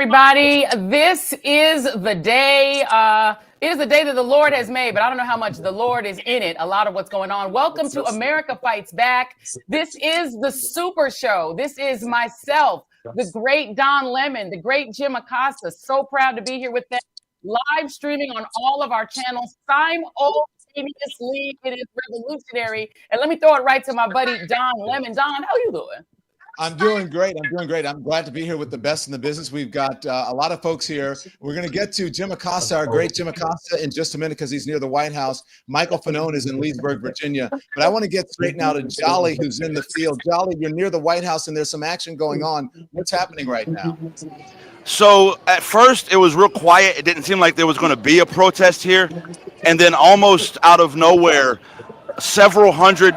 Everybody, this is the day. It is the day that the Lord has made, but I don't know how much the Lord is in it. A lot of what's going on. Welcome to America Fights Back. This is the Super Show. This is myself, the great Don Lemon, the great Jim Acosta. So proud to be here with them. Live streaming on all of our channels simultaneously. It is revolutionary. And let me throw it right to my buddy Don Lemon. Don, how you doing? I'm doing great. I'm glad to be here with the best in the business. We've got a lot of folks here. We're going to get to Jim Acosta, our great Jim Acosta, in just a minute because he's near the White House. Michael Fanone is in Leesburg, Virginia. But I want to get straight now to Jolly, who's in the field. Jolly, you're near the White House, and there's some action going on. What's happening right now? So at first, it was real quiet. It didn't seem like there was going to be a protest here. And then almost out of nowhere, several hundred,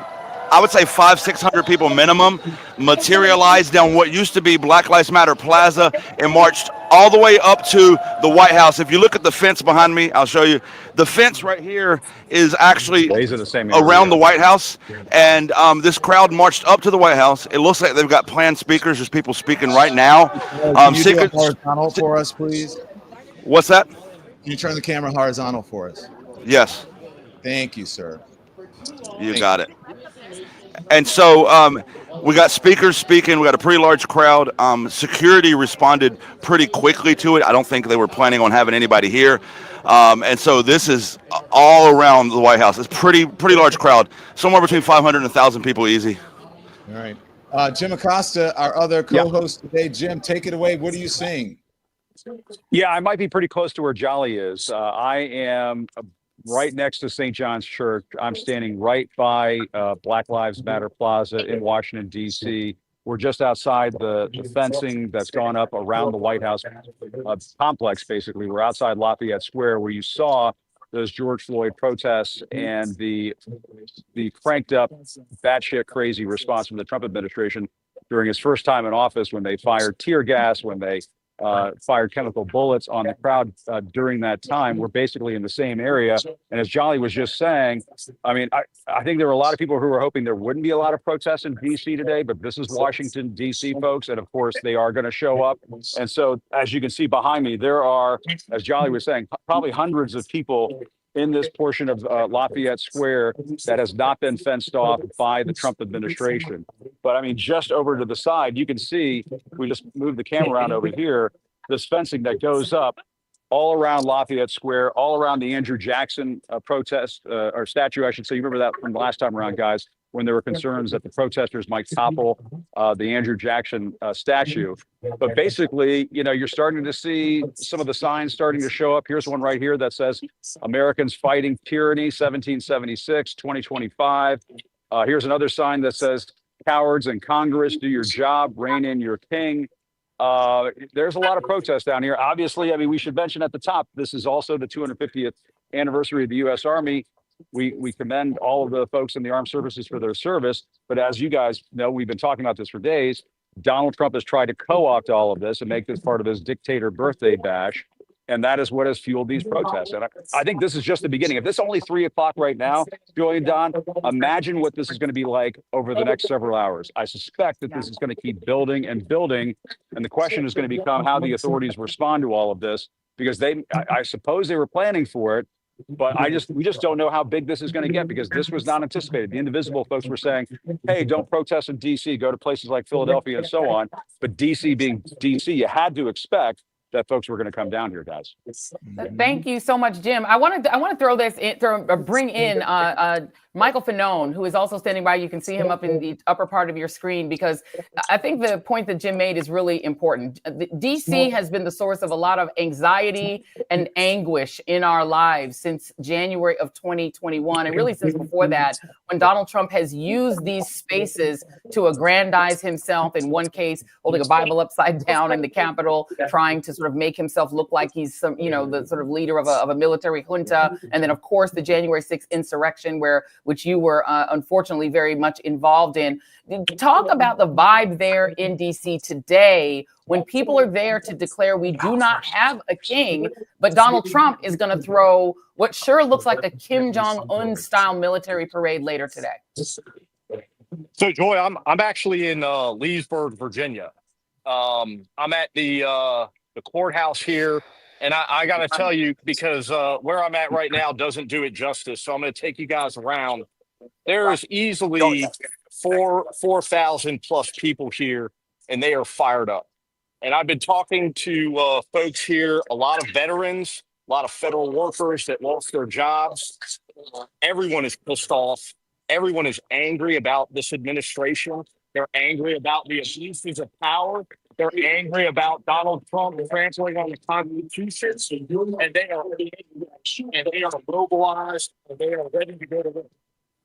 I would say 500-600 people minimum, materialized down what used to be Black Lives Matter Plaza and marched all the way up to the White House. If you look at the fence behind me, I'll show you. The fence right here is actually around the White House. And this crowd marched up to the White House. It looks like they've got planned speakers. There's people speaking right now. Can you do it horizontal for us, please? What's that? Can you turn the camera horizontal for us? Yes. Thank you, sir. You got it. And so we got speakers speaking. We got a pretty large crowd. Security responded pretty quickly to it. I don't think they were planning on having anybody here. And so this is all around the White House. It's pretty large crowd. Somewhere between 500 and 1,000 people easy. All right. Jim Acosta, our other co-host today. Jim, take it away. What are you seeing? Yeah, I might be pretty close to where Jolly is. I am right next to St. John's Church. I'm standing right by Black Lives Matter Plaza in Washington, D.C. We're just outside the fencing that's gone up around the White House complex, basically. We're outside Lafayette Square, where you saw those George Floyd protests and the cranked up, batshit crazy response from the Trump administration during his first time in office, when they fired tear gas, when they fired chemical bullets on the crowd during that time. We're basically in the same area. And as Jolly was just saying, I mean, I think there were a lot of people who were hoping there wouldn't be a lot of protests in D.C. today, but this is Washington, D.C., folks. And of course, they are going to show up. And so, as you can see behind me, there are, as Jolly was saying, probably hundreds of people in this portion of Lafayette Square that has not been fenced off by the Trump administration. But I mean, just over to the side, you can see, we just moved the camera around over here, this fencing that goes up all around Lafayette Square, all around the Andrew Jackson protest, or statue, I should say. You remember that from the last time around, guys, when there were concerns that the protesters might topple the Andrew Jackson statue. But basically, you know, you're starting to see some of the signs starting to show up. Here's one right here that says, Americans Fighting Tyranny, 1776, 2025. Here's another sign that says, cowards in Congress, do your job, rein in your king. There's a lot of protests down here. Obviously, I mean, we should mention at the top, this is also the 250th anniversary of the U.S. Army. We commend all of the folks in the armed services for their service. But as you guys know, we've been talking about this for days. Donald Trump has tried to co-opt all of this and make this part of his dictator birthday bash. And that is what has fueled these protests. And I think this is just the beginning. If this is only 3 o'clock right now, Joy and Don, imagine what this is going to be like over the next several hours. I suspect that this is going to keep building and building. And the question is going to become how the authorities respond to all of this, because I suppose they were planning for it. But we just don't know how big this is going to get, because this was not anticipated. The Indivisible folks were saying, hey, don't protest in D.C., go to places like Philadelphia and so on. But D.C. being D.C., you had to expect that folks were going to come down here, guys. Thank you so much, Jim. I want to throw this in, bring in Michael Fanone, who is also standing by. You can see him up in the upper part of your screen, because I think the point that Jim made is really important. DC has been the source of a lot of anxiety and anguish in our lives since January of 2021, and really since before that, when Donald Trump has used these spaces to aggrandize himself. In one case, holding a Bible upside down in the Capitol, trying to sort of make himself look like he's some, the sort of leader of a military junta, and then of course the January 6th insurrection, which you were unfortunately very much involved in. Talk about the vibe there in DC today, when people are there to declare we do not have a king, but Donald Trump is going to throw what sure looks like a Kim Jong-un style military parade later today. So Joy, I'm actually in Leesburg, Virginia. I'm at the the courthouse here. And I got to tell you, because where I'm at right now doesn't do it justice. So I'm going to take you guys around. There's easily 4,000 plus people here, and they are fired up. And I've been talking to folks here, a lot of veterans, a lot of federal workers that lost their jobs. Everyone is pissed off. Everyone is angry about this administration. They're angry about the abuses of power. They're angry about Donald Trump trampling on the Constitution, and they are mobilized, and they are ready to go to work.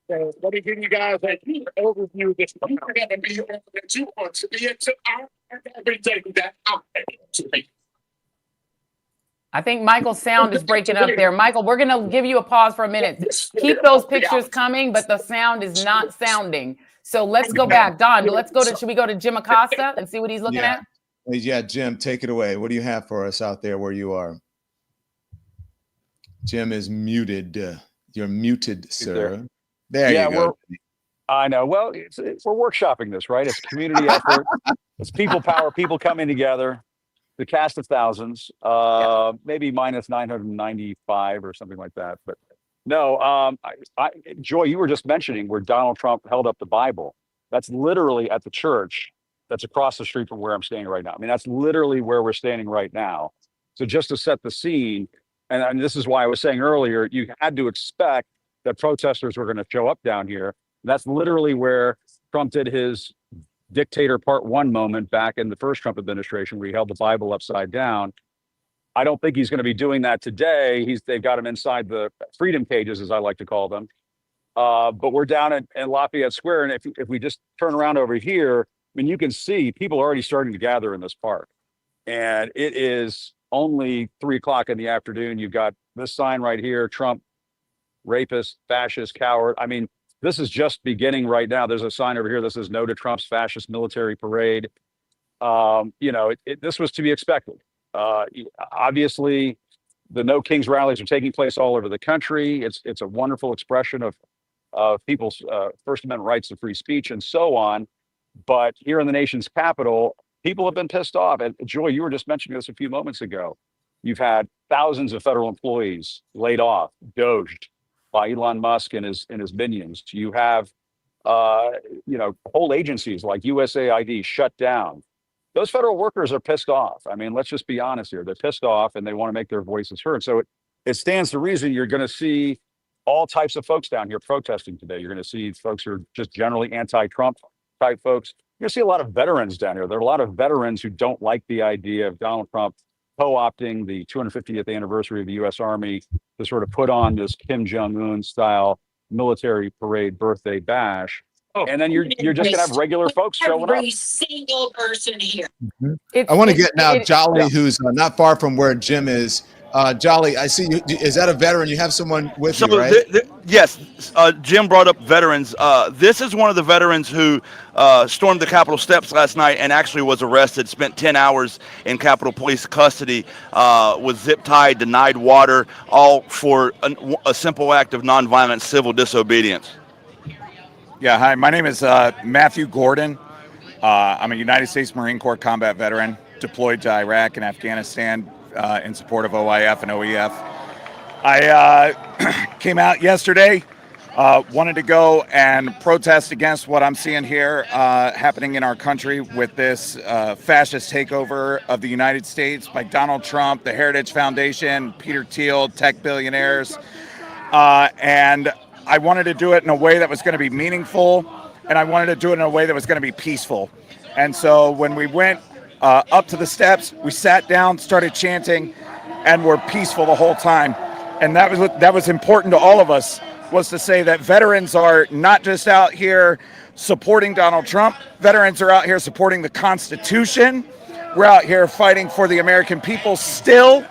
So let me give you guys an overview of this. You're going to be able to want to be into everything that I'm to be. I think Michael's sound is breaking up there. Michael, we're going to give you a pause for a minute. Keep those pictures coming, but the sound is not sounding. So let's go back. Don, should we go to Jim Acosta and see what he's looking at? Yeah, Jim, take it away. What do you have for us out there where you are? Jim is muted. You're muted, sir. There you go. I know. Well, we're workshopping this, right? It's a community effort. It's people power, people coming together. The cast of thousands, maybe minus 995 or something like that. But no, Joy, you were just mentioning where Donald Trump held up the Bible. That's literally at the church that's across the street from where I'm standing right now. I mean, that's literally where we're standing right now. So just to set the scene, and this is why I was saying earlier, you had to expect that protesters were going to show up down here. That's literally where Trump did his Dictator Part 1 moment back in the first Trump administration, where he held the Bible upside down. I don't think he's going to be doing that today. They've got him inside the freedom cages, as I like to call them. But we're down in Lafayette Square, and if we just turn around over here, I mean, you can see people are already starting to gather in this park. And it is only 3 o'clock in the afternoon. You've got this sign right here: Trump, rapist, fascist, coward. I mean, this is just beginning right now. There's a sign over here that says "No to Trump's fascist military parade." This was to be expected. Obviously, the No Kings rallies are taking place all over the country. It's a wonderful expression of people's First Amendment rights to free speech and so on. But here in the nation's capital, people have been pissed off. And Joy, you were just mentioning this a few moments ago. You've had thousands of federal employees laid off, doged by Elon Musk and his minions. You have, whole agencies like USAID shut down. Those federal workers are pissed off. I mean, let's just be honest here. They're pissed off and they want to make their voices heard. So it stands to reason you're going to see all types of folks down here protesting today. You're going to see folks who are just generally anti-Trump type folks. You're going to see a lot of veterans down here. There are a lot of veterans who don't like the idea of Donald Trump co-opting the 250th anniversary of the U.S. Army to sort of put on this Kim Jong-un style military parade birthday bash. And then you're just gonna have regular folks showing up. Every single person here. I want to get now Jolly, who's not far from where Jim is. Jolly, I see you. Is that a veteran? You have someone with you, right? Yes. Jim brought up veterans. This is one of the veterans who stormed the Capitol steps last night and actually was arrested, spent 10 hours in Capitol Police custody, was zip-tied, denied water, all for a simple act of nonviolent civil disobedience. Yeah, hi, my name is Matthew Gordon. I'm a United States Marine Corps combat veteran deployed to Iraq and Afghanistan in support of OIF and OEF. I came out yesterday, wanted to go and protest against what I'm seeing here happening in our country with this fascist takeover of the United States by Donald Trump, the Heritage Foundation, Peter Thiel, tech billionaires, and I wanted to do it in a way that was going to be meaningful, and I wanted to do it in a way that was going to be peaceful. And so when we went up to the steps, we sat down, started chanting, and were peaceful the whole time. And that was important to all of us, was to say that veterans are not just out here supporting Donald Trump. Veterans are out here supporting the Constitution. We're out here fighting for the American people still.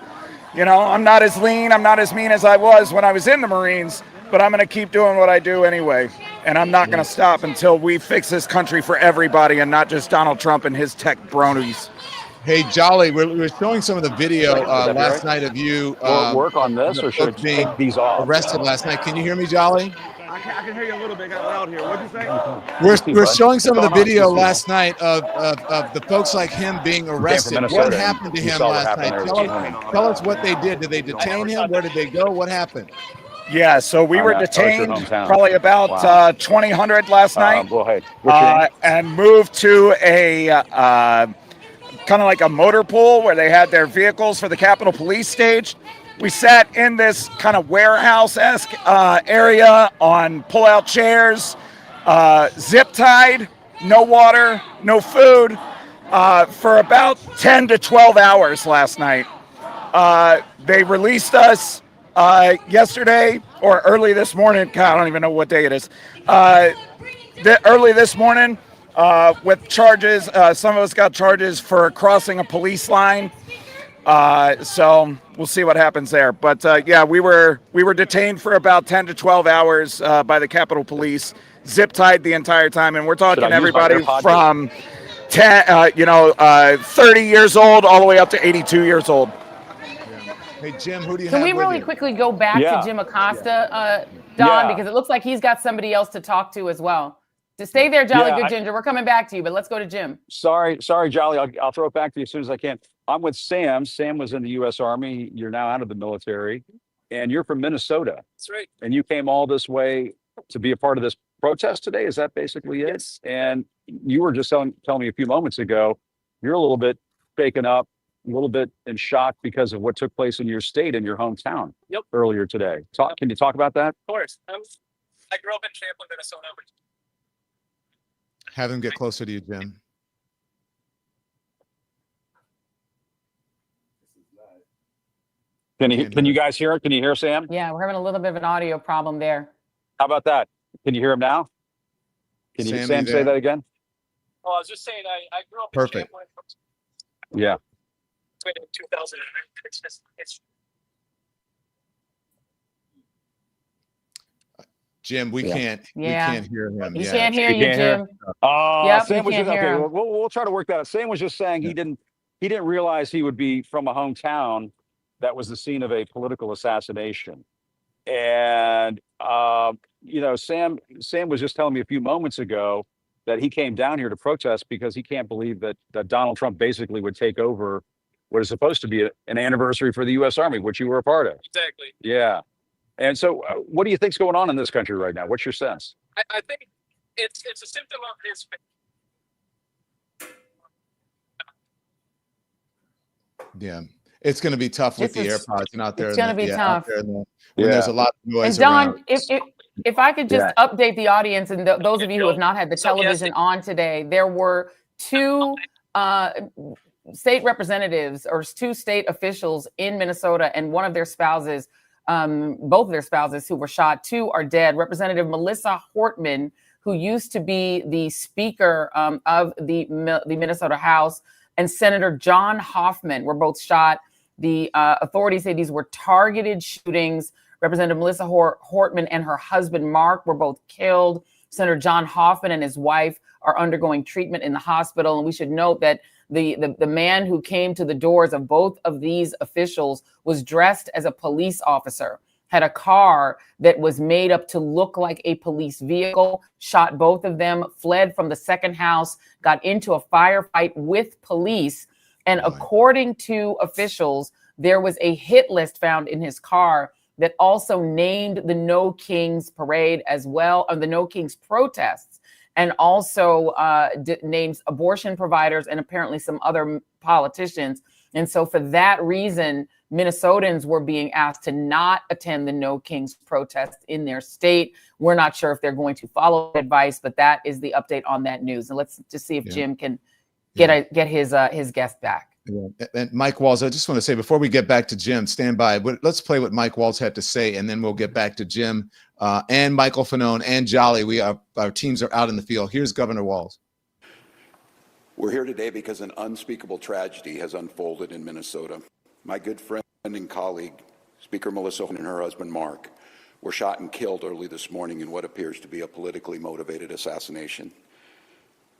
You know, I'm not as lean, I'm not as mean as I was when I was in the Marines, but I'm going to keep doing what I do anyway. And I'm not going to stop until we fix this country for everybody and not just Donald Trump and his tech bronies. Hey, Jolly, we're showing some of the video last night of you work on this, or should I take these off? Arrested last night. Can you hear me, Jolly? I can hear you a little bit loud here. What'd you say? We're showing some of the What's going on? video last night of the folks like him being arrested. What Minnesota, happened to you him saw what last happened night? there. Tell us what they did. Did they detain him? Where did they go? What happened? Yeah, so we were That was your detained hometown. probably about Wow. 2000 last night, Well, hey, what's your name? and moved to a kind of like a motor pool where they had their vehicles for the Capitol Police stage. We sat in this kind of warehouse-esque area on pull-out chairs, zip-tied, no water, no food, for about 10 to 12 hours last night. They released us yesterday or early this morning. God, I don't even know what day it is. Early this morning with charges. Some of us got charges for crossing a police line. So we'll see what happens there. But yeah, we were detained for about 10 to 12 hours by the Capitol Police, zip tied the entire time, and we're talking everybody from 30 years old all the way up to 82 years old. Hey Jim, who do you Can have we with really you? quickly go back to Jim Acosta, Don, because it looks like he's got somebody else to talk to as well. To stay there, Jolly Good Ginger. We're coming back to you, but let's go to Jim. Sorry, Jolly. I'll throw it back to you as soon as I can. I'm with Sam. Sam was in the U.S. Army. You're now out of the military, and you're from Minnesota. That's right. And you came all this way to be a part of this protest today. Is that basically it? Yes. And you were just telling me a few moments ago, you're a little bit shaken up, a little bit in shock because of what took place in your state, in your hometown. Yep. Earlier today. Can you talk about that? Of course. I grew up in Champlin, Minnesota. Have him get closer to you, Jim. Can you guys hear it? Can you hear Sam? Yeah, we're having a little bit of an audio problem there. How about that? Can you hear him now? Can you Sam say that again? Oh, I was just saying I grew up Perfect. in Champlin. Yeah. In 2000. It's Jim, we can't hear him. He can't hear you, Jim. Yep, Sam was can't just, hear okay. him. We'll try to work that out. Sam was just saying he didn't realize he would be from a hometown that was the scene of a political assassination. And Sam was just telling me a few moments ago that he came down here to protest because he can't believe that Donald Trump basically would take over what is supposed to be an anniversary for the U.S. Army, which you were a part of. exactly. Yeah. And so what do you think's going on in this country right now? What's your sense? I think it's a symptom of his. Yeah. It's going to be tough with the AirPods and out there. It's going to be tough. When there's a lot of noise and Don, around. if I could just update the audience and those of you who have not had the television on today, there were two state representatives or two state officials in Minnesota, and one of their spouses, both of their spouses who were shot. Two are dead. Representative Melissa Hortman, who used to be the Speaker of the Minnesota House, and Senator John Hoffman were both shot. The authorities say these were targeted shootings. Representative Melissa Hortman and her husband, Mark, were both killed. Senator John Hoffman and his wife are undergoing treatment in the hospital. And we should note that the man who came to the doors of both of these officials was dressed as a police officer, had a car that was made up to look like a police vehicle, shot both of them, fled from the second house, got into a firefight with police. And according to officials, there was a hit list found in his car that also named the No Kings parade as well, or the No Kings protests, and also names abortion providers and apparently some other politicians. And so for that reason, Minnesotans were being asked to not attend the No Kings protest in their state. We're not sure if they're going to follow advice, but that is the update on that news. And let's just see if Jim can get his guest back. Yeah. And Mike Walls, I just want to say before we get back to Jim, stand by. Let's play what Mike Walls had to say, and then we'll get back to Jim and Michael Fanone and Jolly. Our teams are out in the field. Here's Governor Walls. We're here today because an unspeakable tragedy has unfolded in Minnesota. My good friend and colleague, Speaker Melissa and her husband, Mark, were shot and killed early this morning in what appears to be a politically motivated assassination.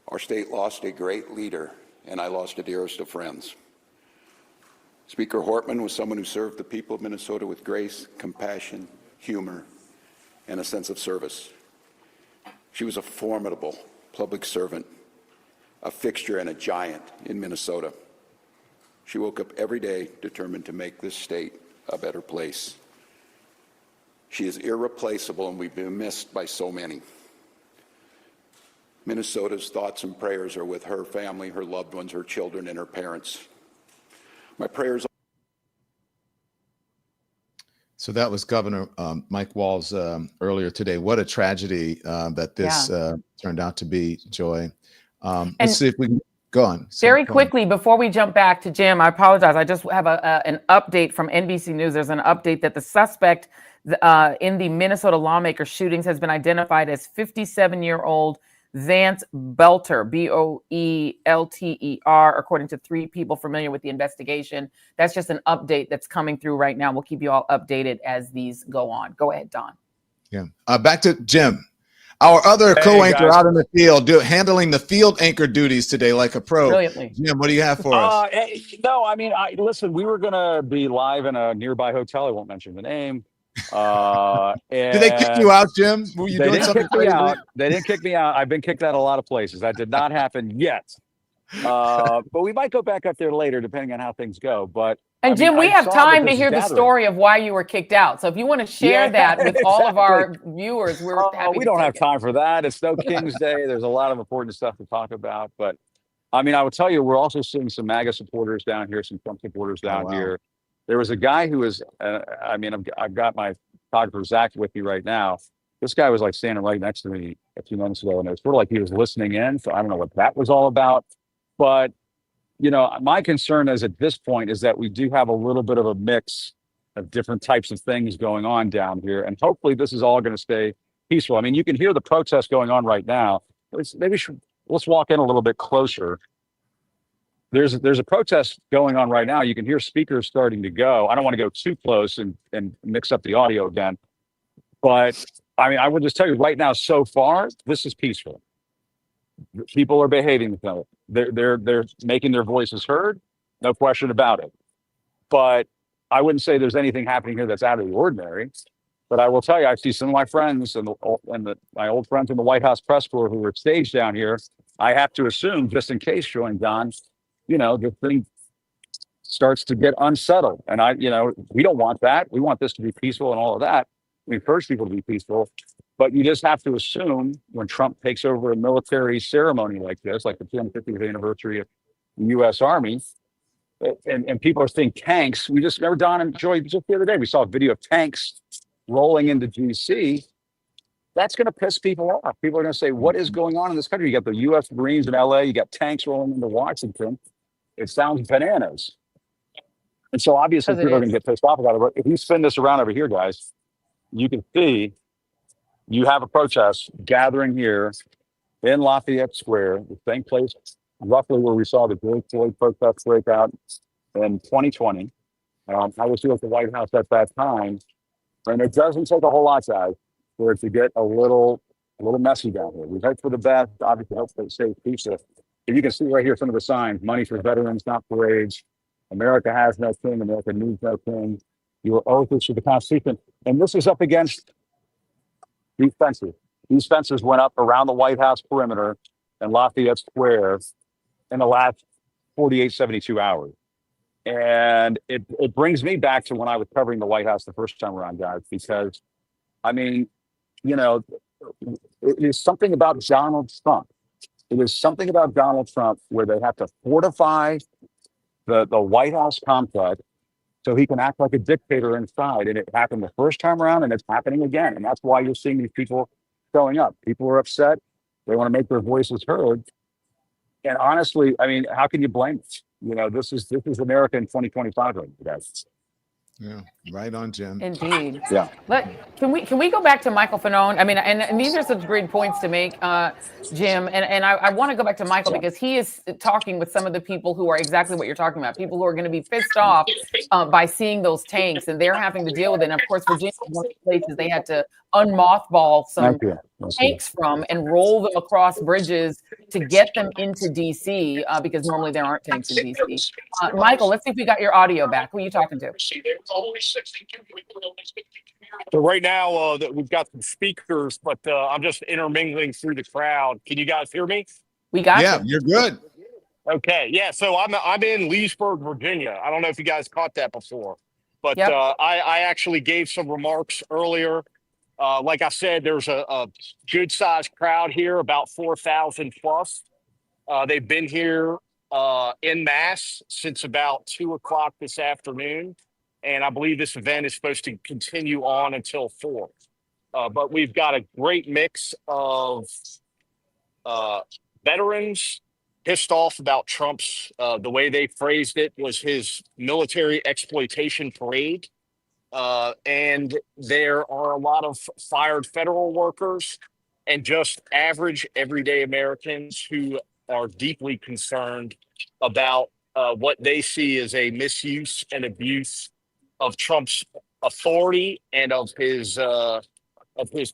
Our state lost a great leader, and I lost a dearest of friends. Speaker Hortman was someone who served the people of Minnesota with grace, compassion, humor, and a sense of service. She was a formidable public servant, a fixture and a giant in Minnesota. She woke up every day determined to make this state a better place. She is irreplaceable, and we've been missed by so many. Minnesota's thoughts and prayers are with her family, her loved ones, her children, and her parents. My prayers. So that was Governor Mike Walz earlier today. What a tragedy that this turned out to be, Joy. Let's see if we can go on. Very quickly, before we jump back to Jim, I apologize. I just have an update from NBC News. There's an update that the suspect in the Minnesota lawmaker shootings has been identified as 57-year-old Vance Belter, Boelter, according to 3 people familiar with the investigation. That's just an update that's coming through right now. We'll keep you all updated as these go on. Go ahead, Don. Yeah. Back to Jim, our other co-anchor out in the field, handling the field anchor duties today like a pro. Brilliantly. Jim, what do you have for us? No, I mean, listen, we were going to be live in a nearby hotel. I won't mention the name. Did they kick you out, Jim? Were you doing something crazy? They didn't kick me out. I've been kicked out a lot of places. That did not happen yet. But we might go back up there later, depending on how things go. But Jim, we have time to hear the story of why you were kicked out. So if you want to share that with all of our viewers, we're happy. We don't have time for that. It's no King's Day. There's a lot of important stuff to talk about. But I mean, I would tell you, we're also seeing some MAGA supporters down here, some Trump supporters down here. There was a guy who was, I've got my photographer Zach with me right now. This guy was like standing right next to me a few months ago, and it was sort of like he was listening in. So I don't know what that was all about. But, you know, my concern is at this point is that we do have a little bit of a mix of different types of things going on down here. And hopefully this is all going to stay peaceful. I mean, you can hear the protest going on right now. Let's walk in a little bit closer. There's a protest going on right now. You can hear speakers starting to go. I don't want to go too close and mix up the audio again. But I mean, I would just tell you right now, so far, this is peaceful. People are behaving themselves. They're making their voices heard, no question about it. But I wouldn't say there's anything happening here that's out of the ordinary. But I will tell you, I see some of my friends and my old friends in the White House press corps who were staged down here. I have to assume, just in case, Joy and Don, you know, the thing starts to get unsettled. And we don't want that. We want this to be peaceful and all of that. We encourage people to be peaceful, but you just have to assume when Trump takes over a military ceremony like this, like the 250th anniversary of the U.S. Army, and people are seeing tanks. We just remember, Don and Joy, just the other day, we saw a video of tanks rolling into D.C. That's going to piss people off. People are going to say, what is going on in this country? You got the U.S. Marines in L.A., you got tanks rolling into Washington. It sounds bananas. And so obviously people are going to get pissed off about it. But if you spin this around over here, guys, you can see you have a protest gathering here in Lafayette Square, the same place roughly where we saw the George Floyd protest break out in 2020. I was here at the White House at that time. And it doesn't take a whole lot, guys, for it to get a little messy down here. We hope for the best, obviously hope for the safe peaceful. If you can see right here some of the signs: money for veterans, not parades. America has no king. America needs no king. Your oath is to the Constitution. And this is up against these fences. These fences went up around the White House perimeter and Lafayette Square in the last 48, 72 hours. And it brings me back to when I was covering the White House the first time around, guys, because, I mean, you know, it is something about Donald Trump. It is something about Donald Trump where they have to fortify the White House complex so he can act like a dictator inside. And it happened the first time around, and it's happening again. And that's why you're seeing these people showing up. People are upset. They want to make their voices heard. And honestly, I mean, how can you blame us? You know, this is America in 2025 right now, guys. Yeah, right on, Jim. Indeed. Yeah. Can we go back to Michael Fanone? I mean, and these are such great points to make, Jim. And I want to go back to Michael because he is talking with some of the people who are exactly what you're talking about. People who are going to be pissed off by seeing those tanks, and they're having to deal with it. And of course, Virginia is one of the places they had to unmothball some Thank you. tanks from and roll them across bridges to get them into DC because normally there aren't tanks in DC. Michael, let's see if we got your audio back. Who are you talking to? So right now we've got some speakers, but I'm just intermingling through the crowd. Can you guys hear me? We got Yeah, you. you're good. Okay, yeah. So I'm in Leesburg, Virginia. I don't know if you guys caught that before, but Yep. I actually gave some remarks earlier. Like I said, there's a good sized crowd here, about 4,000 plus. They've been here en masse since about 2 o'clock this afternoon. And I believe this event is supposed to continue on until 4. But we've got a great mix of veterans pissed off about Trump's, the way they phrased it was his military exploitation parade. And there are a lot of fired federal workers and just average everyday Americans who are deeply concerned about what they see as a misuse and abuse of Trump's authority and of his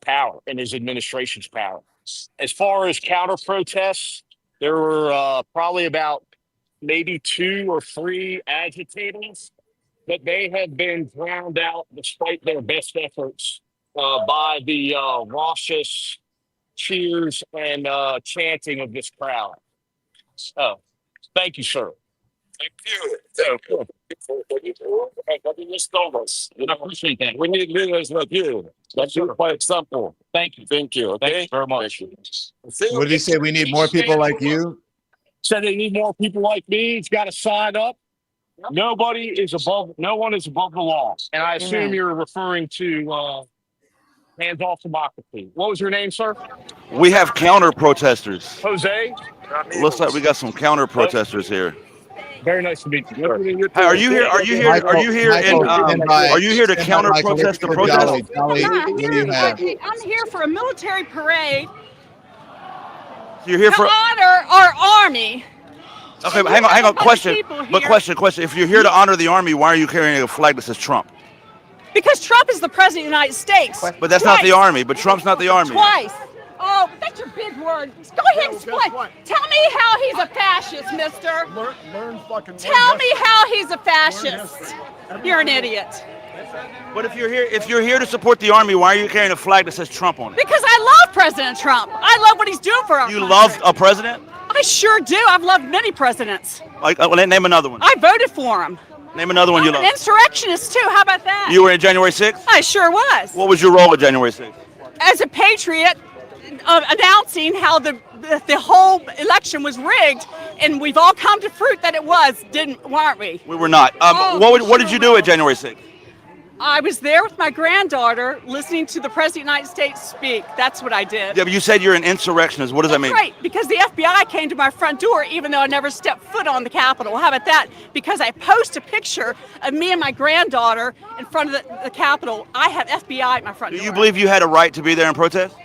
power and his administration's power. As far as counter protests, there were probably about maybe 2 or 3 agitators, but they have been drowned out despite their best efforts by the raucous cheers and chanting of this crowd. So, thank you, sir. Thank you. We appreciate that. We need leaders like you. That's quite example. Thank you. Thank you. Okay? Thank you very much. What did he say? We need more people like you? Said they need more people like me. He's got to sign up. No one is above the law. And I assume Amen. you're referring to hands off democracy. What was your name, sir? We have counter protesters. Jose? Looks like we got some counter protesters here. Very nice to meet you. Sir. Hey, are you here? Are you here? Are you here? Are you here to counter protest the protest? Jolly, what do you have? I'm here for a military parade You're here to for? honor our army. Okay, but hang on. Question. People But here. question. If you're here to honor the army, why are you carrying a flag that says Trump? Because Trump is the president of the United States. But that's not the army. But Trump's not the army. Twice. Oh, that's your big word. Go ahead and explain. Tell me how he's a fascist, mister. Tell me how he's a fascist. You're an idiot. But if you're here to support the army, why are you carrying a flag that says Trump on it? Because I love President Trump. I love what he's doing for our You country. love a president? I sure do. I've loved many presidents. Like, name another one. I voted for him. Name another one you I'm an love. insurrectionist too. How about that? You were in January 6th? I sure was. What was your role at January 6th? As a patriot, announcing how the whole election was rigged, and we've all come to fruit that it was, weren't we? We were not. What did you do at January 6th? I was there with my granddaughter listening to the President of the United States speak. That's what I did. Yeah, but you said you're an insurrectionist. What does that mean? Right, because the FBI came to my front door even though I never stepped foot on the Capitol. How about that? Because I post a picture of me and my granddaughter in front of the Capitol. I have FBI at my front door. Do you believe you had a right to be there and protest?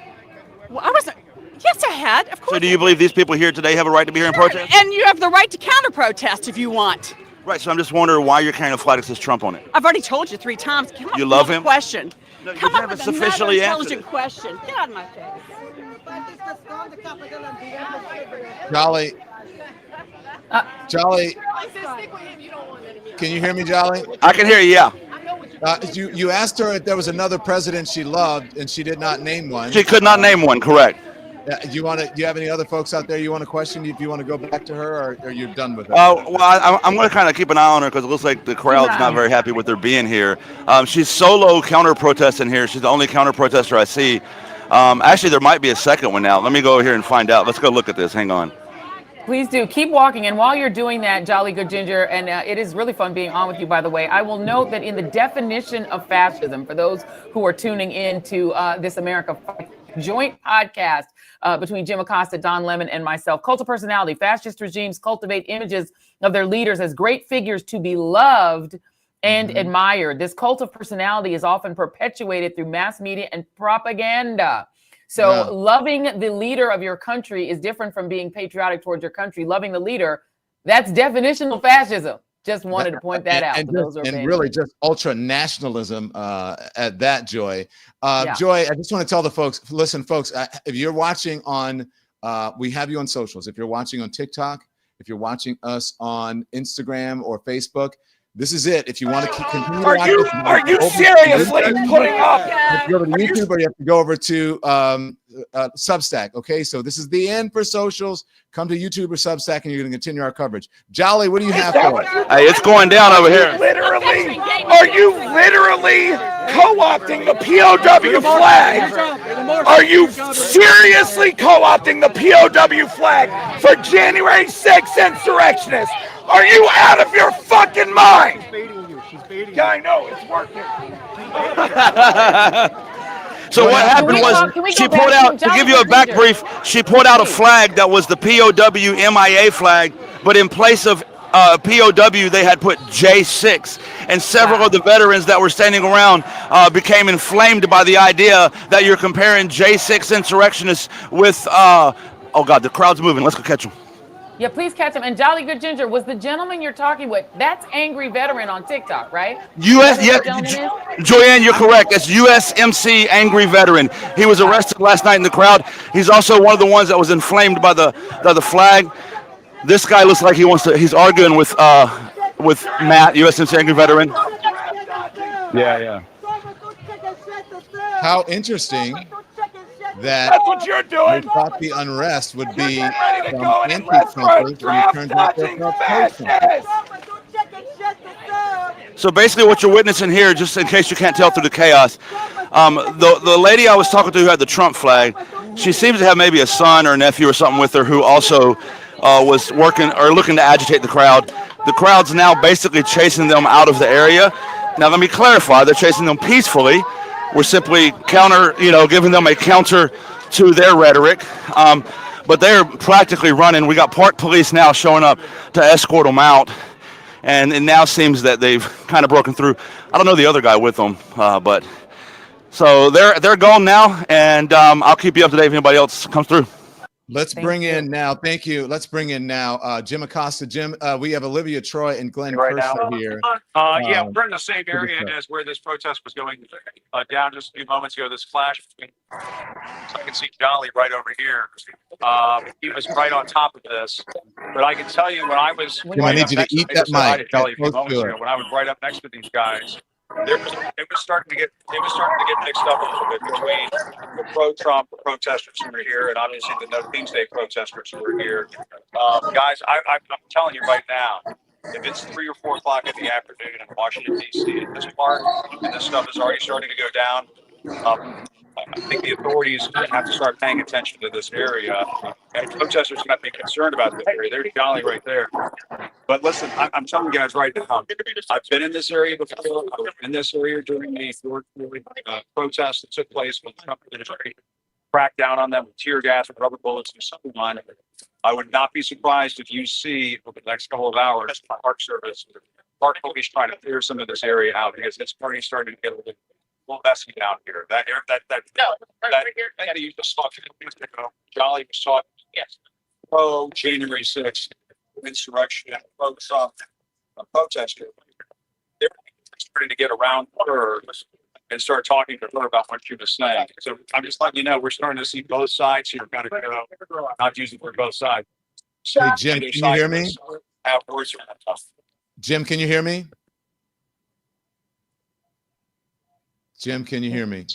Well, I wasn't. Yes, I had. Of course. So do you believe these people here today have a right to be here and protest? And you have the right to counter-protest if you want. Right, so I'm just wondering why you're carrying a flag that says Trump on it. I've already told you 3 times. Come You up love with him? a question. No, you Come up haven't with another sufficiently answered intelligent it. question. Get out of my face. Jolly, can you hear me, Jolly? I can hear you, yeah. You asked her if there was another president she loved, and she did not name one. She could not name one, correct. Do you have any other folks out there you want to question? If you want to go back to her, or are you done with her? Well, I'm going to kind of keep an eye on her because it looks like the crowd's not very happy with her being here. She's solo counter-protesting here. She's the only counter-protester I see. Actually, there might be a second one now. Let me go over here and find out. Let's go look at this. Hang on. Please do. Keep walking. And while you're doing that, Jolly Good Ginger, and it is really fun being on with you, by the way, I will note that in the definition of fascism, for those who are tuning in to This America joint podcast between Jim Acosta, Don Lemon, and myself, cult of personality, fascist regimes cultivate images of their leaders as great figures to be loved and admired. This cult of personality is often perpetuated through mass media and propaganda. So loving the leader of your country is different from being patriotic towards your country. Loving the leader, that's definitional fascism. Just wanted to point that out. And, for those who are paying really attention. just ultra nationalism at that, Joy. Yeah. Joy, I just want to tell the folks, listen, folks, if you're watching on, we have you on socials. If you're watching on TikTok, if you're watching us on Instagram or Facebook, this is it. If you want to continue to watch this, Are you seriously putting up? you have to go to YouTube, or you have to go over to Substack. Okay, so this is the end for socials. Come to YouTube or Substack, and you're going to continue our coverage. Jolly, what do you have for us? Hey, it's going down over here. Are you literally co-opting the POW flag? Are you seriously co-opting the POW flag for January 6th insurrectionists? Are you out of your fucking mind? Yeah, I know, it's working. So what happened was she pulled out, to give you a back brief, she pulled out a flag that was the POW MIA flag, but in place of POW, they had put J6, and several of the veterans that were standing around became inflamed by the idea that you're comparing J6 insurrectionists with, oh God, the crowd's moving, let's go catch them. Yeah, please catch him. And Jolly Good Ginger, was the gentleman you're talking with, that's Angry Veteran on TikTok, right? Joyanne, you're correct. It's USMC Angry Veteran. He was arrested last night in the crowd. He's also one of the ones that was inflamed by the flag. This guy looks like he's arguing with Matt, USMC Angry Veteran. Yeah. How interesting that That's what you're doing. you thought the unrest would be Ready to from go in and let's anti-Trumpers, and it draft turns out they're touching pro-Trump. fascists. So basically what you're witnessing here, just in case you can't tell through the chaos, the lady I was talking to who had the Trump flag, she seems to have maybe a son or a nephew or something with her who also was working or looking to agitate the crowd. The crowd's now basically chasing them out of the area. Now let me clarify, they're chasing them peacefully. We're simply giving them a counter to their rhetoric. But they're practically running. We got park police now showing up to escort them out. And it now seems that they've kind of broken through. I don't know the other guy with them, but so they're gone now, and I'll keep you up to date if anybody else comes through. Let's bring in now. Thank you. Let's bring in now Jim Acosta. Jim, we have Olivia Troy and Glenn Kirshner here. Yeah, we're in the same area as where this protest was going down just a few moments ago. This flash, so I can see Jolly right over here. He was right on top of this, but I can tell you when I was. Jim, I need you to eat that mic. When I was right up next to these guys, it was starting to get mixed up a little bit between the pro-Trump protesters who were here and obviously the No Doomsday protesters who were here. Guys, I'm telling you right now, if it's 3 or 4 o'clock in the afternoon in Washington D.C. at this park, and this stuff is already starting to go down, I think the authorities have to start paying attention to this area, and protesters have to be concerned about this area. There's Jolly right there. But listen, I'm telling you guys right now, I've been in this area before. I was in this area during the protests that took place when the Trump administration cracked down on them with tear gas and rubber bullets and so on. I would not be surprised if you see over the next couple of hours, Park Service, Park Police trying to clear some of this area out because it's already starting to get a little messy down here. That you just saw a few minutes ago, Jolly was talking. Yes. Pro January 6th insurrection, pro Trump protester. They're starting to get around her and start talking to her about what she was saying. So I'm just letting you know we're starting to see both sides here. Kind of not using for both sides. Hey Jim, can you hear me? Jim, can you hear me? Jim, can you hear me?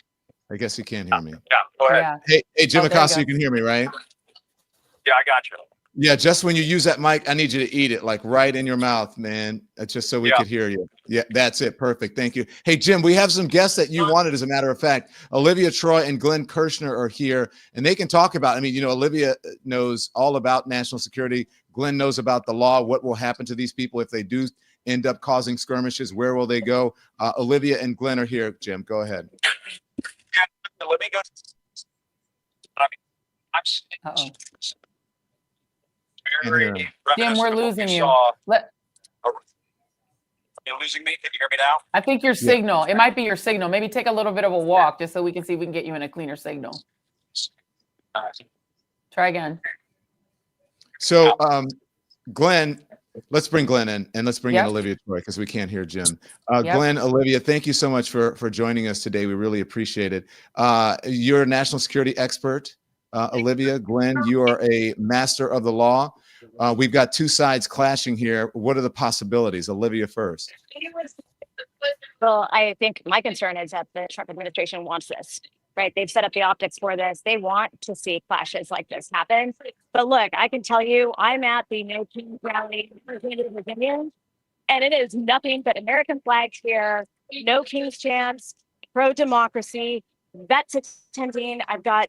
I guess you can't hear me. Yeah, go ahead. Yeah. Hey, Jim Acosta, you can hear me, right? Yeah, I got you. Yeah, just when you use that mic, I need you to eat it like right in your mouth, man. Just so we could hear you. Yeah, that's it. Perfect. Thank you. Hey, Jim, we have some guests that you wanted, as a matter of fact. Olivia Troy and Glenn Kirshner are here, and they can talk about, Olivia knows all about national security. Glenn knows about the law, what will happen to these people if they do end up causing skirmishes, where will they go? Olivia and Glenn are here. Jim, go ahead. Yeah, let me go. I'm Jim, we're losing you. You're losing me? Can you hear me now? I think your signal. It might be your signal. Maybe take a little bit of a walk just so we can see if we can get you in a cleaner signal. Try again. So, Glenn, Let's bring Glenn in, and let's bring in Yep. Olivia Troy because we can't hear Jim. Yep. Glenn, Olivia, thank you so much for joining us today. We really appreciate it. You're a national security expert, Olivia. Glenn, you are a master of the law. We've got two sides clashing here. What are the possibilities? Olivia first. Well, I think my concern is that the Trump administration wants this, right? They've set up the optics for this. They want to see clashes like this happen. But look, I can tell you, I'm at the No Kings rally in Virginia, and it is nothing but American flags here, no King's chants, pro-democracy, vets attending. I've got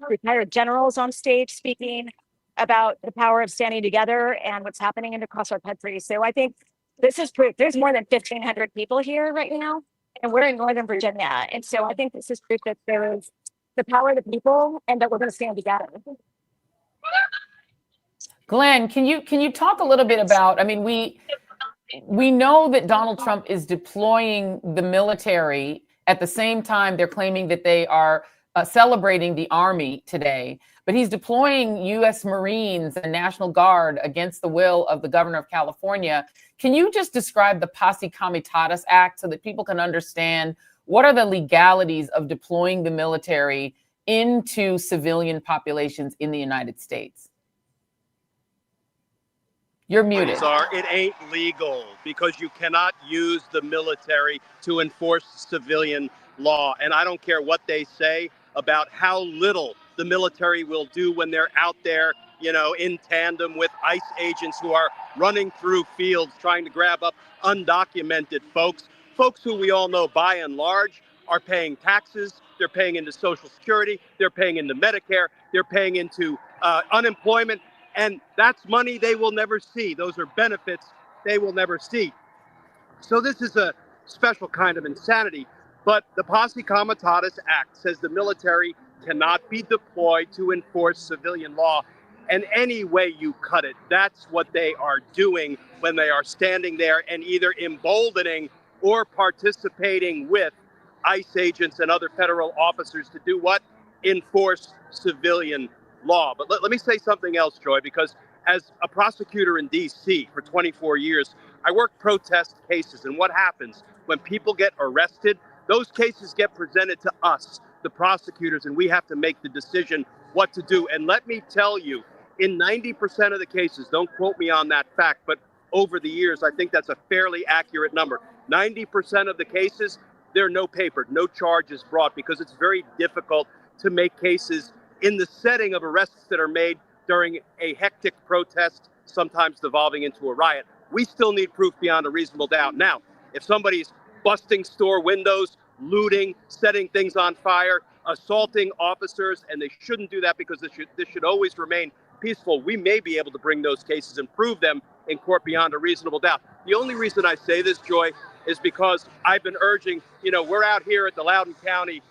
retired generals on stage speaking about the power of standing together and what's happening across our country. So I think this is proof. There's more than 1,500 people here right now, and we're in Northern Virginia. And so I think this is proof that there is the power of the people and that we're going to stand together. Glenn, can you talk a little bit about, I mean, we know that Donald Trump is deploying the military. At the same time, they're claiming that they are celebrating the Army today, but he's deploying U.S. Marines and National Guard against the will of the governor of California. Can you just describe the Posse Comitatus Act so that people can understand what are the legalities of deploying the military into civilian populations in the United States? You're muted. It ain't legal because you cannot use the military to enforce civilian law. And I don't care what they say about how little the military will do when they're out there, you know, in tandem with ICE agents who are running through fields trying to grab up undocumented folks who we all know by and large are paying taxes. They're paying into Social Security. They're paying into Medicare. They're paying into unemployment. And that's money they will never see. Those are benefits they will never see. So this is a special kind of insanity. But the Posse Comitatus Act says the military cannot be deployed to enforce civilian law. And any way you cut it, that's what they are doing when they are standing there and either emboldening or participating with ICE agents and other federal officers to do what? Enforce civilian law. But let me say something else, Joy, because as a prosecutor in D.C. for 24 years, I worked protest cases. And what happens when people get arrested? Those cases get presented to us, the prosecutors, and we have to make the decision what to do. And let me tell you, in 90% of the cases, don't quote me on that fact, but over the years, I think that's a fairly accurate number. 90% of the cases, there are no paper, no charges brought, because it's very difficult to make cases in the setting of arrests that are made during a hectic protest, sometimes devolving into a riot. We still need proof beyond a reasonable doubt. Now, if somebody's busting store windows, looting, setting things on fire, assaulting officers, and they shouldn't do that because this should always remain peaceful, we may be able to bring those cases and prove them in court beyond a reasonable doubt. The only reason I say this, Joy, is because I've been urging, you know, we're out here at the Loudoun County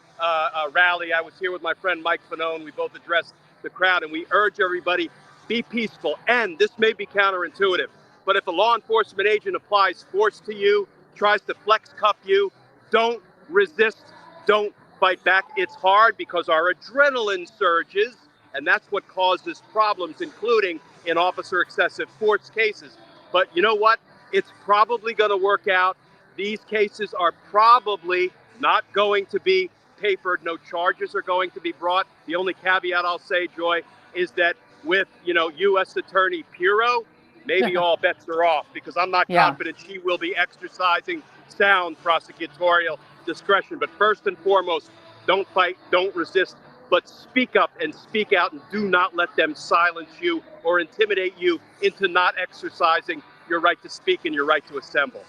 rally. I was here with my friend Mike Fanone. We both addressed the crowd, and we urge everybody, be peaceful. And this may be counterintuitive, but if a law enforcement agent applies force to you, tries to flex cuff you, don't resist, don't fight back. It's hard because our adrenaline surges, and that's what causes problems, including in officer excessive force cases. But you know what? It's probably going to work out. These cases are probably not going to be papered. No charges are going to be brought. The only caveat I'll say, Joy, is that with, you know, U.S. Attorney Pirro, maybe all bets are off, because I'm not confident she will be exercising sound prosecutorial discretion. But first and foremost, don't fight, don't resist, but speak up and speak out, and do not let them silence you or intimidate you into not exercising your right to speak and your right to assemble.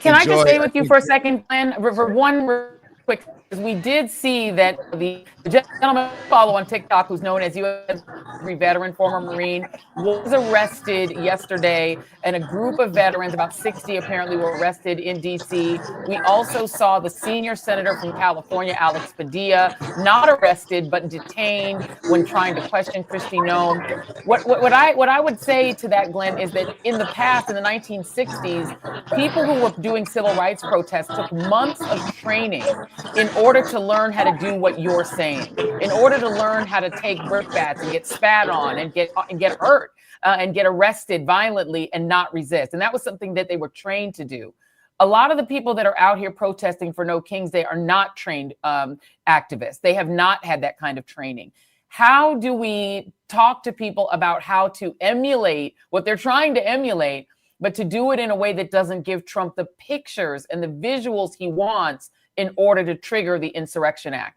Can I just stay with you for a second, Glenn? For one quick, we did see that the gentleman follow on TikTok, who's known as U.S. veteran, former Marine, was arrested yesterday, and a group of veterans, about 60 apparently, were arrested in D.C. We also saw the senior senator from California, Alex Padilla, not arrested but detained when trying to question Kristi Noem. What I would say to that, Glenn, is that in the past, in the 1960s, people who were doing civil rights protests took months of training in order to learn how to do what you're saying, in order to learn how to take brickbats and get spat on and get hurt and get arrested violently and not resist. And that was something that they were trained to do. A lot of the people that are out here protesting for No Kings, they are not trained activists. They have not had that kind of training. How do we talk to people about how to emulate what they're trying to emulate, but to do it in a way that doesn't give Trump the pictures and the visuals he wants in order to trigger the Insurrection Act?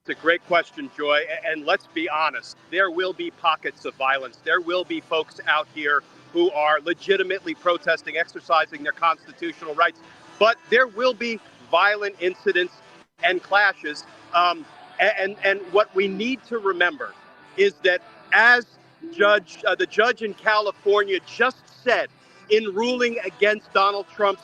It's a great question, Joy. And let's be honest, there will be pockets of violence. There will be folks out here who are legitimately protesting, exercising their constitutional rights. But there will be violent incidents and clashes. And what we need to remember is that as the judge in California just said in ruling against Donald Trump's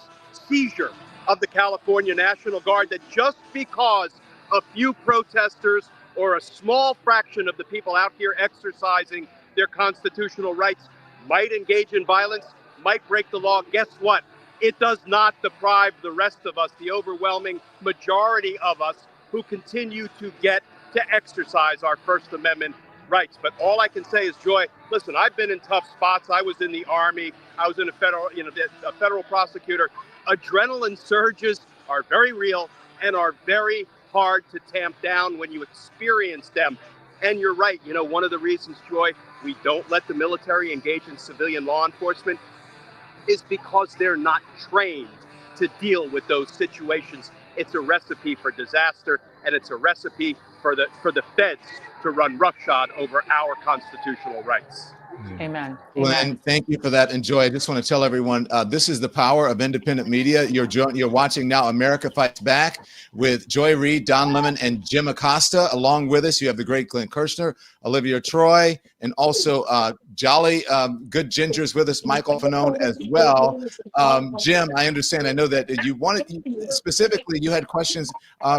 seizure of the California National Guard, that just because a few protesters or a small fraction of the people out here exercising their constitutional rights might engage in violence, might break the law, guess what? It does not deprive the rest of us, the overwhelming majority of us, who continue to get to exercise our First Amendment rights. But all I can say is, Joy, listen, I've been in tough spots. I was in the Army. I was in a federal prosecutor. Adrenaline surges are very real and are very hard to tamp down when you experience them. And you're right. You know, one of the reasons, Joy, we don't let the military engage in civilian law enforcement is because they're not trained to deal with those situations. It's a recipe for disaster, and it's a recipe for the feds to run roughshod over our constitutional rights. Amen. Well, Amen. and thank you for that. And Joy, I just want to tell everyone, this is the power of independent media. You're watching now America Fights Back with Joy Reid, Don Lemon, and Jim Acosta. Along with us, you have the great Clint Kirshner, Olivia Troy, and also jolly good gingers with us, Michael Fanone as well. Jim, I understand. I know that specifically, you had questions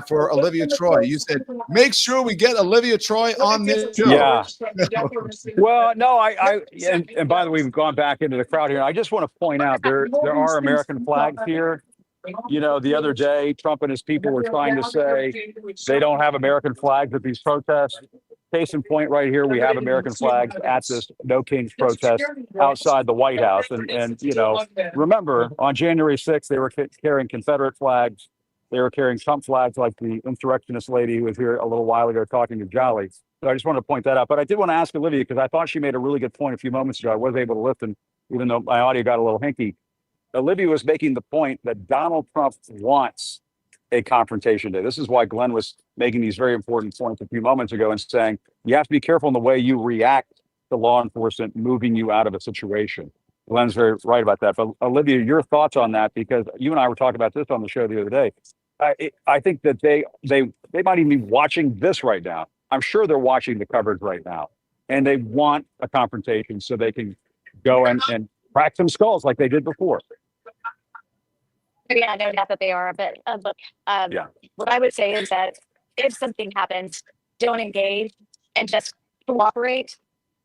for Olivia Troy. You said, make sure we get Olivia Troy on this show. Yeah. Well, no, and by the way, we've gone back into the crowd here. I just want to point out there are American flags here. You know, the other day, Trump and his people were trying to say they don't have American flags at these protests. Case in point, right here, we have American flags at this No Kings protest outside the White House. And you know, remember, on January 6th, they were carrying Confederate flags. They were carrying Trump flags like the insurrectionist lady who was here a little while ago talking to Jolly. So I just wanted to point that out. But I did want to ask Olivia, because I thought she made a really good point a few moments ago. I was able to listen, even though my audio got a little hinky. Olivia was making the point that Donald Trump wants a confrontation day. This is why Glenn was making these very important points a few moments ago and saying, you have to be careful in the way you react to law enforcement moving you out of a situation. Glenn's very right about that. But Olivia, your thoughts on that, because you and I were talking about this on the show the other day. I think that they might even be watching this right now. I'm sure they're watching the coverage right now, and they want a confrontation so they can go and crack some skulls like they did before. Yeah, no doubt that they are. But look, what I would say is that if something happens, don't engage and just cooperate.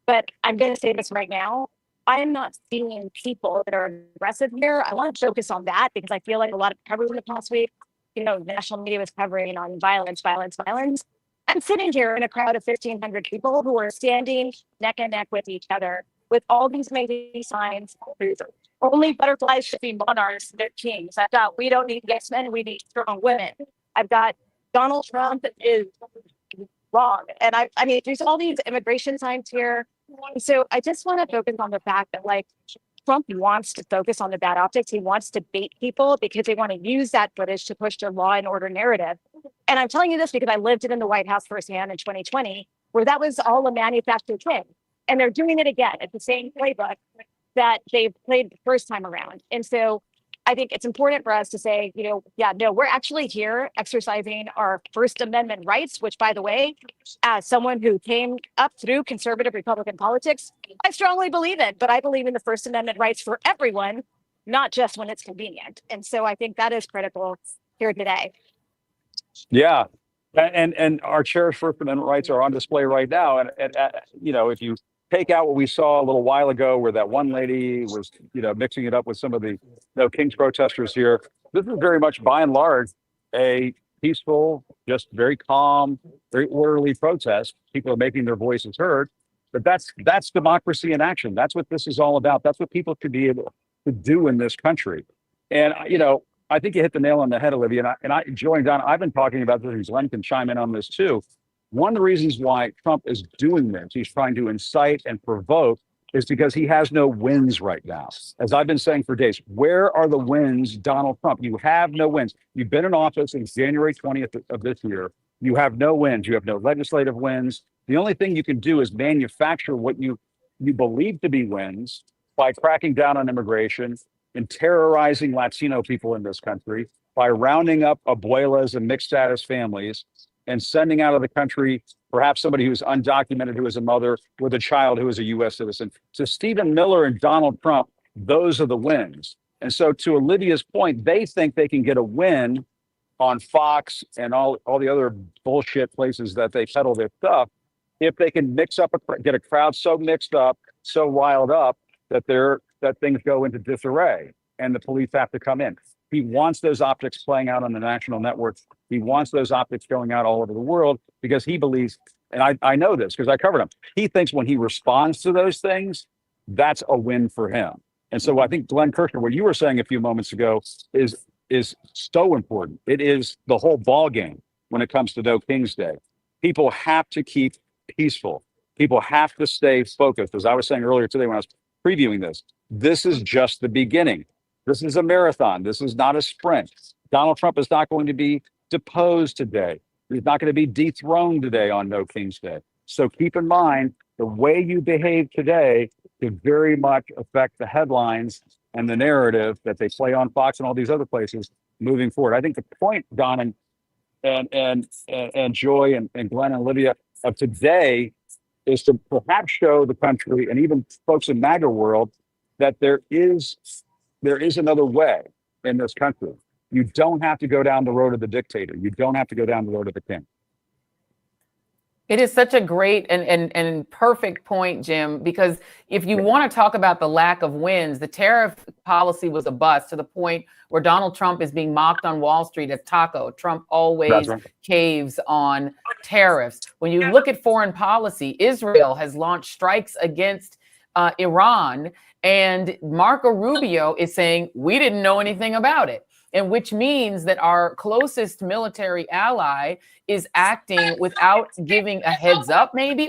But I'm going to say this right now. I'm not seeing people that are aggressive here. I want to focus on that because I feel like a lot of coverage in the past week, you know, national media was covering on violence. I'm sitting here in a crowd of 1,500 people who are standing neck and neck with each other with all these amazing signs. Only butterflies should be monarchs, they're kings. I've got, we don't need yes men, we need strong women. I've got Donald Trump is wrong. And I mean, there's all these immigration signs here. So I just want to focus on the fact that, like, Trump wants to focus on the bad optics. He wants to bait people because they want to use that footage to push their law and order narrative. And I'm telling you this because I lived it in the White House firsthand in 2020, where that was all a manufactured thing. And they're doing it again. It's the same playbook that they played the first time around. And so I think it's important for us to say, you know, yeah, no, we're actually here exercising our First Amendment rights, which, by the way, as someone who came up through conservative Republican politics, I strongly believe it. But I believe in the First Amendment rights for everyone, not just when it's convenient. And so I think that is critical here today. Yeah. And our cherished First Amendment rights are on display right now. And you know, if you take out what we saw a little while ago where that one lady was, you know, mixing it up with some of the No Kings protesters here, this is very much by and large a peaceful, just very calm, very orderly protest. People are making their voices heard. But that's democracy in action. That's what this is all about. That's what people should be able to do in this country. And I think you hit the nail on the head, Olivia. And I Joy and Don, I've been talking about this, and Glenn can chime in on this too. One of the reasons why Trump is doing this, he's trying to incite and provoke, is because he has no wins right now. As I've been saying for days, where are the wins, Donald Trump? You have no wins. You've been in office since January 20th of this year. You have no wins. You have no legislative wins. The only thing you can do is manufacture what you believe to be wins by cracking down on immigration and terrorizing Latino people in this country, by rounding up abuelas and mixed status families and sending out of the country perhaps somebody who's undocumented, who is a mother with a child who is a U.S. citizen. To Stephen Miller and Donald Trump, those are the wins. And so to Olivia's point, they think they can get a win on Fox and all the other bullshit places that they peddle their stuff if they can get a crowd so mixed up, so riled up that things go into disarray and the police have to come in. He wants those optics playing out on the national networks. He wants those optics going out all over the world because he believes, and I know this because I covered him, he thinks when he responds to those things, that's a win for him. And so I think Glenn Kirshner, what you were saying a few moments ago is so important. It is the whole ball game when it comes to No King's Day. People have to keep peaceful. People have to stay focused. As I was saying earlier today when I was previewing this is just the beginning. This is a marathon. This is not a sprint. Donald Trump is not going to be deposed today. He's not going to be dethroned today on No King's Day. So keep in mind, the way you behave today could very much affect the headlines and the narrative that they play on Fox and all these other places moving forward. I think the point, Don and Joy and Glenn and Olivia, of today is to perhaps show the country and even folks in MAGA world that there is another way in this country. You don't have to go down the road of the dictator. You don't have to go down the road of the king. It is such a great and perfect point, Jim, because if you want to talk about the lack of wins, the tariff policy was a bust to the point where Donald Trump is being mocked on Wall Street as Taco. Trump always caves on tariffs. When you look at foreign policy, Israel has launched strikes against Iran, and Marco Rubio is saying we didn't know anything about it. And which means that our closest military ally is acting without giving a heads up, maybe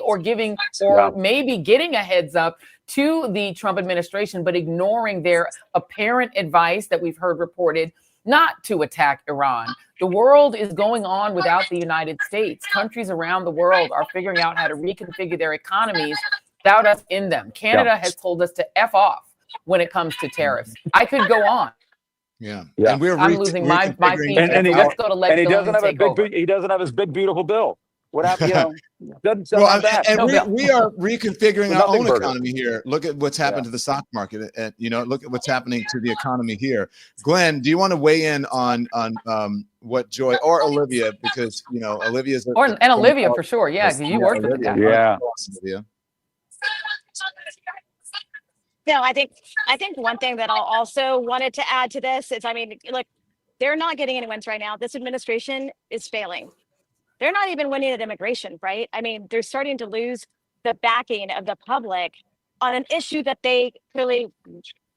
getting a heads up to the Trump administration, but ignoring their apparent advice that we've heard reported not to attack Iran. The world is going on without the United States. Countries around the world are figuring out how to reconfigure their economies without us in them. Canada has told us to F off when it comes to tariffs. I could go on. Yeah. And I'm losing my feet. Let's go to and he doesn't have he doesn't have his big beautiful bill. What happened? Doesn't well, that. And we are reconfiguring our own economy here. Look at what's happened to the stock market, and look at what's happening to the economy here. Glenn, do you want to weigh in on what Joy or Olivia, because Olivia's and Olivia for sure, because you worked with the guy. Yeah. Olivia. No, I think one thing that I'll also wanted to add to this is, look, they're not getting any wins right now. This administration is failing. They're not even winning at immigration, right? They're starting to lose the backing of the public on an issue that they clearly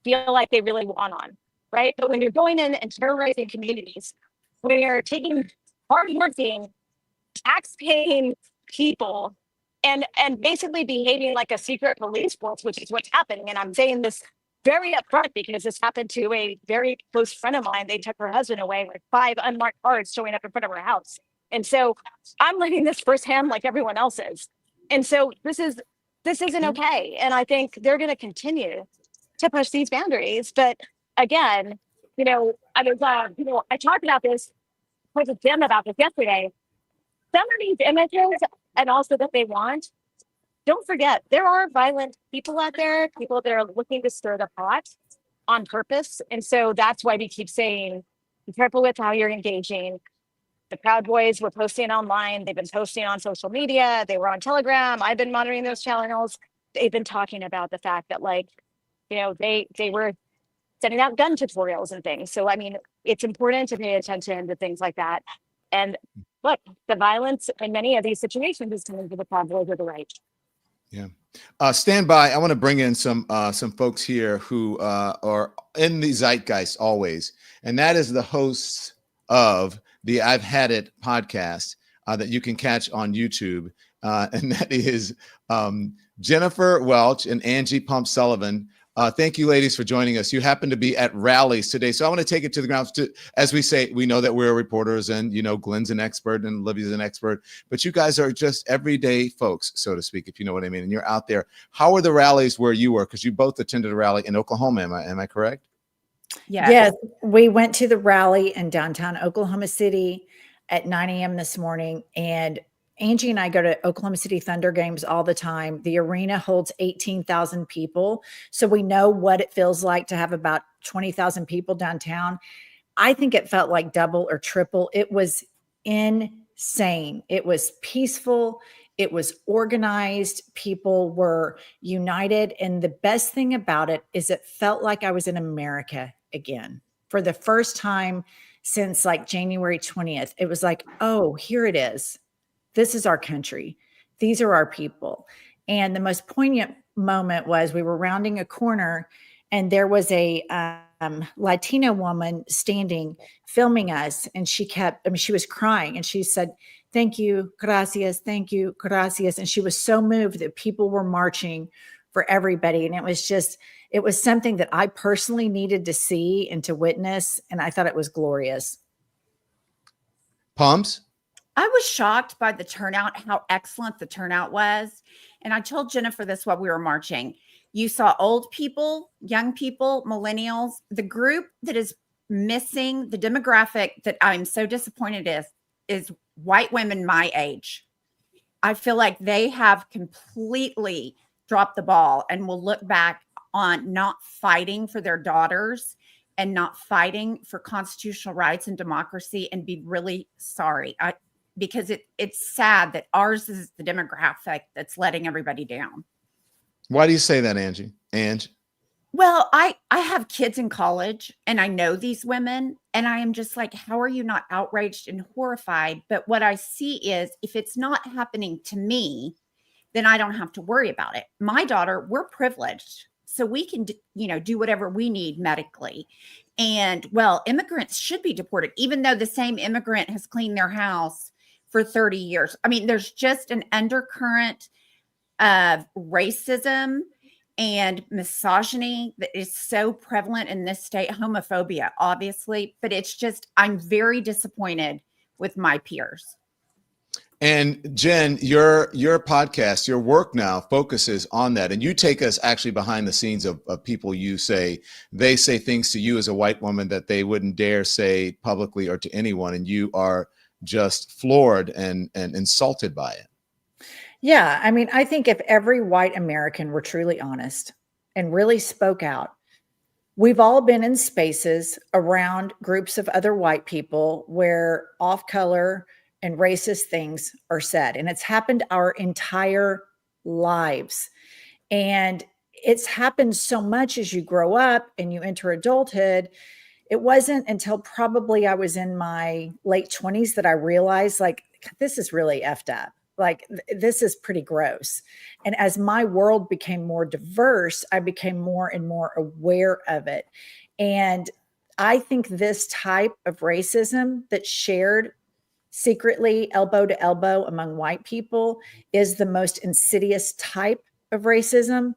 feel like they really want on, right? But when you're going in and terrorizing communities, when you're taking hardworking, tax-paying people and basically behaving like a secret police force, which is what's happening. And I'm saying this very upfront because this happened to a very close friend of mine. They took her husband away with 5 unmarked cars showing up in front of her house. And so I'm living this firsthand like everyone else is. And so this isn't okay. And I think they're going to continue to push these boundaries. But again, I talked about this with Jim about this yesterday. Some of these images and also that they want, don't forget, there are violent people out there, people that are looking to stir the pot on purpose. And so that's why we keep saying, be careful with how you're engaging. The Proud Boys were posting online. They've been posting on social media. They were on Telegram. I've been monitoring those channels. They've been talking about the fact that, they were sending out gun tutorials and things. So, it's important to pay attention to things like that. And look, the violence in many of these situations is coming to the convoys of the right. Yeah. Stand by. I want to bring in some folks here who are in the zeitgeist always, and that is the hosts of the I've Had It podcast that you can catch on YouTube, and that is Jennifer Welch and Angie Pump Sullivan. Thank you, ladies, for joining us. You happen to be at rallies today, so I want to take it to the ground. As we say, we know that we're reporters, and Glenn's an expert and Livy's an expert, but you guys are just everyday folks, so to speak, if you know what I mean. And you're out there. How were the rallies where you were? Because you both attended a rally in Oklahoma. Am I correct? Yes, we went to the rally in downtown Oklahoma City at 9 a.m. this morning, and Angie and I go to Oklahoma City Thunder games all the time. The arena holds 18,000 people. So we know what it feels like to have about 20,000 people downtown. I think it felt like double or triple. It was insane. It was peaceful. It was organized. People were united. And the best thing about it is it felt like I was in America again for the first time since like January 20th. It was like, oh, here it is. This is our country. These are our people. And the most poignant moment was we were rounding a corner and there was a Latina woman standing, filming us. And she was crying and she said, thank you, gracias, thank you, gracias. And she was so moved that people were marching for everybody. And it was something that I personally needed to see and to witness. And I thought it was glorious. Pumps? I was shocked by the turnout, how excellent the turnout was. And I told Jennifer this while we were marching. You saw old people, young people, millennials. The group that is missing, the demographic that I'm so disappointed is white women my age. I feel like they have completely dropped the ball and will look back on not fighting for their daughters and not fighting for constitutional rights and democracy and be really sorry. Because it's sad that ours is the demographic that's letting everybody down. Why do you say that, Angie? Well, I have kids in college and I know these women and I am just like, how are you not outraged and horrified? But what I see is if it's not happening to me, then I don't have to worry about it. My daughter, we're privileged. So we can, do whatever we need medically. And well, immigrants should be deported, even though the same immigrant has cleaned their house for 30 years. I mean, there's just an undercurrent of racism and misogyny that is so prevalent in this state, homophobia, obviously, but it's just, I'm very disappointed with my peers. And Jen, your podcast, your work now focuses on that. And you take us actually behind the scenes of people they say things to you as a white woman that they wouldn't dare say publicly or to anyone. And you are just floored and insulted by it. Yeah. I mean, I think if every white American were truly honest and really spoke out, we've all been in spaces around groups of other white people where off color and racist things are said. And it's happened our entire lives. And it's happened so much as you grow up and you enter adulthood. It wasn't until probably I was in my late 20s that I realized, like, this is really effed up. Like, this is pretty gross. And as my world became more diverse, I became more and more aware of it. And I think this type of racism that's shared secretly, elbow to elbow among white people is the most insidious type of racism,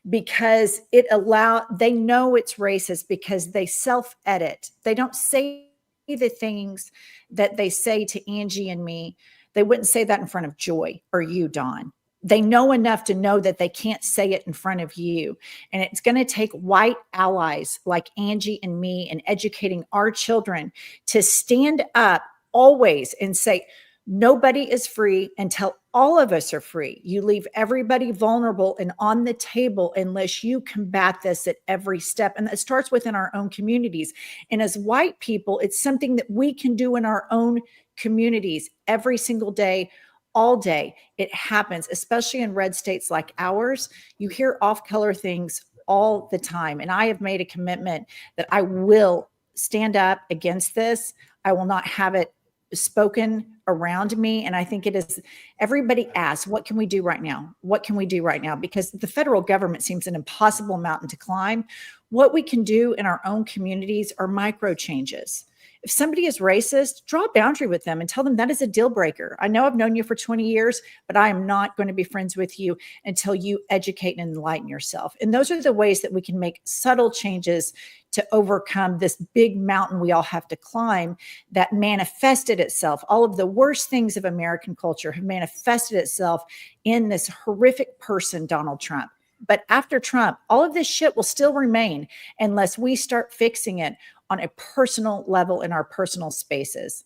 because they know it's racist because they self-edit. They don't say the things that they say to Angie and me. They wouldn't say that in front of Joy or you, Dawn. They know enough to know that they can't say it in front of you. And it's going to take white allies like Angie and me and educating our children to stand up always and say, nobody is free until all of us are free. You leave everybody vulnerable and on the table unless you combat this at every step. And that starts within our own communities. And as white people, it's something that we can do in our own communities every single day, all day. It happens, especially in red states like ours. You hear off-color things all the time. And I have made a commitment that I will stand up against this. I will not have it spoken around me. And I think it is, everybody asks, what can we do right now? What can we do right now? Because the federal government seems an impossible mountain to climb. What we can do in our own communities are micro changes. If somebody is racist, draw a boundary with them and tell them that is a deal breaker. I know I've known you for 20 years, but I am not going to be friends with you until you educate and enlighten yourself. And those are the ways that we can make subtle changes to overcome this big mountain we all have to climb that manifested itself. All of the worst things of American culture have manifested itself in this horrific person, Donald Trump. But after Trump, all of this shit will still remain unless we start fixing it on a personal level in our personal spaces.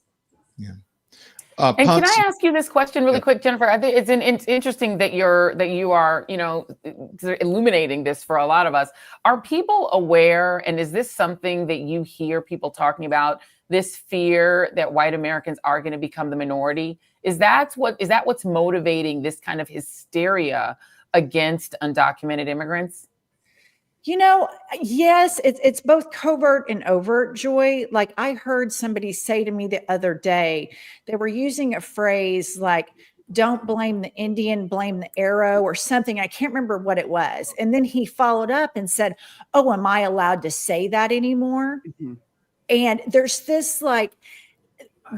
Yeah. And can I ask you this question really quick, Jennifer? I think it's interesting that you are, illuminating this for a lot of us. Are people aware, and is this something that you hear people talking about, this fear that white Americans are going to become the minority? Is that what's motivating this kind of hysteria against undocumented immigrants? Yes, it's both covert and overt, Joy. Like I heard somebody say to me the other day, they were using a phrase like, don't blame the Indian, blame the arrow or something. I can't remember what it was. And then he followed up and said, oh, am I allowed to say that anymore? Mm-hmm. And there's this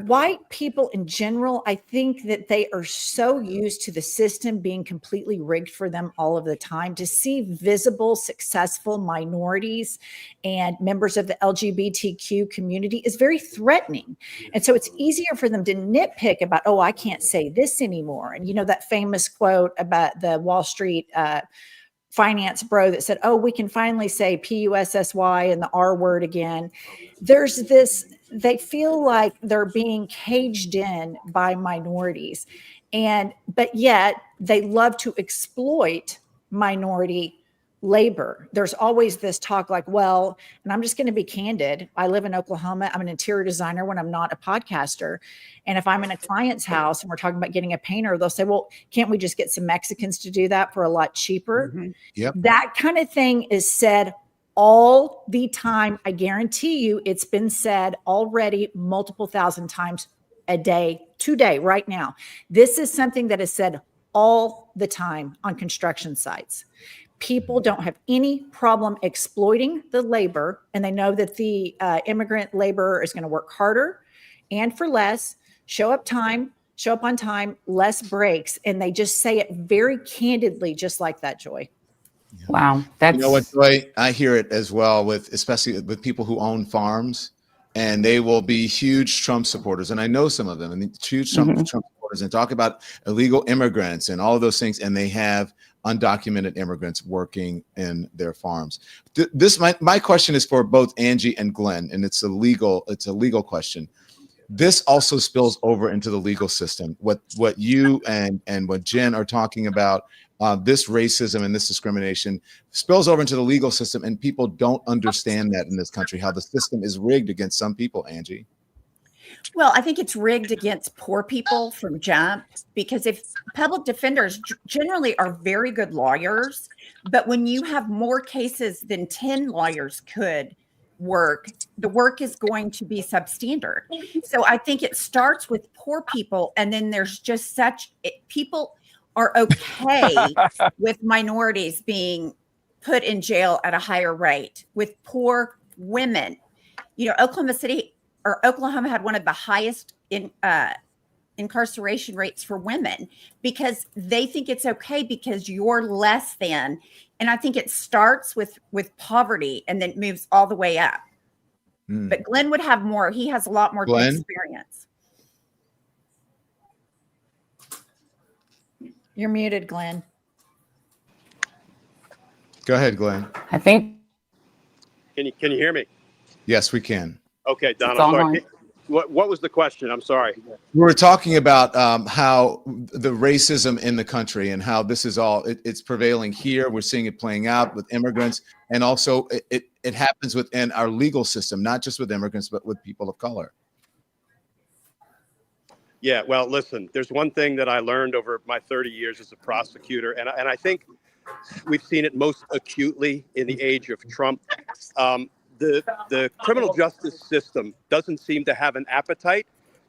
white people in general, I think that they are so used to the system being completely rigged for them all of the time. To see visible, successful minorities and members of the LGBTQ community is very threatening. And so it's easier for them to nitpick about, oh, I can't say this anymore. And that famous quote about the Wall Street finance bro that said, oh, we can finally say PUSSY and the R word again. There's this, they feel like they're being caged in by minorities. But yet they love to exploit minority labor. There's always this talk like, well, and I'm just going to be candid. I live in Oklahoma. I'm an interior designer when I'm not a podcaster. And if I'm in a client's house and we're talking about getting a painter, they'll say, well, can't we just get some Mexicans to do that for a lot cheaper? Mm-hmm. Yep. That kind of thing is said all the time. I guarantee you it's been said already multiple thousand times a day, today, right now. This is something that is said all the time on construction sites. People don't have any problem exploiting the labor, and they know that the immigrant laborer is going to work harder and for less, show up on time, less breaks, and they just say it very candidly, just like that, Joy. Wow. You know what, Joy? I hear it as well especially with people who own farms, and they will be huge Trump supporters. And I know some of them, and huge Trump supporters, and talk about illegal immigrants and all of those things. And they have undocumented immigrants working in their farms. My question is for both Angie and Glenn, and it's a legal question. This also spills over into the legal system. What you and what Jen are talking about, this racism and this discrimination spills over into the legal system, and people don't understand that in this country, how the system is rigged against some people, Angie. Well, I think it's rigged against poor people from jump, because if public defenders generally are very good lawyers, but when you have more cases than 10 lawyers could work, the work is going to be substandard. So I think it starts with poor people, and then there's just people are okay with minorities being put in jail at a higher rate, with poor women. Oklahoma had one of the highest incarceration rates for women, because they think it's okay because you're less than. And I think it starts with poverty and then moves all the way up. But Glenn would have more. He has a lot more experience. You're muted, Glenn. Go ahead, Glenn. I think. Can you hear me? Yes, we can. Okay, Don, I'm sorry. What was the question? I'm sorry. We were talking about how the racism in the country and how this is all, it's prevailing here. We're seeing it playing out with immigrants. And also it happens within our legal system, not just with immigrants, but with people of color. Yeah, well, listen, there's one thing that I learned over my 30 years as a prosecutor, and I think we've seen it most acutely in the age of Trump. The criminal justice system doesn't seem to have an appetite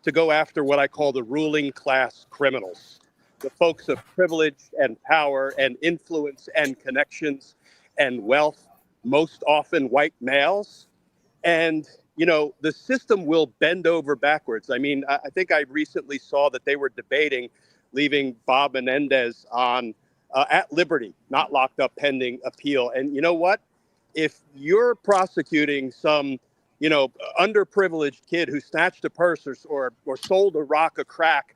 to go after what I call the ruling class criminals, the folks of privilege and power and influence and connections and wealth, most often white males. And, you know, the system will bend over backwards. I mean, I think I recently saw that they were debating leaving Bob Menendez on at liberty, not locked up pending appeal. And you know what? If you're prosecuting some, you know, underprivileged kid who snatched a purse or sold a rock of crack,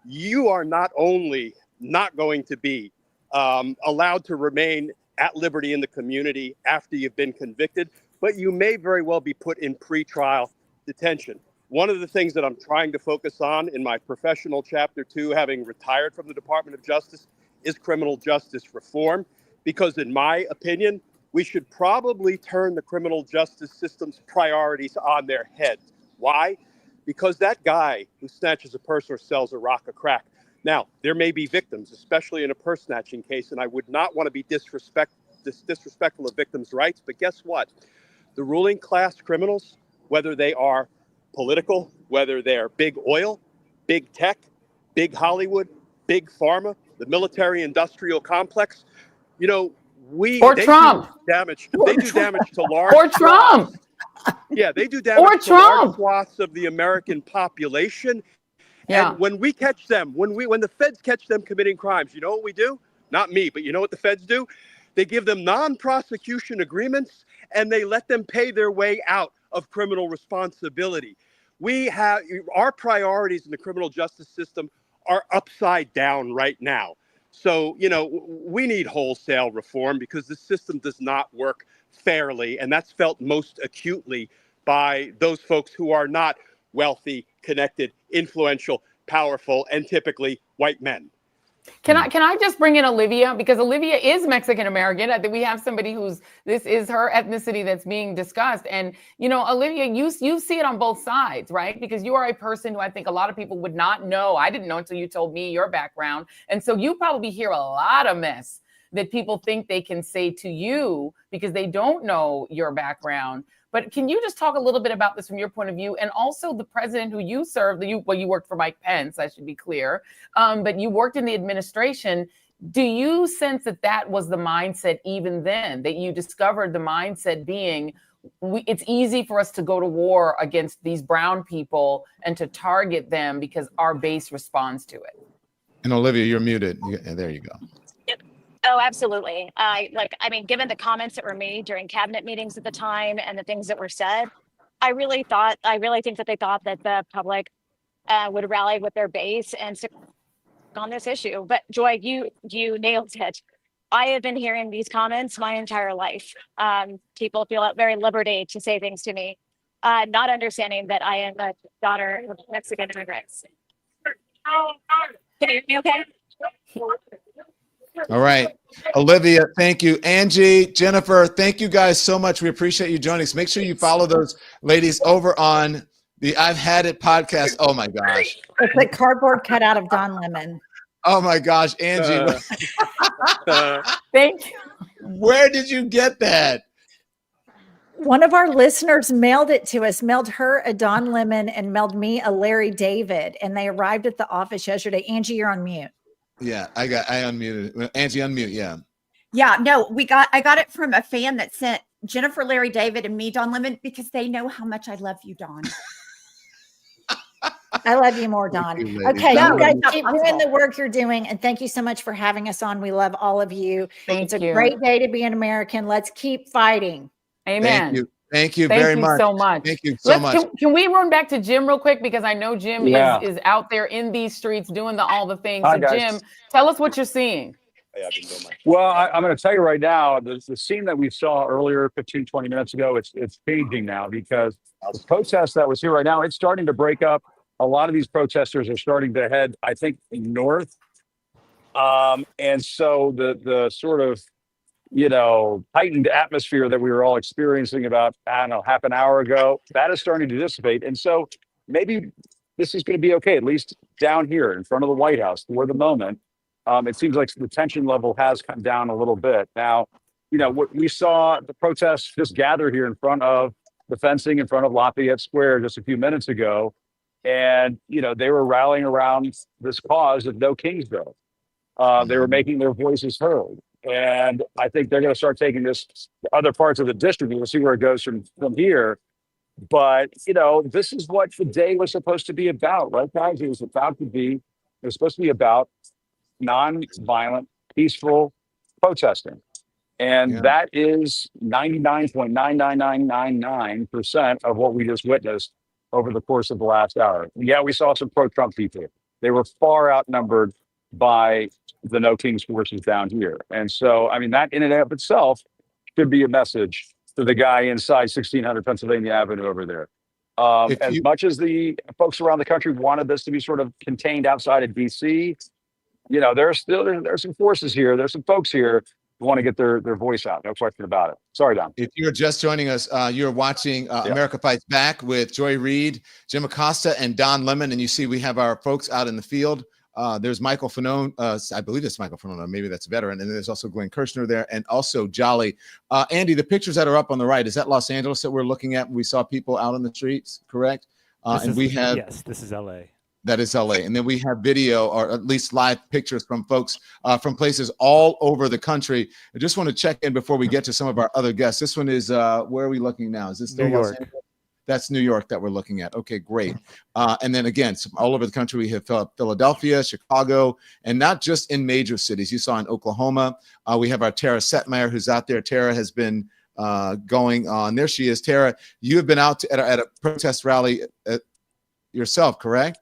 you are not only not going to be allowed to remain at liberty in the community after you've been convicted, but you may very well be put in pretrial detention. One of the things that I'm trying to focus on in my professional chapter 2, having retired from the Department of Justice, is criminal justice reform, because in my opinion, we should probably turn the criminal justice system's priorities on their head. Why? Because that guy who snatches a purse or sells a rock of crack, now, there may be victims, especially in a purse snatching case, and I would not want to be disrespectful of victims' rights, but guess what? The ruling class criminals, whether they are political, whether they're big oil, big tech, big Hollywood, big pharma, the military-industrial complex, you know, they Trump. do damage. They do damage to large or Trump. swaths. Yeah, they do damage to large swaths of the American population. Yeah. And when we catch them, when the feds catch them committing crimes, you know what we do? Not me, but you know what the feds do? They give them non-prosecution agreements and they let them pay their way out of criminal responsibility. We have our priorities in the criminal justice system are upside down right now. So, you know, we need wholesale reform because the system does not work fairly. And that's felt most acutely by those folks who are not wealthy, connected, influential, powerful, and typically white men. Can I just bring in Olivia, because Olivia is Mexican American. I think we have somebody this is her ethnicity that's being discussed. And, you know, Olivia, you see it on both sides, right? Because you are a person who I think a lot of people would not know. I didn't know until you told me your background. And so you probably hear a lot of mess that people think they can say to you because they don't know your background. But can you just talk a little bit about this from your point of view? And also the president who you served, you worked for Mike Pence, I should be clear, but you worked in the administration. Do you sense that was the mindset even then, that you discovered the mindset being, it's easy for us to go to war against these brown people and to target them because our base responds to it? And Olivia, you're muted. There you go. Oh, absolutely. Given the comments that were made during cabinet meetings at the time and the things that were said, I really think that they thought that the public would rally with their base and stick on this issue. But Joy, you nailed it. I have been hearing these comments my entire life. People feel at very liberty to say things to me, not understanding that I am a daughter of Mexican immigrants. Can you hear me okay? All right. Olivia, thank you. Angie, Jennifer, thank you guys so much. We appreciate you joining us. Make sure you follow those ladies over on the I've Had It podcast. Oh my gosh. It's a cardboard cutout of Don Lemon. Oh my gosh, Angie. Thank you. Where did you get that? One of our listeners mailed it to us, mailed her a Don Lemon and mailed me a Larry David. And they arrived at the office yesterday. Angie, you're on mute. Yeah, I unmuted. Angie, unmute. Yeah. Yeah, no, I got it from a fan that sent Jennifer, Larry David, and me, Don Lemon, because they know how much I love you, Don. I love you more, Don. Okay, you guys keep doing the work you're doing. And thank you so much for having us on. We love all of you. It's a great day to be an American. Let's keep fighting. Amen. Thank you very much. So much. Thank you so much. Can we run back to Jim real quick? Because I know Jim is out there in these streets doing all the things. Hi, so guys. Jim, tell us what you're seeing. Well, I'm going to tell you right now, the scene that we saw earlier, 15, 20 minutes ago, it's changing now, because the protest that was here right now, it's starting to break up. A lot of these protesters are starting to head, I think, north. And so the sort of, heightened atmosphere that we were all experiencing about, half an hour ago, that is starting to dissipate. And so maybe this is going to be okay, at least down here in front of the White House for the moment. It seems like the tension level has come down a little bit. Now, what we saw the protests just gather here in front of the fencing in front of Lafayette Square just a few minutes ago. And, they were rallying around this cause of no Kingsville. They were making their voices heard. And I think they're going to start taking this to other parts of the district. We'll see where it goes from here. But, this is what the day was supposed to be about, right, guys? It was supposed to be about non-violent, peaceful protesting. And that is 99.99999% of what we just witnessed over the course of the last hour. Yeah, we saw some pro-Trump people. They were far outnumbered by the No Kings forces down here. And so, that in and of itself should be a message to the guy inside 1600 Pennsylvania Avenue over there. As much as the folks around the country wanted this to be sort of contained outside of DC, there's some forces here. There's some folks here who want to get their voice out. No question about it. Sorry, Don. If you're just joining us, you're watching America Fights Back with Joy Reid, Jim Acosta, and Don Lemon. And you see we have our folks out in the field. There's Michael Fanone. I believe it's Michael Fanone. Maybe that's a veteran. And there's also Glenn Kirshner there, and also Jolly. Andy, the pictures that are up on the right, is that Los Angeles that we're looking at? We saw people out on the streets, correct? Yes, this is LA. That is LA. And then we have video, or at least live pictures from folks from places all over the country. I just want to check in before we get to some of our other guests. This one is, where are we looking now? Is this still New Los York? Angeles? That's New York that we're looking at. Okay, great. And then again, all over the country, we have Philadelphia, Chicago, and not just in major cities. You saw in Oklahoma. We have our Tara Setmeyer, who's out there. Tara has been going on. There she is. Tara, you have been out at a protest rally yourself, correct?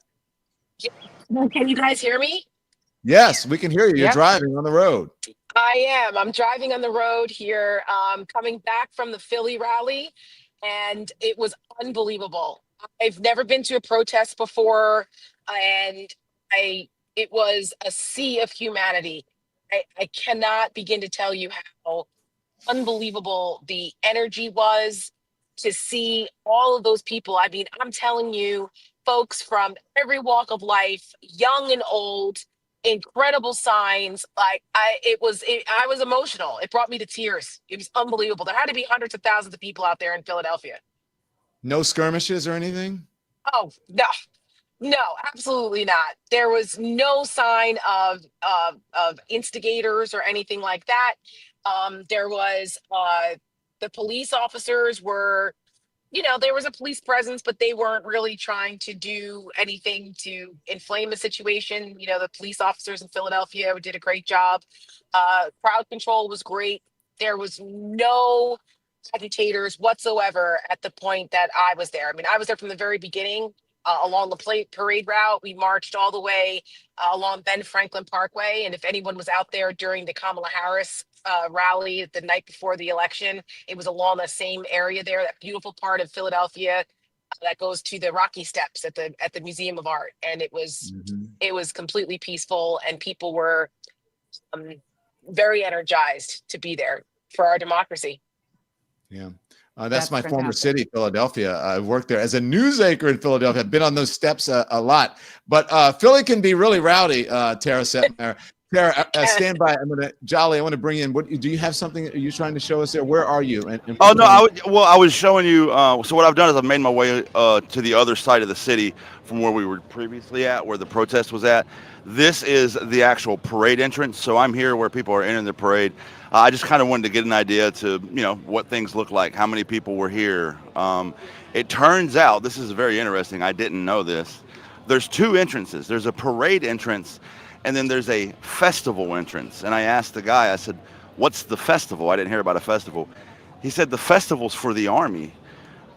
Can you guys hear me? Yes, we can hear you. You're driving on the road. I am. I'm driving on the road here, coming back from the Philly rally, and it was unbelievable. I've never been to a protest before, and it was a sea of humanity. I cannot begin to tell you how unbelievable the energy was to see all of those people. I'm telling you, folks from every walk of life, young and old, incredible signs. I was emotional. It brought me to tears. It was unbelievable. There had to be hundreds of thousands of people out there in Philadelphia. No skirmishes or anything? Oh, no, absolutely not. There was no sign of instigators or anything like that. There was the police officers were, there was a police presence, but they weren't really trying to do anything to inflame the situation. The police officers in Philadelphia did a great job. Crowd control was great. There was no agitators whatsoever at the point that I was there. I was there from the very beginning. Along the parade route, we marched all the way along Ben Franklin Parkway. And if anyone was out there during the Kamala Harris rally the night before the election, it was along the same area there, that beautiful part of Philadelphia that goes to the Rocky Steps at the Museum of Art. And it was completely peaceful, and people were very energized to be there for our democracy. Yeah. That's my former city, Philadelphia. I worked there as a news anchor in Philadelphia. I've been on those steps a lot. But Philly can be really rowdy, Tara Setmeyer. Tara, stand by. Jolly, I want to bring in. Do you have something? Are you trying to show us there? Where are you? I was showing you. So what I've done is I've made my way to the other side of the city from where we were previously at, where the protest was at. This is the actual parade entrance. So I'm here where people are entering the parade. I just kind of wanted to get an idea to, what things look like, how many people were here. It turns out, this is very interesting, I didn't know this. There's two entrances. There's a parade entrance, and then there's a festival entrance. And I asked the guy, I said, what's the festival? I didn't hear about a festival. He said the festival's for the Army.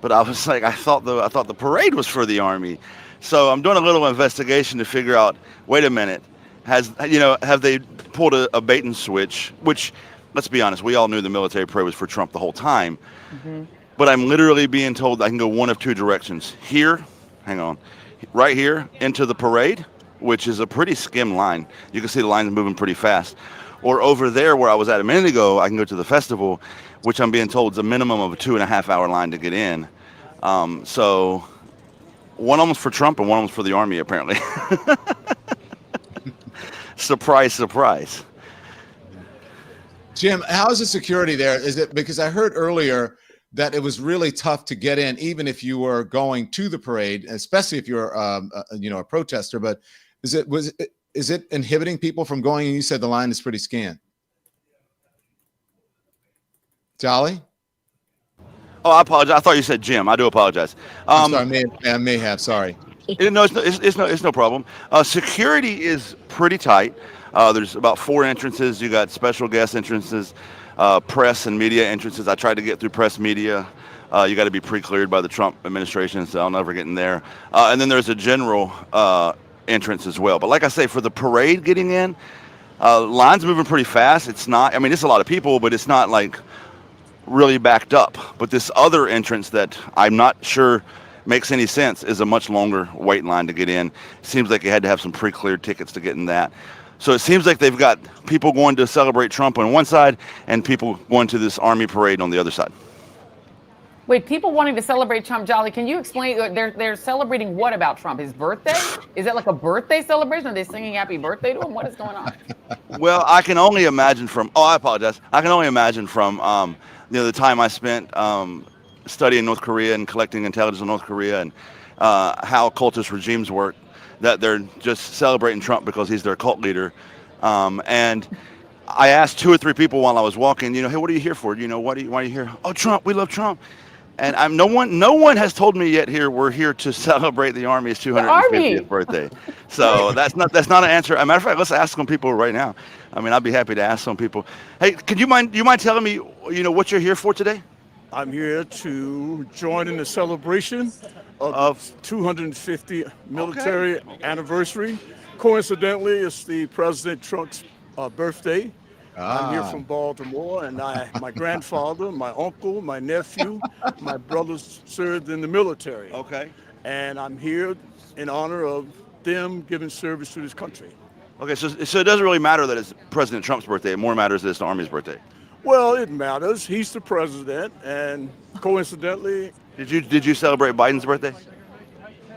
But I was like, I thought the parade was for the Army. So I'm doing a little investigation to figure out, wait a minute, have they pulled a bait and switch, which, let's be honest, we all knew the military parade was for Trump the whole time. But I'm literally being told I can go one of two directions. Here, right here into the parade, which is a pretty skim line. You can see the lines moving pretty fast. Or over there where I was at a minute ago, I can go to the festival, which I'm being told is a minimum of a 2.5 hour line to get in. So one almost for Trump and one almost for the Army, apparently. Surprise, surprise. Jim, how is the security there? Is it because I heard earlier that it was really tough to get in, even if you were going to the parade, especially if you're, a protester. But is it inhibiting people from going? And you said the line is pretty scant. Jolly? Oh, I apologize. I thought you said Jim. I do apologize. I'm sorry, I may have. Sorry. No, it's no problem. Security is pretty tight. There's about 4 entrances. You got special guest entrances, press and media entrances. I tried to get through press media. You got to be pre-cleared by the Trump administration, so I'll never get in there. And then there's a general entrance as well. But like I say, for the parade getting in, lines moving pretty fast. It's not. I mean, it's a lot of people, but it's not like really backed up. But this other entrance that I'm not sure makes any sense is a much longer wait line to get in. It seems like you had to have some pre-cleared tickets to get in that. So it seems like they've got people going to celebrate Trump on one side and people going to this army parade on the other side. Wait, people wanting to celebrate Trump, Jolly, can you explain? They're celebrating what about Trump? His birthday? Is that like a birthday celebration? Are they singing happy birthday to him? What is going on? Well, I can only imagine from, I apologize. I can only imagine from, the time I spent studying North Korea and collecting intelligence on North Korea and how cultist regimes work, that they're just celebrating Trump because he's their cult leader. And I asked 2 or 3 people while I was walking, hey, what are you here for? Why are you here? Oh, Trump, we love Trump. And no one has told me yet here we're here to celebrate the Army's 250th birthday. So that's not an answer. As a matter of fact, let's ask some people right now. I mean, I'd be happy to ask some people. Hey, do you mind telling me, what you're here for today? I'm here to join in the celebration of 250 military anniversary. Coincidentally, it's the President Trump's birthday. I'm here from Baltimore, and my grandfather, my uncle, my nephew, my brothers served in the military. Okay. And I'm here in honor of them giving service to this country. Okay, so it doesn't really matter that it's President Trump's birthday. It more matters that it's the Army's birthday. Well, it matters. He's the president, and coincidentally... Did you celebrate Biden's birthday?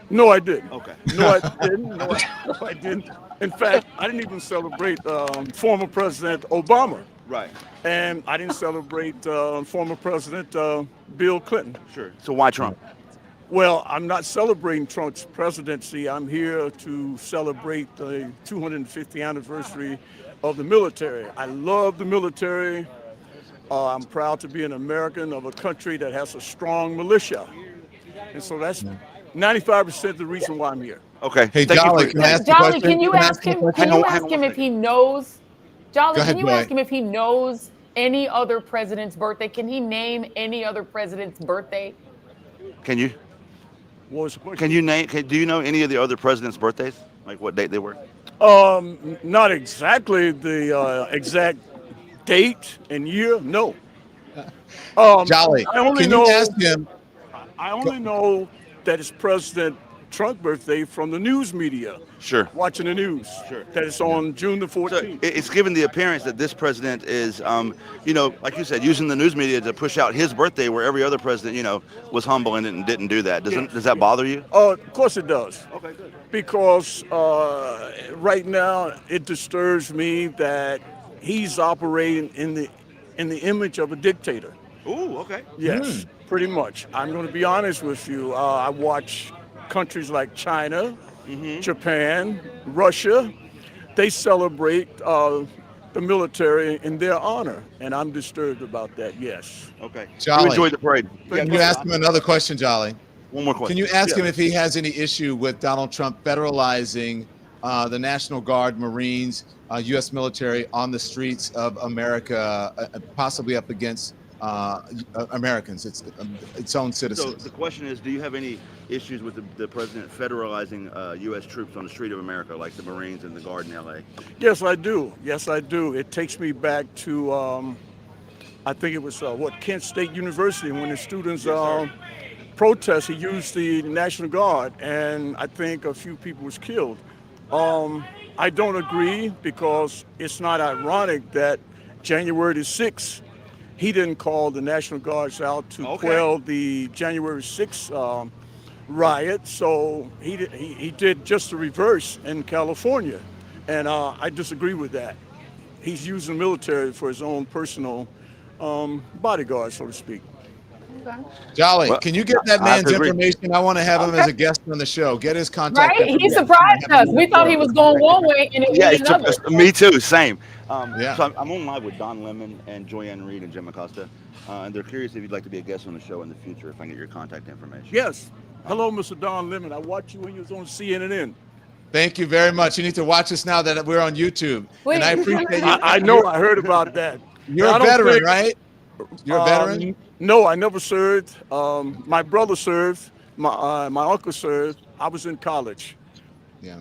No, I didn't. Okay. No, I didn't. No, I didn't. In fact, I didn't even celebrate former President Obama. Right. And I didn't celebrate former President Bill Clinton. Sure. So why Trump? Well, I'm not celebrating Trump's presidency. I'm here to celebrate the 250th anniversary of the military. I love the military. I'm proud to be an American of a country that has a strong militia. And so that's 95% of the reason why I'm here. Okay. Hey, Jolly, can I ask you a question? Can you ask him if he knows? Jolly, can you ask him if he knows any other president's birthday? Can he name any other president's birthday? Can you? What was the question? Can you name? Do you know any of the other presidents' birthdays? Like what date they were? Not exactly the exact date and year. No. Jolly, can you ask him? I only know that it's President Trump's birthday from the news media. Sure. Watching the news. Sure. That it's on June the 14th. So it's given the appearance that this president is, like you said, using the news media to push out his birthday, where every other president, was humble and didn't do that. Does that bother you? Of course it does. Okay, good. Because right now it disturbs me that he's operating in the image of a dictator. Ooh, okay. Yes, pretty much. I'm going to be honest with you. I watch countries like China, Japan, Russia. They celebrate the military in their honor, and I'm disturbed about that, yes. Okay. Jolly, you enjoyed the parade. Can you ask him another question, Jolly? One more question. Can you ask him if he has any issue with Donald Trump federalizing the National Guard, Marines, U.S. military on the streets of America, possibly up against Americans, its own citizens? So the question is, do you have any issues with the president federalizing U.S. troops on the street of America, like the Marines and the Guard in L.A.? Yes, I do. Yes, I do. It takes me back to, I think it was, Kent State University, when the students protest, he used the National Guard, and I think a few people was killed. I don't agree, because it's not ironic that January the 6th, he didn't call the National Guards out to quell the January 6th riot. So he did just the reverse in California. And I disagree with that. He's using the military for his own personal bodyguard, so to speak. Jolly, Well, can you get that I have man's to agree. information? I want to have him as a guest on the show. Get his contact Right? information. He surprised us. We thought he was going one way and it Yeah, went another. me too. Same. Yeah. So I'm on live with Don Lemon and Joy Reid and Jim Acosta, and they're curious if you'd like to be a guest on the show in the future. If I can get your contact information. Yes. Hello, Mr. Don Lemon. I watched you when you was on CNN. Thank you very much. You need to watch us now that we're on YouTube. And I appreciate you. I know. I heard about that. You're a veteran, right? You're a veteran? No, I never served. My brother served. My uncle served. I was in college. Yeah.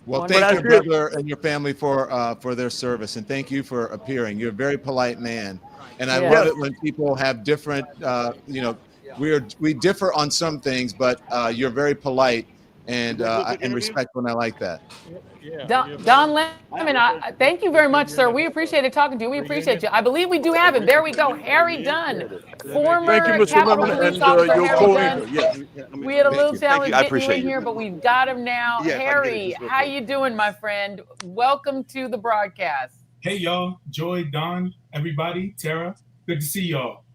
Well, thank your brother and your family for their service, and thank you for appearing. You're a very polite man, and I love it when people have different. We differ on some things, but you're very polite and respectful, and I like that. Don Lemon, thank you very much, sir. We appreciated talking to you. We appreciate you. I believe we do have him. There we go. Harry Dunn, former Capitol Police Officer Harry Dunn. Yes. We had a little challenge I getting you appreciate in here, but we've got him now. Yeah, Harry, how you doing, my friend? Welcome to the broadcast. Hey, y'all. Joy, Don, everybody, Tara. Good to see y'all.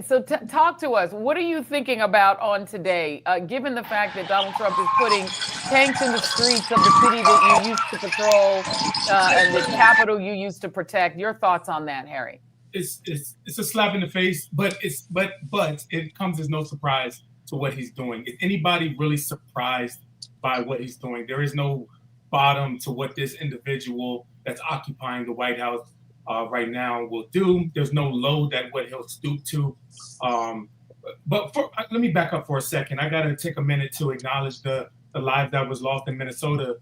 So talk to us. What are you thinking about on today, given the fact that Donald Trump is putting tanks in the streets of the city that you used to patrol and the Capitol you used to protect? Your thoughts on that, Harry? It's a slap in the face, but it comes as no surprise to what he's doing. Is anybody really surprised by what he's doing? There is no bottom to what this individual that's occupying the White House right now will do. There's no low that what he'll stoop to. But let me back up for a second. I got to take a minute to acknowledge the life that was lost in Minnesota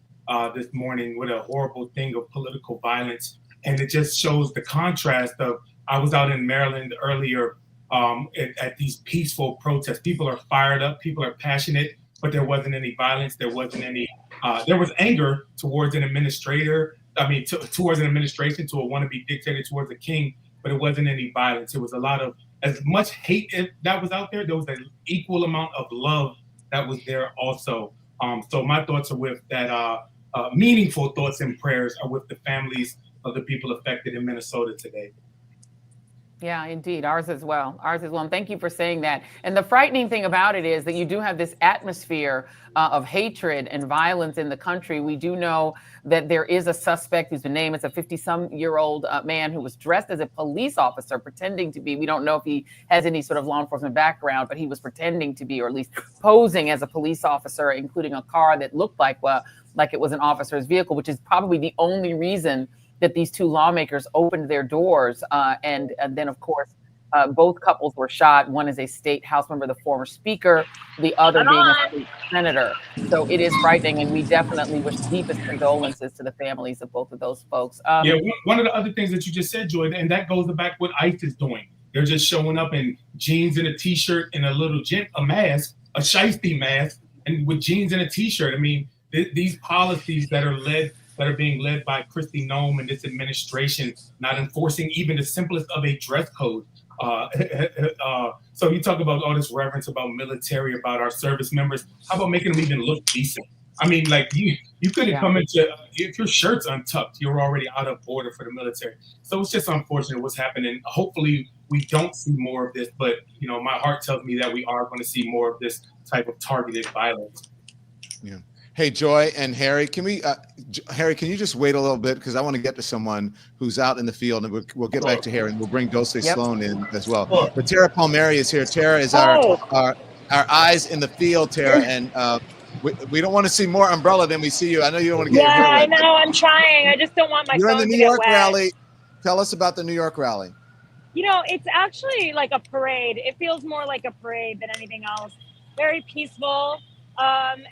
this morning with a horrible thing of political violence. And it just shows the contrast of, I was out in Maryland earlier at these peaceful protests. People are fired up, people are passionate, but there wasn't any violence. There wasn't any, there was anger towards an administrator. Towards an administration, to a wannabe dictator, towards a king, but it wasn't any violence. It was a lot of, as much hate that was out there, there was an equal amount of love that was there also. So my thoughts are with that, meaningful thoughts and prayers are with the families of the people affected in Minnesota today. Yeah, indeed. Ours as well. Ours as well. And thank you for saying that. And the frightening thing about it is that you do have this atmosphere of hatred and violence in the country. We do know that there is a suspect who's been named. It's a 50-some-year-old man who was dressed as a police officer, pretending to be. We don't know if he has any sort of law enforcement background, but he was pretending to be, or at least posing as a police officer, including a car that looked like it was an officer's vehicle, which is probably the only reason that these two lawmakers opened their doors. And then, of course, both couples were shot. One is a state House member, the former speaker, the other being a state senator. So it is frightening, and we definitely wish deepest condolences to the families of both of those folks. One of the other things that you just said, Joy, and that goes back what ICE is doing. They're just showing up in jeans and a T-shirt and a mask, a shiesty mask, and with jeans and a T-shirt. I mean, these policies that are being led by Kristi Noem and this administration, not enforcing even the simplest of a dress code. So you talk about all this reverence about military, about our service members. How about making them even look decent? I mean, like you couldn't come into, if your shirt's untucked, you're already out of order for the military. So it's just unfortunate what's happening. Hopefully we don't see more of this, but my heart tells me that we are going to see more of this type of targeted violence. Yeah. Hey, Joy and Harry, can you just wait a little bit? Because I want to get to someone who's out in the field, and we'll get back to Harry, and we'll bring Dulce Sloan in as well. But Tara Palmieri is here. Tara is our eyes in the field, Tara, and we don't want to see more umbrella than we see you. I know you don't want to get I know. I'm trying. I just don't want my You're in phone the New to get York wet. rally. Tell us about the New York rally. It's actually like a parade. It feels more like a parade than anything else. Very peaceful, and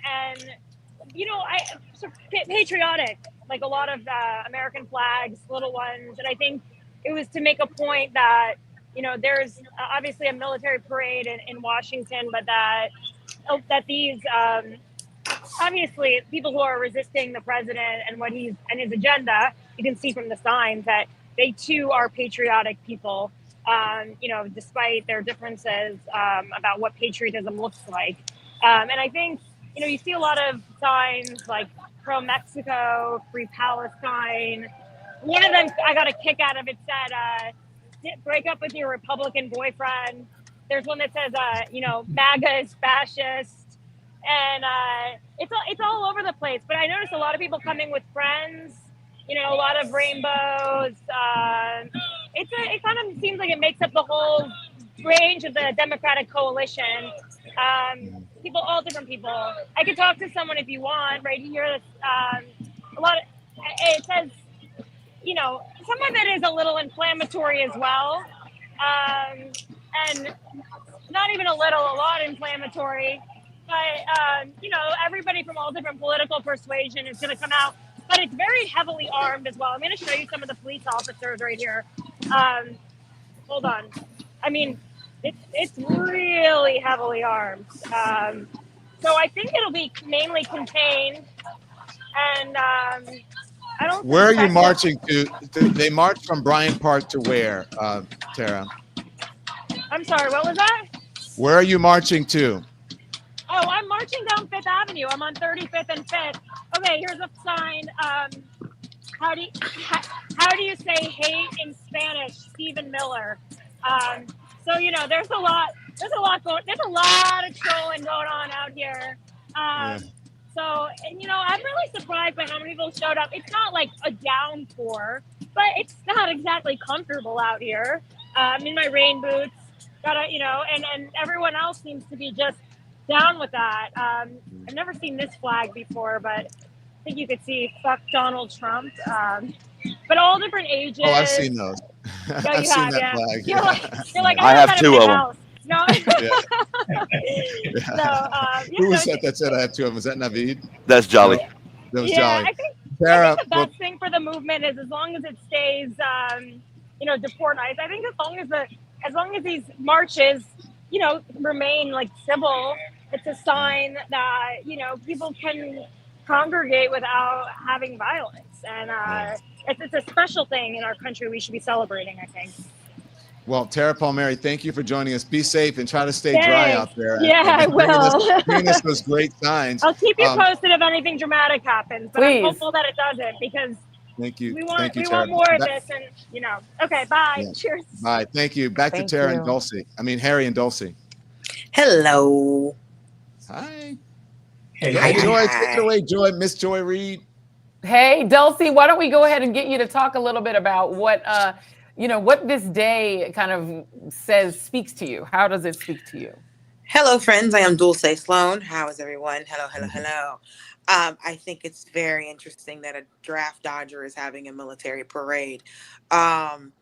patriotic, like a lot of American flags, little ones. And I think it was to make a point that, there's obviously a military parade in Washington, but that these, obviously people who are resisting the president and his agenda, you can see from the signs that they too are patriotic people, despite their differences about what patriotism looks like. And I think, you see a lot of signs like pro-Mexico, free Palestine. One of them I got a kick out of, it said, break up with your Republican boyfriend. There's one that says, MAGA is fascist, and it's all over the place. But I noticed a lot of people coming with friends. A lot of rainbows. It kind of seems like it makes up the whole range of the Democratic coalition. People, all different people. I could talk to someone if you want right here. A lot of it says, some of it is a little inflammatory as well, and not even a lot inflammatory. But everybody from all different political persuasion is going to come out. But it's very heavily armed as well. I'm going to show you some of the police officers right here. Hold on. I mean, it's really heavily armed. So I think it'll be mainly contained. And I don't. Where are you marching to? They march from Bryant Park to where, Tara? I'm sorry, what was that? Where are you marching to? Oh, I'm marching down Fifth Avenue. I'm on 35th and 5th. Okay, here's a sign. How do you say hate in Spanish? Stephen Miller. So there's a lot of trolling going on out here. So I'm really surprised by how many people showed up. It's not like a downpour, but it's not exactly comfortable out here. I'm in my rain boots, and everyone else seems to be just down with that. I've never seen this flag before, but I think you could see "fuck Donald Trump." But all different ages. Oh, I've seen those. I've seen that flag. You're like, I have two of them. No. Who was that said I have two of them? Was that Naveed? That's Jolly. That was Jolly. I think Sarah, the best thing for the movement is as long as it stays, deport nice. I think as long as these marches, remain like civil, it's a sign that people can congregate without having violence, and it's a special thing in our country. We should be celebrating, I think. Well, Tara Palmieri, thank you for joining us. Be safe and try to stay dry out there. Yeah, I will. Bringing us those great signs. I'll keep you posted if anything dramatic happens, but I'm hopeful that it doesn't, because thank you. we want Tara. more of this, and Okay, bye. Yeah. Cheers. Bye. Thank you. Back to Tara and Dulcie. Harry and Dulcie. Hello. Hi. Hey, Joy. Take it away, Joy. Miss Joy Reid. Hey, Dulcie, why don't we go ahead and get you to talk a little bit about what this day kind of speaks to you. How does it speak to you? Hello, friends. I am Dulce Sloan. How is everyone? Hello. I think it's very interesting that a draft dodger is having a military parade, and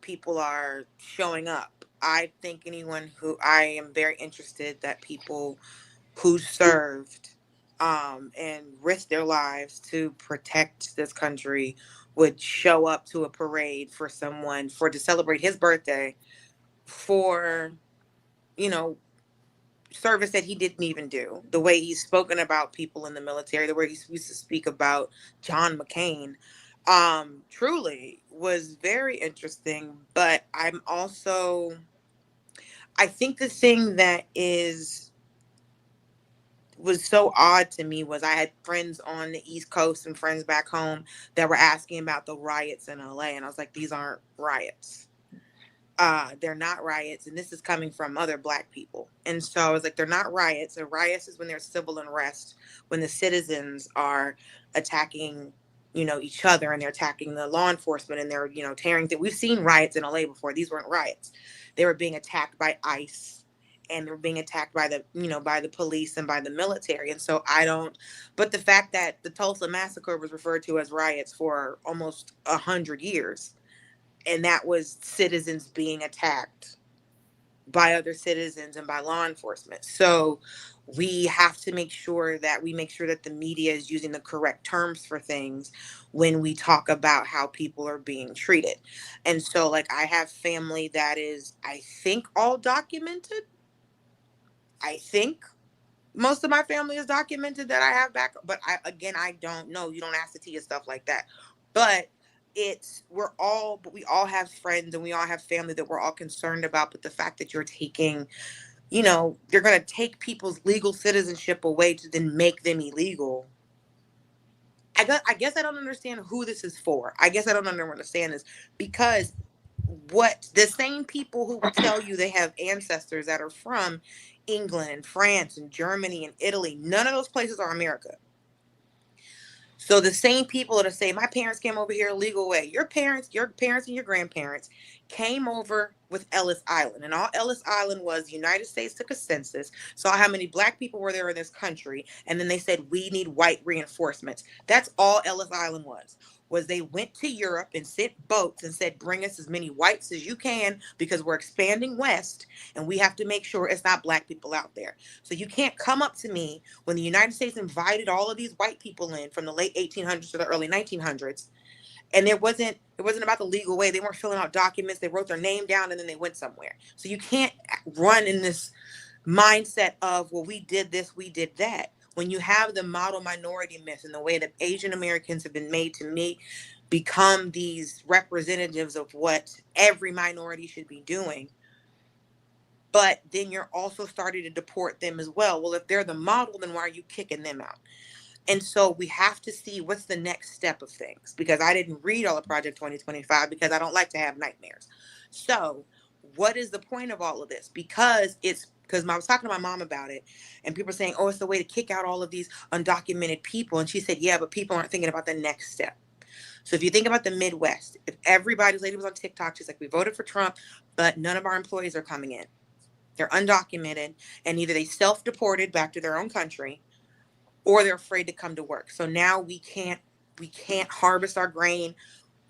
people are showing up. I think I am very interested that people who served and risked their lives to protect this country would show up to a parade for someone to celebrate his birthday for, service that he didn't even do. The way he's spoken about people in the military, the way he used to speak about John McCain, truly was very interesting. But I think the thing that was so odd to me was I had friends on the East Coast and friends back home that were asking about the riots in LA. And I was like, these aren't riots. They're not riots. And this is coming from other Black people. And so I was like, they're not riots. A riot is when there's civil unrest, when the citizens are attacking, each other, and they're attacking the law enforcement, and they're, tearing things. We've seen riots in LA before. These weren't riots. They were being attacked by ICE. And they're being attacked by the police and by the military. And so but the fact that the Tulsa massacre was referred to as riots for almost 100 years, and that was citizens being attacked by other citizens and by law enforcement. So we have to make sure that the media is using the correct terms for things when we talk about how people are being treated. And so I have family that is, I think, all documented. I think most of my family is documented that I have back, but I don't know. You don't ask the Tia stuff like that. But we all have friends and we all have family that we're all concerned about. But the fact that you're taking, you're going to take people's legal citizenship away to then make them illegal. I guess I don't understand who this is for. I guess I don't understand this, because what the same people who will tell you they have ancestors that are from England and France and Germany and Italy, none of those places are America. So the same people that say, my parents came over here a legal way. Your parents and your grandparents came over with Ellis Island. And all Ellis Island was, the United States took a census, saw how many black people were there in this country. And then they said, we need white reinforcements. That's all Ellis Island was they went to Europe and sent boats and said, bring us as many whites as you can, because we're expanding west and we have to make sure it's not black people out there. So you can't come up to me when the United States invited all of these white people in from the late 1800s to the early 1900s. And it wasn't about the legal way. They weren't filling out documents. They wrote their name down and then they went somewhere. So you can't run in this mindset of, well, we did this, we did that. When you have the model minority myth and the way that Asian Americans have been made to become these representatives of what every minority should be doing, but then you're also starting to deport them as well. Well, if they're the model, then why are you kicking them out? And so we have to see what's the next step of things, because I didn't read all of Project 2025 because I don't like to have nightmares. So what is the point of all of this? Because I was talking to my mom about it, and people are saying, oh, it's the way to kick out all of these undocumented people. And she said, yeah, but people aren't thinking about the next step. So if you think about the Midwest, if everybody's lady was on TikTok, she's like, we voted for Trump, but none of our employees are coming in. They're undocumented, and either they self-deported back to their own country, or they're afraid to come to work. So now we can't harvest our grain.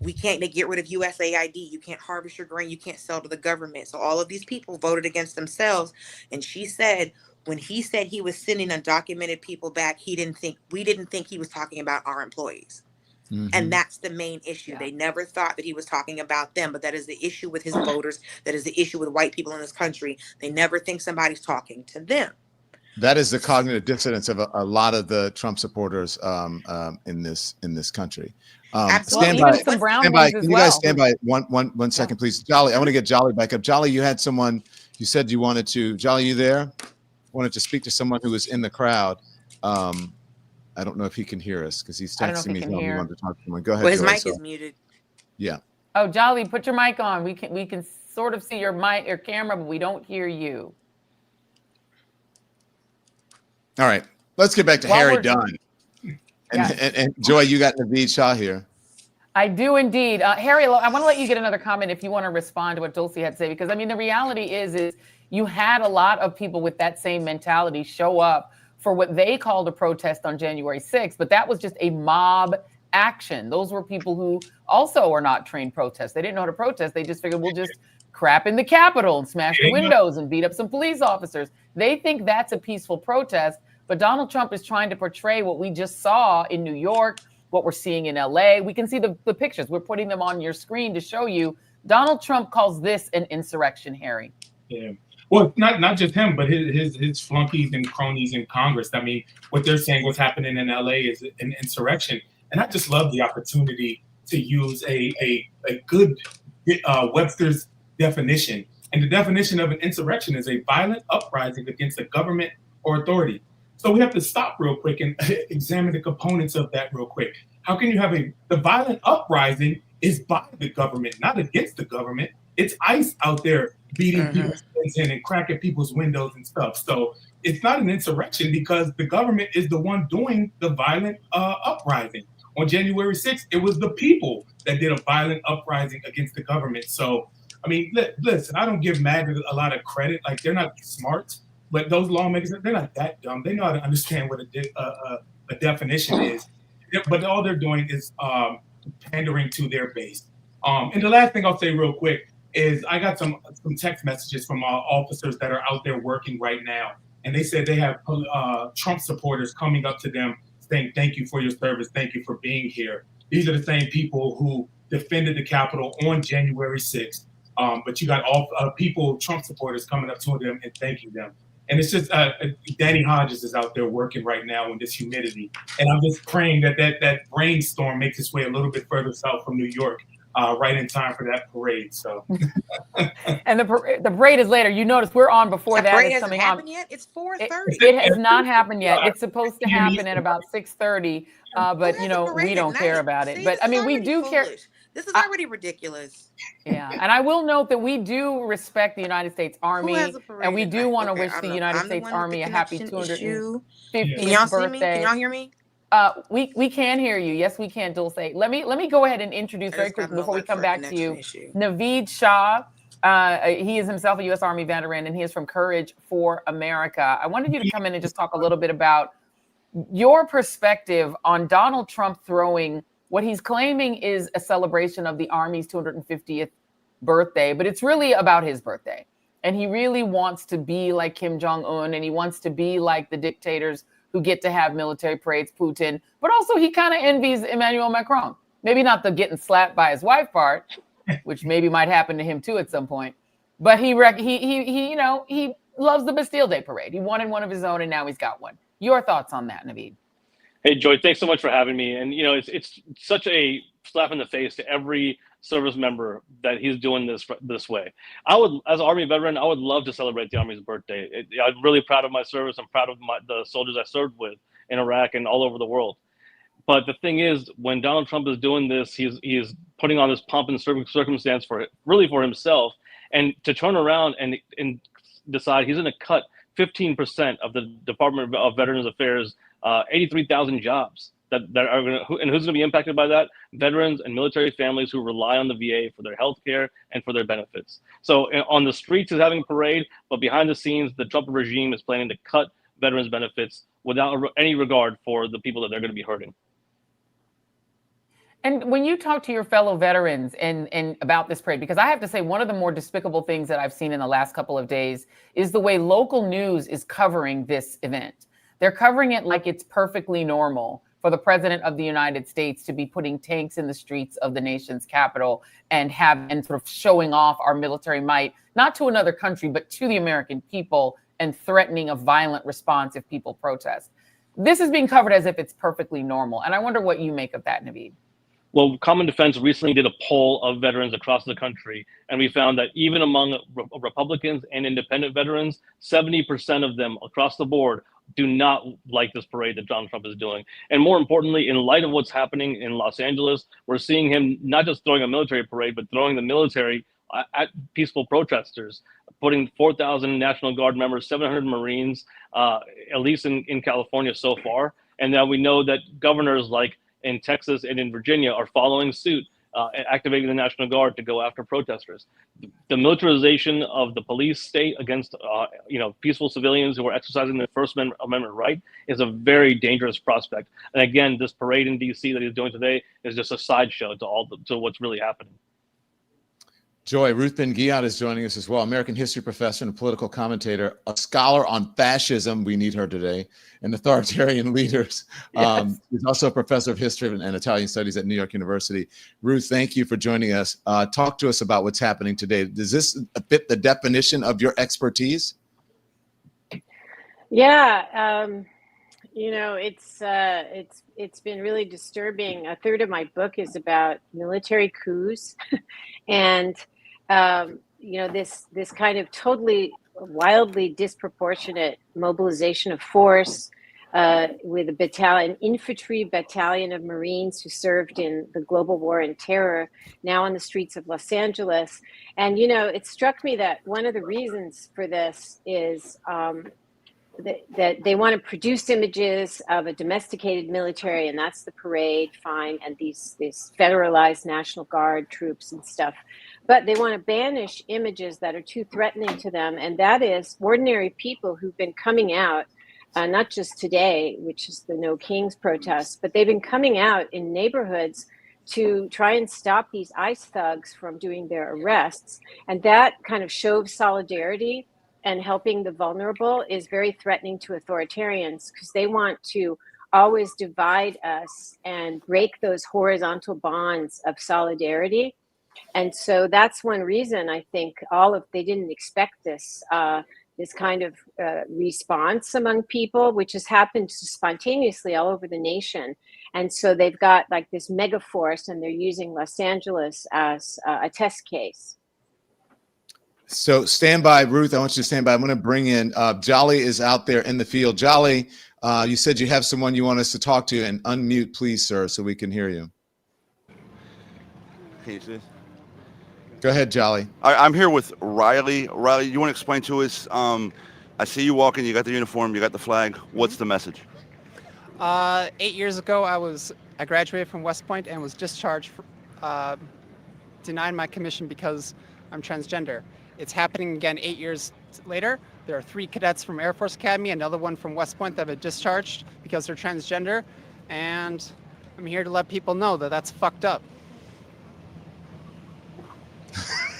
We can't get rid of USAID. You can't harvest your grain. You can't sell to the government. So all of these people voted against themselves. And she said, when he said he was sending undocumented people back, we didn't think he was talking about our employees. Mm-hmm. And that's the main issue. Yeah. They never thought that he was talking about them, but that is the issue with his voters. That is the issue with white people in this country. They never think somebody's talking to them. That is the cognitive dissonance of a lot of the Trump supporters in this country. Stand by. Can you guys stand by one second, please? Jolly, I want to get Jolly back up. Jolly, you had someone. You said you wanted to. Jolly, you there? Wanted to speak to someone who was in the crowd. I don't know if he can hear us because he's texting me. He wanted to talk to someone. Go ahead. Well, his mic is muted. Yeah. Oh, Jolly, put your mic on. We can sort of see your mic, your camera, but we don't hear you. All right, let's get back to Harry Dunn. And Joy, you got Naveed Shah here. I do indeed. Harry, I want to let you get another comment if you want to respond to what Dulcie had to say, because I mean, the reality is you had a lot of people with that same mentality show up for what they called a protest on January 6th, but that was just a mob action. Those were people who also are not trained protesters. They didn't know how to protest. They just figured we'll just crap in the Capitol and smash the windows and beat up some police officers. They think that's a peaceful protest, but Donald Trump is trying to portray what we just saw in New York, what we're seeing in LA. We can see the pictures. We're putting them on your screen to show you. Donald Trump calls this an insurrection, Harry. Yeah. Well, not just him, but his flunkies and cronies in Congress. I mean, what they're saying, what's happening in LA is an insurrection. And I just love the opportunity to use a good Webster's definition. And the definition of an insurrection is a violent uprising against a government or authority. So we have to stop real quick and examine the components of that real quick. How can you have the violent uprising is by the government, not against the government. It's ICE out there beating people's heads in and cracking people's windows and stuff. So it's not an insurrection because the government is the one doing the violent uprising. On January 6th, it was the people that did a violent uprising against the government. So, I mean, listen, I don't give MAGA a lot of credit. Like, they're not smart, but those lawmakers, they're not that dumb. They know how to understand what a definition is. But all they're doing is pandering to their base. And the last thing I'll say real quick is I got some text messages from officers that are out there working right now. And they said they have Trump supporters coming up to them saying, thank you for your service. Thank you for being here. These are the same people who defended the Capitol on January 6th. But you got all people, Trump supporters, coming up to them and thanking them. And it's just Danny Hodges is out there working right now in this humidity. And I'm just praying that rainstorm makes its way a little bit further south from New York, right in time for that parade. So, and the parade is later. You notice we're on before that. Parade hasn't happened yet. It's 4:30. It has not happened yet. It's supposed to happen at about 6:30. But you know, we don't care about it. But I mean, we do care. This is already ridiculous. Yeah, and I will note that we do respect the United States Army, has a parade and we do tonight? want to Okay, wish I the don't know. United I'm the States one with Army the a happy connection issue. 250th Can y'all see me? birthday. Can y'all hear me? We can hear you. Yes, we can, Dulce. Let me go ahead and introduce I very just got quickly an before we alert come for a back to connection you. issue. Naveed Shah. He is himself a U.S. Army veteran, and he is from Courage for America. I wanted you to come in and just talk a little bit about your perspective on Donald Trump throwing what he's claiming is a celebration of the Army's 250th birthday, but it's really about his birthday. And he really wants to be like Kim Jong-un, and he wants to be like the dictators who get to have military parades, Putin, but also he kind of envies Emmanuel Macron. Maybe not the getting slapped by his wife part, which maybe might happen to him too at some point. But he loves the Bastille Day parade. He wanted one of his own, and now he's got one. Your thoughts on that, Naveed? Hey, Joy, thanks so much for having me. And, it's such a slap in the face to every service member that he's doing this way. I would, as an Army veteran, I would love to celebrate the Army's birthday. I'm really proud of my service. I'm proud of the soldiers I served with in Iraq and all over the world. But the thing is, when Donald Trump is doing this, he is putting on this pomp and circumstance for himself, and to turn around and decide he's going to cut 15% of the Department of Veterans Affairs, 83,000 jobs that are going to, and who's going to be impacted by that? Veterans and military families who rely on the VA for their health care and for their benefits. So on the streets is having a parade, but behind the scenes, the Trump regime is planning to cut veterans benefits without any regard for the people that they're going to be hurting. And when you talk to your fellow veterans and about this parade, because I have to say one of the more despicable things that I've seen in the last couple of days is the way local news is covering this event. They're covering it like it's perfectly normal for the president of the United States to be putting tanks in the streets of the nation's capital and sort of showing off our military might, not to another country, but to the American people, and threatening a violent response if people protest. This is being covered as if it's perfectly normal. And I wonder what you make of that, Naveed. Well, Common Defense recently did a poll of veterans across the country, and we found that even among Republicans and independent veterans, 70% of them across the board do not like this parade that Donald Trump is doing. And more importantly, in light of what's happening in Los Angeles, we're seeing him not just throwing a military parade, but throwing the military at peaceful protesters, putting 4,000 National Guard members, 700 Marines, at least in California so far. And now we know that governors like in Texas and in Virginia are following suit, activating the National Guard to go after protesters. The militarization of the police state against peaceful civilians who are exercising their First Amendment right is a very dangerous prospect. And again, this parade in DC that he's doing today is just a sideshow to what's really happening. Joy, Ruth Ben-Ghiat is joining us as well, American history professor and political commentator, a scholar on fascism, we need her today, and authoritarian leaders. Yes. She's also a professor of history and Italian studies at New York University. Ruth, thank you for joining us. Talk to us about what's happening today. Does this fit the definition of your expertise? Yeah, it's been really disturbing. A third of my book is about military coups, and this kind of totally wildly disproportionate mobilization of force with an infantry battalion of Marines who served in the global war on terror, now on the streets of Los Angeles. And it struck me that one of the reasons for this is that they want to produce images of a domesticated military, and that's the parade, fine, and these federalized National Guard troops and stuff. But they want to banish images that are too threatening to them, and that is ordinary people who've been coming out, not just today, which is the No Kings protest, but they've been coming out in neighborhoods to try and stop these ICE thugs from doing their arrests. And that kind of show of solidarity and helping the vulnerable is very threatening to authoritarians, because they want to always divide us and break those horizontal bonds of solidarity. And so that's one reason I think they didn't expect this kind of response among people, which has happened spontaneously all over the nation. And so they've got like this mega force, and they're using Los Angeles as a test case. So stand by, Ruth. I want you to stand by. I'm going to bring in Jolly is out there in the field. Jolly, you said you have someone you want us to talk to, and unmute, please, sir, so we can hear you. Can you see this? Go ahead, Jolly. I'm here with Riley. Riley, you want to explain to us? I see you walking. You got the uniform. You got the flag. What's the message? 8 years ago, I graduated from West Point and was discharged, denied my commission because I'm transgender. It's happening again 8 years later. There are 3 cadets from Air Force Academy, another one from West Point that have been discharged because they're transgender, and I'm here to let people know that that's fucked up.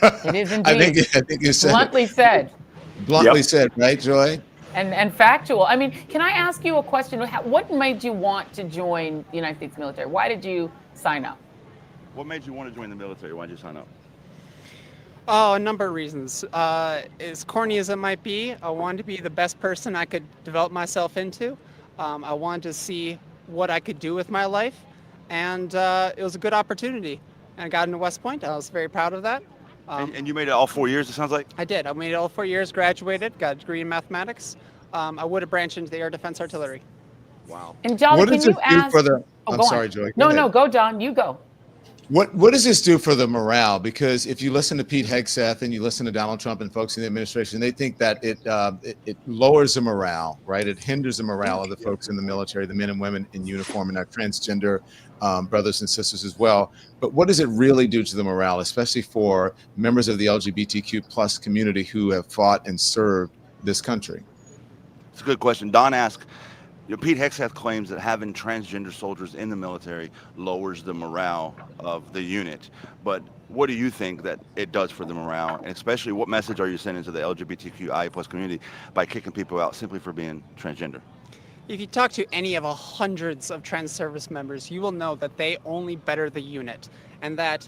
It is indeed. I think you said bluntly said. Bluntly said, right, Joy? And factual. I mean, can I ask you a question? What made you want to join the United States military? Why did you sign up? What made you want to join the military? Why did you sign up? Oh, a number of reasons. As corny as it might be, I wanted to be the best person I could develop myself into. I wanted to see what I could do with my life, and it was a good opportunity. And I got into West Point. I was very proud of that. And you made it all 4 years, it sounds like? I did. I made it all 4 years, graduated, got a degree in mathematics. I would have branched into the Air Defense Artillery. Wow. And Jolly, can you ask? I'm sorry, Joy. No, go, John. You go. What does this do for the morale? Because if you listen to Pete Hegseth and you listen to Donald Trump and folks in the administration, they think that it lowers the morale, right? It hinders the morale of the folks in the military, the men and women in uniform, and our transgender brothers and sisters as well. But what does it really do to the morale, especially for members of the LGBTQ plus community who have fought and served this country? It's a good question. Don asked, Pete Hegseth claims that having transgender soldiers in the military lowers the morale of the unit. But what do you think that it does for the morale? And especially, what message are you sending to the LGBTQI plus community by kicking people out simply for being transgender? If you talk to any of the hundreds of trans service members, you will know that they only better the unit. And that,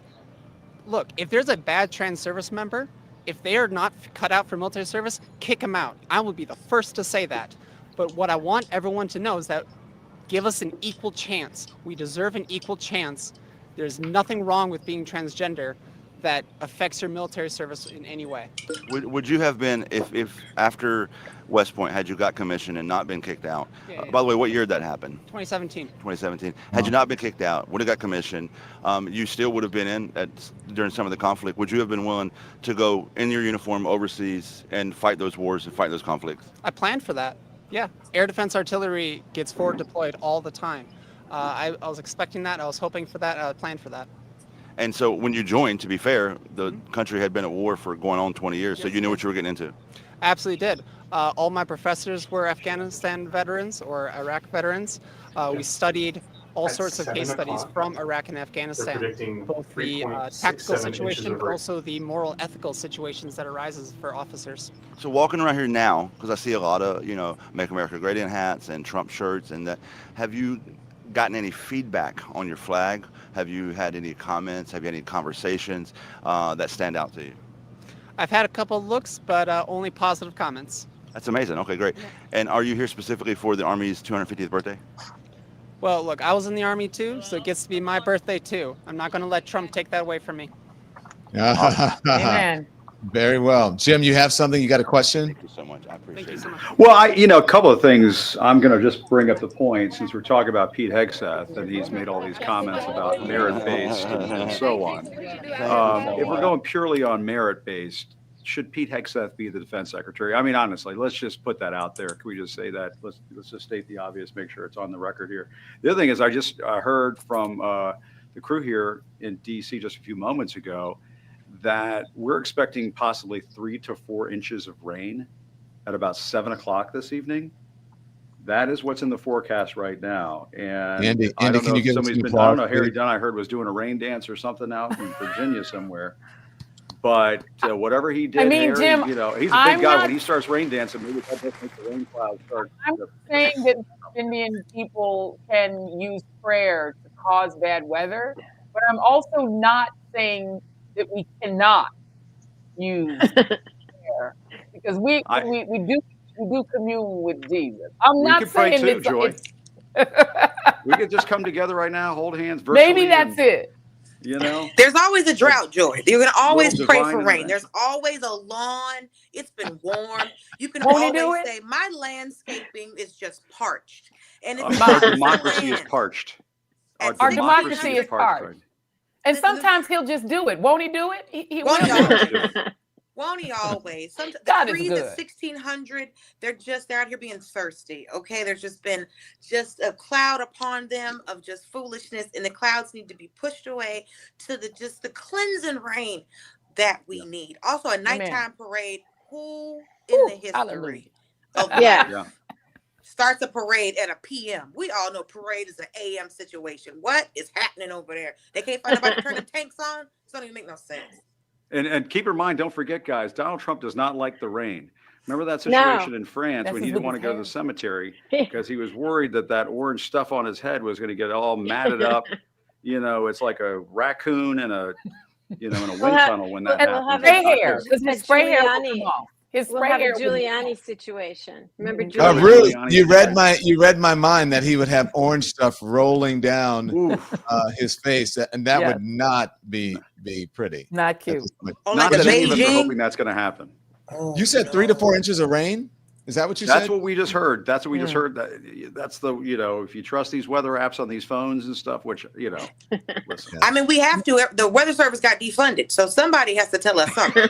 look, if there's a bad trans service member, if they are not cut out for military service, kick them out. I will be the first to say that. But what I want everyone to know is that give us an equal chance. We deserve an equal chance. There's nothing wrong with being transgender that affects your military service in any way. Would you have been, if after West Point, had you got commissioned and not been kicked out? Yeah. By the way, what year did that happen? 2017. 2017. Had you not been kicked out, would have got commissioned, you still would have been in during some of the conflict. Would you have been willing to go in your uniform overseas and fight those wars and fight those conflicts? I planned for that. Yeah, Air Defense Artillery gets forward deployed all the time. I was expecting that. I was hoping for that. I planned for that. And so when you joined, to be fair, the country had been at war for going on 20 years, so you knew what you were getting into. Absolutely did. All my professors were Afghanistan veterans or Iraq veterans. We studied all sorts of case studies from Iraq and Afghanistan, both the tactical situation, but also the moral, ethical situations that arises for officers. So walking around here now, because I see a lot of, Make America Great Again hats and Trump shirts and that, have you gotten any feedback on your flag? Have you had any comments? Have you had any conversations that stand out to you? I've had a couple of looks, but only positive comments. That's amazing. Okay, great. And are you here specifically for the Army's 250th birthday? Well, look, I was in the Army too, so it gets to be my birthday too. I'm not going to let Trump take that away from me. Amen. Very well. Jim, you have something? You got a question? Thank you so much. I appreciate it. Well, a couple of things. I'm going to just bring up the point since we're talking about Pete Hegseth and he's made all these comments about merit-based and so on. If we're going purely on merit-based, should Pete Hegseth be the defense secretary? I mean, honestly, let's just put that out there. Can we just say that? Let's just state the obvious, make sure it's on the record here. The other thing is I just heard from the crew here in DC just a few moments ago that we're expecting possibly 3 to 4 inches of rain at about 7 o'clock this evening. That is what's in the forecast right now. And Andy, I don't can know you if give us somebody's some been, applause, I don't know, Harry please? Dunn, I heard was doing a rain dance or something out in Virginia somewhere. But whatever he did, I mean, Harry, Jim, he's a big I'm guy. not- When he starts rain dancing, maybe that just makes the rain clouds start. I'm saying that Indian people can use prayer to cause bad weather, but I'm also not saying that we cannot use prayer because we do commune with Jesus. I'm We not can pray saying too, it's, Joy. it's We could just come together right now, hold hands virtually. maybe that's it. There's always a drought, Joy. You can always Little pray divine for rain. intervention. There's always a lawn. It's been warm. You can Won't he do always it? say, my landscaping is just parched. And it's Our not democracy is land. parched. Our democracy is parched. parched. And sometimes he'll just do it. Won't he do it? He will. Won't he always? Sometimes God the is Reid, the good. 1600, they're out here being thirsty. Okay, there's just been a cloud upon them of just foolishness, and the clouds need to be pushed away to the cleansing rain that we need. Also, a nighttime parade. Who in the history of life starts a parade at a PM? We all know parade is an AM situation. What is happening over there? They can't find nobody to turn the tanks on. It don't even make no sense. And keep in mind, don't forget, guys, Donald Trump does not like the rain. Remember that situation in France when he didn't want to go to the cemetery because he was worried that orange stuff on his head was going to get all matted up. You know, it's like a raccoon in a wind tunnel when that happens. Spray hair, because his spray hair will come off. His We'll spray have a hair will Giuliani situation. Remember Oh, Giuliani? really? You read my mind that he would have orange stuff rolling down his face, and that would not be pretty. Not cute. Not that any of us are hoping that's going to happen. You said 3 to 4 inches of rain? Is that what you said? That's what we just heard. That's what we just heard. That's the, if you trust these weather apps on these phones and stuff, which, listen. I mean, we have to. The Weather Service got defunded, so somebody has to tell us something.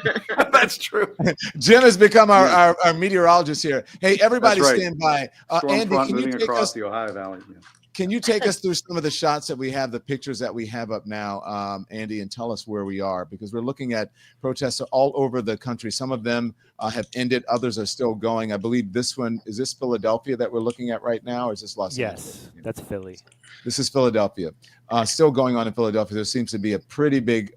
That's true. Jim has become our meteorologist here. Hey, everybody That's right. stand by. Storm Andy, front can you moving take across us, the Ohio Valley. Yeah. Can you take us through some of the shots that we have, the pictures that we have up now, Andy, and tell us where we are? Because we're looking at protests all over the country. Some of them have ended. Others are still going. I believe this one, is this Philadelphia that we're looking at right now? Or is this Los Angeles? Yes, that's Philly. This is Philadelphia. Still going on in Philadelphia. There seems to be a pretty big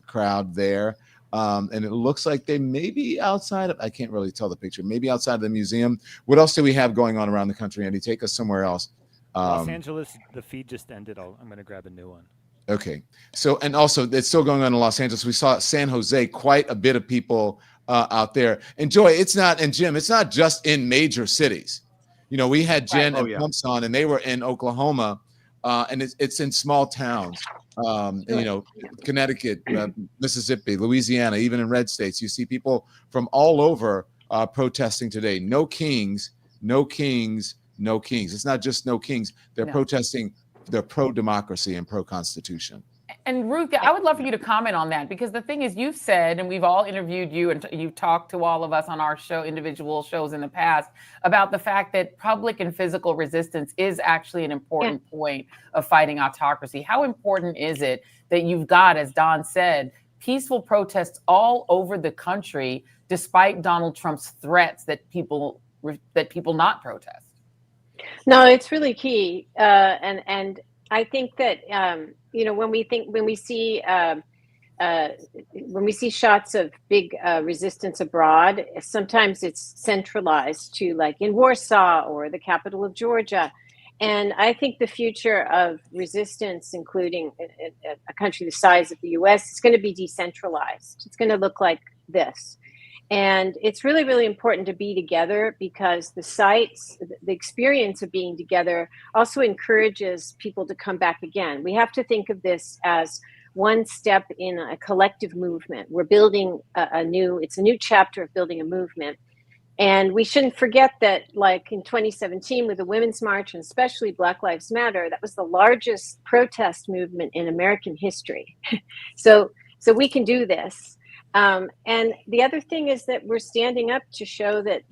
crowd there. And it looks like they may be outside of, I can't really tell the picture, maybe outside of the museum. What else do we have going on around the country, Andy? Take us somewhere else. Los Angeles, the feed just ended. I'm going to grab a new one. Okay. So, and also it's still going on in Los Angeles. We saw San Jose, quite a bit of people out there. And Joy, it's not, and Jim, it's not just in major cities. We had Jen and Pumps on, and they were in Oklahoma, and it's in small towns. Connecticut, Mississippi, Louisiana, even in red states, you see people from all over protesting today. No kings, no kings, no kings. It's not just no kings. They're protesting. They're pro-democracy and pro-constitution. And Ruth, I would love for you to comment on that, because the thing is, you've said, and we've all interviewed you, and you've talked to all of us on our show, individual shows in the past, about the fact that public and physical resistance is actually an important point of fighting autocracy. How important is it that you've got, as Don said, peaceful protests all over the country, despite Donald Trump's threats that people not protest? No, it's really key, and I think that when we see shots of big resistance abroad, sometimes it's centralized to, like in Warsaw or the capital of Georgia, and I think the future of resistance, including a country the size of the U.S., is going to be decentralized. It's going to look like this. And it's really, really important to be together, because the experience of being together also encourages people to come back again. We have to think of this as one step in a collective movement. We're building it's a new chapter of building a movement. And we shouldn't forget that, like in 2017 with the Women's March, and especially Black Lives Matter, that was the largest protest movement in American history. So we can do this. And the other thing is that we're standing up to show that,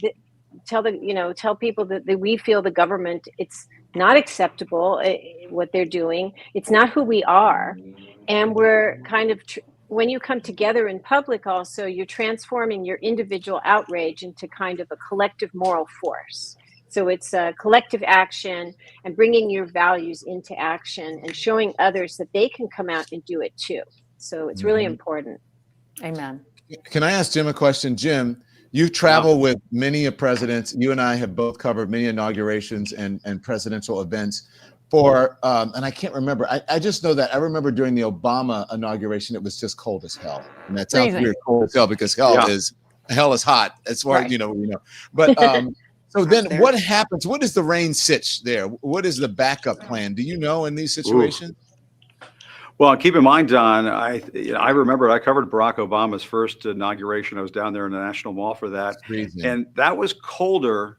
tell people that we feel the government, it's not acceptable what they're doing. It's not who we are. And we're kind of, when you come together in public also, you're transforming your individual outrage into kind of a collective moral force. So it's a collective action and bringing your values into action and showing others that they can come out and do it too. So it's really important. Amen. Can I ask Jim a question? Jim, you travel with many presidents. You and I have both covered many inaugurations and presidential events and I can't remember. I just know that I remember during the Obama inauguration, it was just cold as hell. And that sounds weird, cold as hell, because hell is hot as far as But so then what happens? What is the rain sitch there? What is the backup plan? Do you know in these situations? Well, keep in mind, Don, I remember I covered Barack Obama's first inauguration. I was down there in the National Mall for that. And that was colder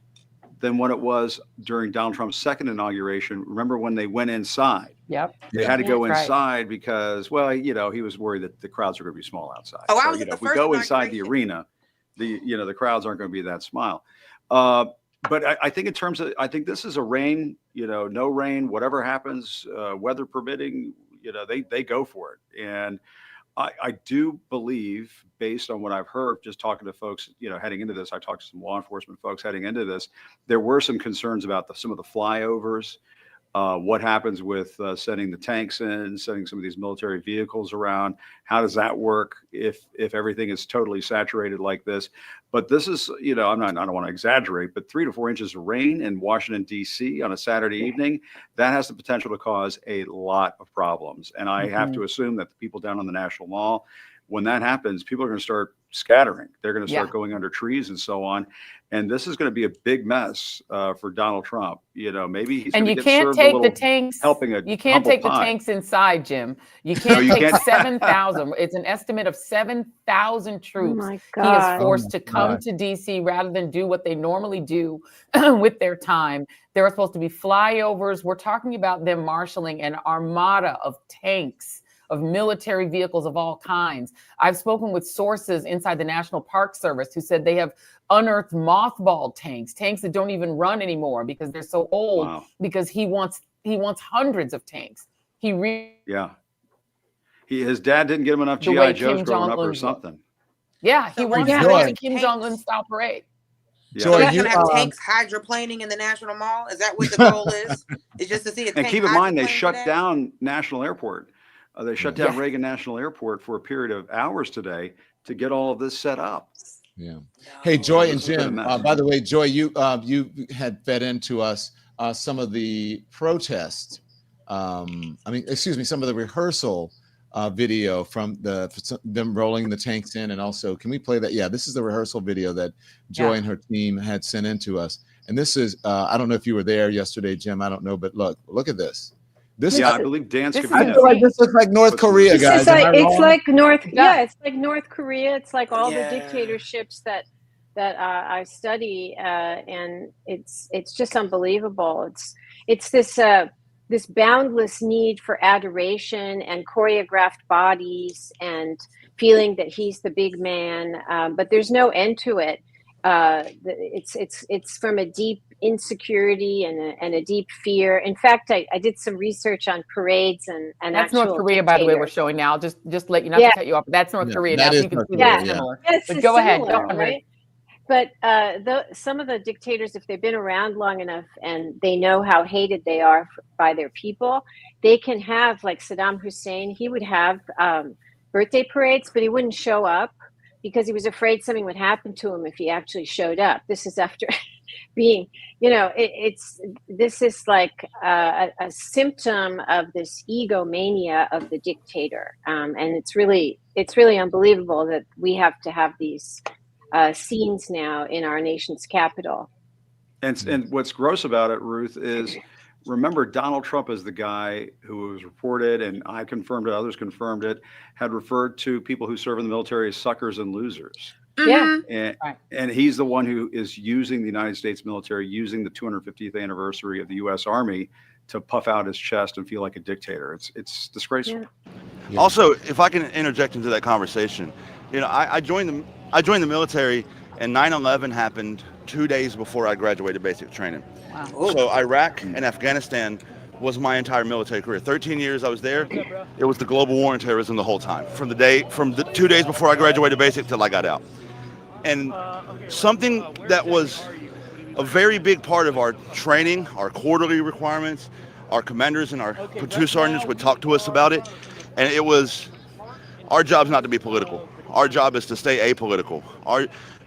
than what it was during Donald Trump's second inauguration. Remember when they went inside? Yep. They had to go That's right. inside because, well, he was worried that the crowds are going to be small outside. Oh, I So, was at the if we first go inside the inauguration. arena, the crowds aren't going to be that small. But I think in terms of, I think this is a rain, no rain, whatever happens, weather permitting, they go for it. And I do believe, based on what I've heard, just talking to folks, heading into this, I talked to some law enforcement folks heading into this, there were some concerns about some of the flyovers, what happens with sending the tanks in, sending some of these military vehicles around. How does that work if everything is totally saturated like this? But this is, I don't want to exaggerate, but 3 to 4 inches of rain in Washington, D.C. on a Saturday evening, that has the potential to cause a lot of problems. And I have to assume that the people down on the National Mall, when that happens, people are going to start scattering. They're going to start going under trees and so on. And this is going to be a big mess for Donald Trump. Maybe he's And going you to get can't served take a the little tanks. helping a You can't humble take the pie. tanks inside, Jim. You can't you take can't. 7,000. It's an estimate of 7,000 troops. my He is God. forced to come to DC rather than do what they normally do with their time. There are supposed to be flyovers. We're talking about them marshaling an armada of tanks, of military vehicles of all kinds. I've spoken with sources inside the National Park Service who said they have unearthed mothballed tanks that don't even run anymore because they're so old. Wow. Because he wants hundreds of tanks. Yeah. His dad didn't get him enough The way GI Joes Kim growing up or Jong-un something. Yeah, he So wants we're to gonna make a have Kim tanks. Jong-un style parade. So Joy, we're you gonna have tanks hydroplaning in the National Mall. Is that what the goal is? It's just to see a tank. And keep in mind, they hydroplane shut today? down National Airport. They shut down Yeah. Reagan National Airport for a period of hours today to get all of this set up. Yeah. Hey, Joy and This has been a Jim. mess. By the way, Joy, you had fed into us some of the protest. Some of the rehearsal video from them rolling the tanks in, and also, can we play that? Yeah, this is the rehearsal video that Joy and her team had sent in to us. And this is, I don't know if you were there yesterday, Jim. I don't know, but look at this. I believe Dan this is I Scavino. feel like this looks like North Korea, It's guys. just like Am I it's wrong? like North Yeah. it's like North Korea. It's like all the Yeah. dictatorships that I study, and it's just unbelievable. It's this boundless need for adoration and choreographed bodies and feeling that he's the big man, but there's no end to it. It's from a deep insecurity and a deep fear. In fact, I did some research on parades and That's actual North Korea, by the way, we're dictators. showing now. Just let you not Yeah. to cut you off. That's North Yeah, Korea that now. So is you can North see Korea, that yeah. similar. Yes, But it's go ahead. similar, Go on, right? But some of the dictators, if they've been around long enough and they know how hated they are by their people, they can have, like Saddam Hussein, he would have birthday parades, but he wouldn't show up because he was afraid something would happen to him if he actually showed up. This is after being, this is like a symptom of this egomania of the dictator. And it's really unbelievable that we have to have these scenes now in our nation's capital. And what's gross about it, Ruth, is remember Donald Trump is the guy who was reported, and I confirmed it, others confirmed it, had referred to people who serve in the military as suckers and losers. Yeah. And he's the one who is using the United States military, using the 250th anniversary of the U.S. Army to puff out his chest and feel like a dictator. It's disgraceful. Yeah. Also, if I can interject into that conversation, I joined the military, and 9/11 happened 2 days before I graduated basic training. Wow. So Iraq and Afghanistan was my entire military career. 13 years I was there. It was the global war on terrorism the whole time, from the 2 days before I graduated basic till I got out. And something that was a very big part of our training, our quarterly requirements, our commanders and our platoon sergeants would talk to us about it. And it was, our job's not to be political. Our job is to stay apolitical.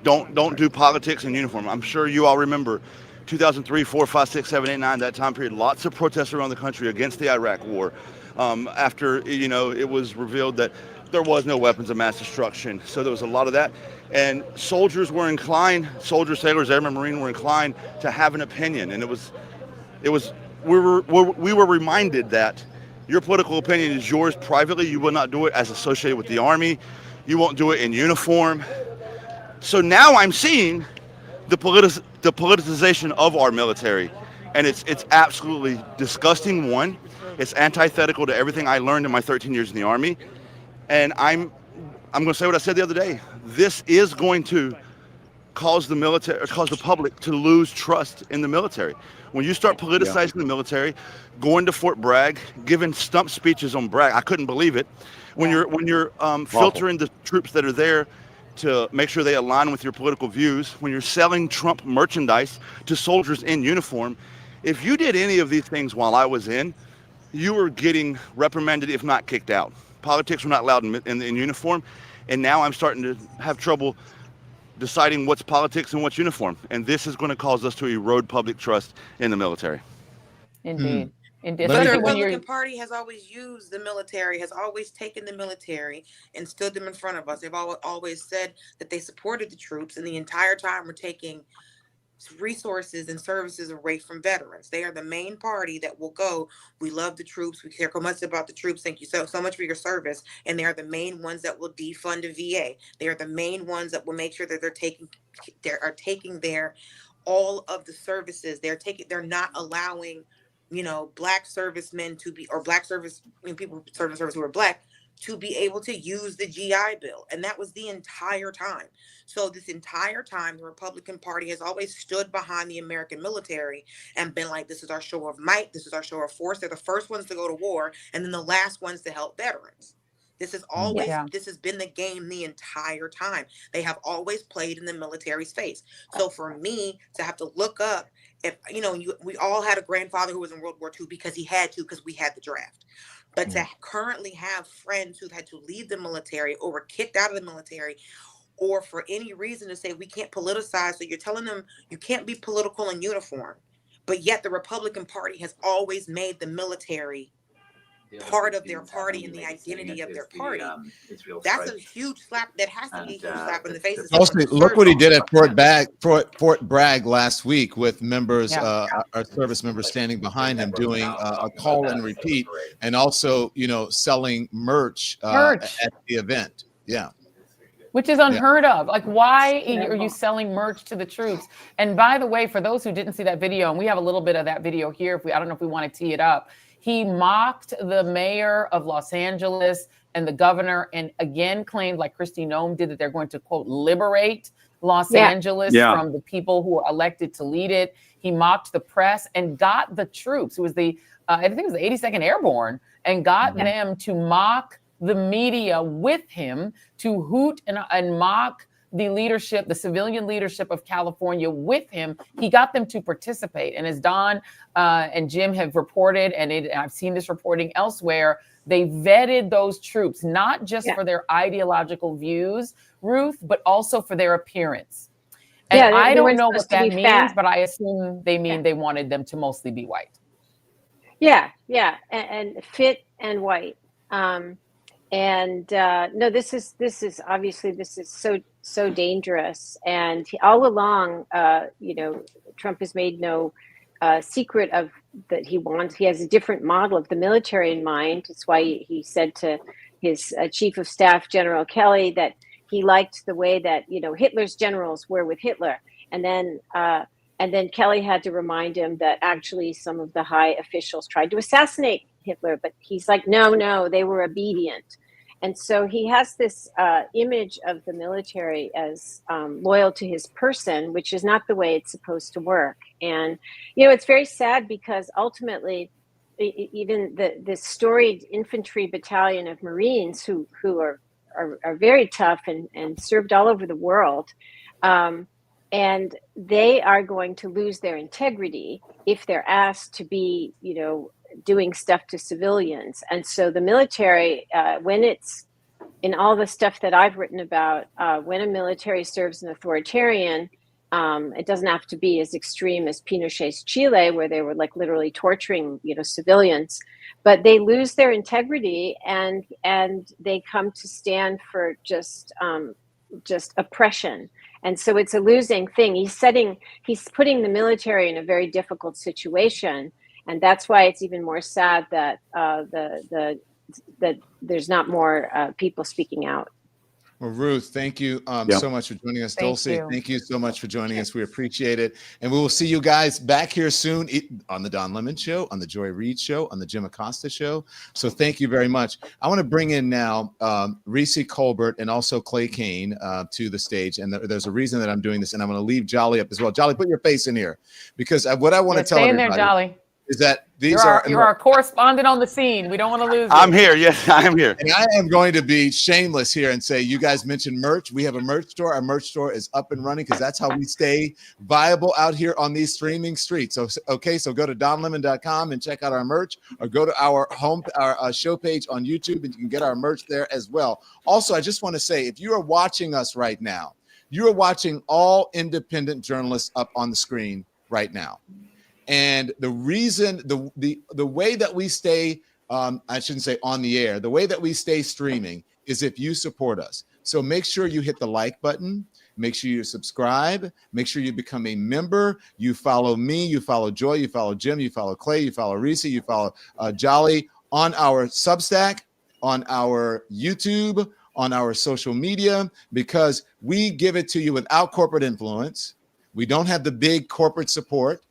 Don't do politics in uniform. I'm sure you all remember 2003, 4, 5, 6, 7, 8, 9, that time period. Lots of protests around the country against the Iraq war. After, it was revealed that there was no weapons of mass destruction. So there was a lot of that. And soldiers were inclined, soldiers, sailors, airmen, marine were inclined to have an opinion. And we were reminded that your political opinion is yours privately. You will not do it as associated with the Army. You won't do it in uniform. So now I'm seeing the politicization of our military, and it's absolutely disgusting. One, it's antithetical to everything I learned in my 13 years in the Army, and I'm going to say what I said the other day. This is going to cause the public to lose trust in the military. When you start politicizing the military, going to Fort Bragg, giving stump speeches on Bragg, I couldn't believe it. When you're filtering the troops that are there to make sure they align with your political views, when you're selling Trump merchandise to soldiers in uniform, if you did any of these things while I was in, you were getting reprimanded, if not kicked out. Politics were not allowed in uniform, and now I'm starting to have trouble deciding what's politics and what's uniform. And this is going to cause us to erode public trust in the military. Indeed. Indeed. But the Especially when Republican Party has always used the military, has always taken the military and stood them in front of us. They've always said that they supported the troops, and the entire time we're taking resources and services away from veterans. They are the main party that will go, we love the troops, we care so much about the troops, thank you so much for your service. And they are the main ones that will defund a VA. They are the main ones that will make sure that they're taking their all of the services. They're not allowing, black servicemen to be, or black people serving service who are black, to be able to use the GI Bill. And that was the entire time. So this entire time, the Republican Party has always stood behind the American military and been like, this is our show of might, this is our show of force. They're the first ones to go to war, and then the last ones to help veterans. This is always, this has been the game the entire time. They have always played in the military space. So for me to have to look up, if, we all had a grandfather who was in World War II because he had to, because we had the draft. But to currently have friends who've had to leave the military or were kicked out of the military, or for any reason to say we can't politicize, so you're telling them you can't be political in uniform, but yet the Republican Party has always made the military part of their party and the identity of their party. That's a huge slap. That has to be a huge slap in the face. Mostly, look what he did at Fort Bragg last week with members, our service members standing behind him, doing a call and repeat, and also, selling merch at the event. Yeah. Which is unheard of. Like, why are you selling merch to the troops? And by the way, for those who didn't see that video, and we have a little bit of that video here, I don't know if we want to tee it up. He mocked the mayor of Los Angeles and the governor, and again claimed, like Kristi Noem did, that they're going to, quote, liberate Los Angeles from the people who are elected to lead it. He mocked the press and got the troops, who was I think it was the 82nd Airborne, and got them to mock the media with him, to hoot and mock the leadership, the civilian leadership of California with him. He got them to participate. And as Don and Jim have reported, and I've seen this reporting elsewhere, they vetted those troops, not just for their ideological views, Ruth, but also for their appearance. And I don't know what that means, but I assume they mean they wanted them to mostly be white. And fit and white. No, this is obviously so dangerous. And all along, Trump has made no secret of that. He has a different model of the military in mind. It's why he said to his chief of staff, General Kelly, that he liked the way that Hitler's generals were with Hitler. And then Kelly had to remind him that actually some of the high officials tried to assassinate Hitler, but he's like, no, they were obedient. And so he has this image of the military as loyal to his person, which is not the way it's supposed to work. And, it's very sad because ultimately, even the storied infantry battalion of Marines who are very tough and served all over the world, and they are going to lose their integrity if they're asked to be, doing stuff to civilians. And so the military, when it's in all the stuff that I've written about, when a military serves an authoritarian, it doesn't have to be as extreme as Pinochet's Chile, where they were like literally torturing, civilians, but they lose their integrity and they come to stand for just oppression. And so it's a losing thing. He's putting the military in a very difficult situation. And that's why it's even more sad that that there's not more people speaking out. Well, Ruth, thank you so much for joining us. Thank Dulce, you. thank you so much for joining us. We appreciate it. And we will see you guys back here soon on the Don Lemon Show, on the Joy Reid Show, on the Jim Acosta Show. So thank you very much. I want to bring in now Reese Colbert and also Clay Kane to the stage. And there's a reason that I'm doing this. And I'm going to leave Jolly up as well. Jolly, put your face in here. Because what I want to tell stay in everybody there, Jolly. is that these You're our correspondent on the scene. We don't want to lose you. I'm here. Yes, I'm here. And I am going to be shameless here and say, you guys mentioned merch. We have a merch store. Our merch store is up and running because that's how we stay viable out here on these streaming streets. So, okay, so go to donlemon.com and check out our merch, or go to our show page on YouTube and you can get our merch there as well. Also, I just want to say, if you are watching us right now, you are watching all independent journalists up on the screen right now. And the reason, the way that we stay, I shouldn't say on the air, the way that we stay streaming is if you support us. So make sure you hit the like button, make sure you subscribe, make sure you become a member. You follow me, you follow Joy, you follow Jim, you follow Clay, you follow Reese, you follow Jolly on our Substack, on our YouTube, on our social media, because we give it to you without corporate influence. We don't have the big corporate support.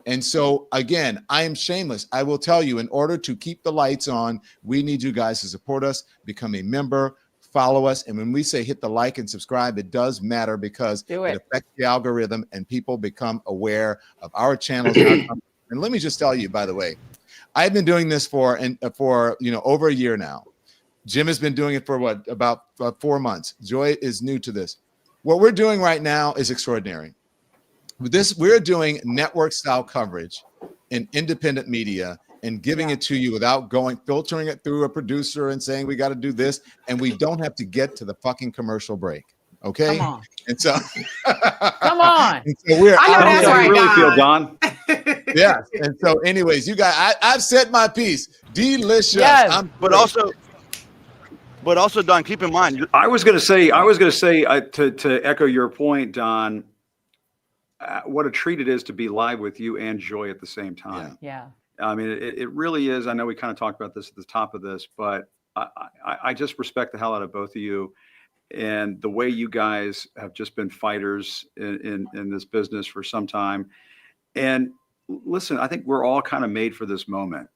And so, again, I am shameless. I will tell you, in order to keep the lights on, we need you guys to support us, become a member, follow us. And when we say hit the like and subscribe, it does matter because it affects the algorithm and people become aware of our channels. And let me just tell you, by the way, I've been doing this for over a year now. Jim has been doing it for about 4 months. Joy is new to this. What we're doing right now is extraordinary. We're doing network style coverage in independent media and giving it to you without filtering it through a producer and saying we got to do this, and we don't have to get to the fucking commercial break. Okay. Come on. And so come on. And so we're I know that's right, you really feel, Don. Yeah. And so anyways, you guys, I've said my piece. Delicious. Yes. But also, Don, keep in mind. I was going to say to echo your point, Don. What a treat it is to be live with you and Joy at the same time. Yeah. I mean, it really is. I know we kind of talked about this at the top of this, but I just respect the hell out of both of you and the way you guys have just been fighters in this business for some time. And listen, I think we're all kind of made for this moment.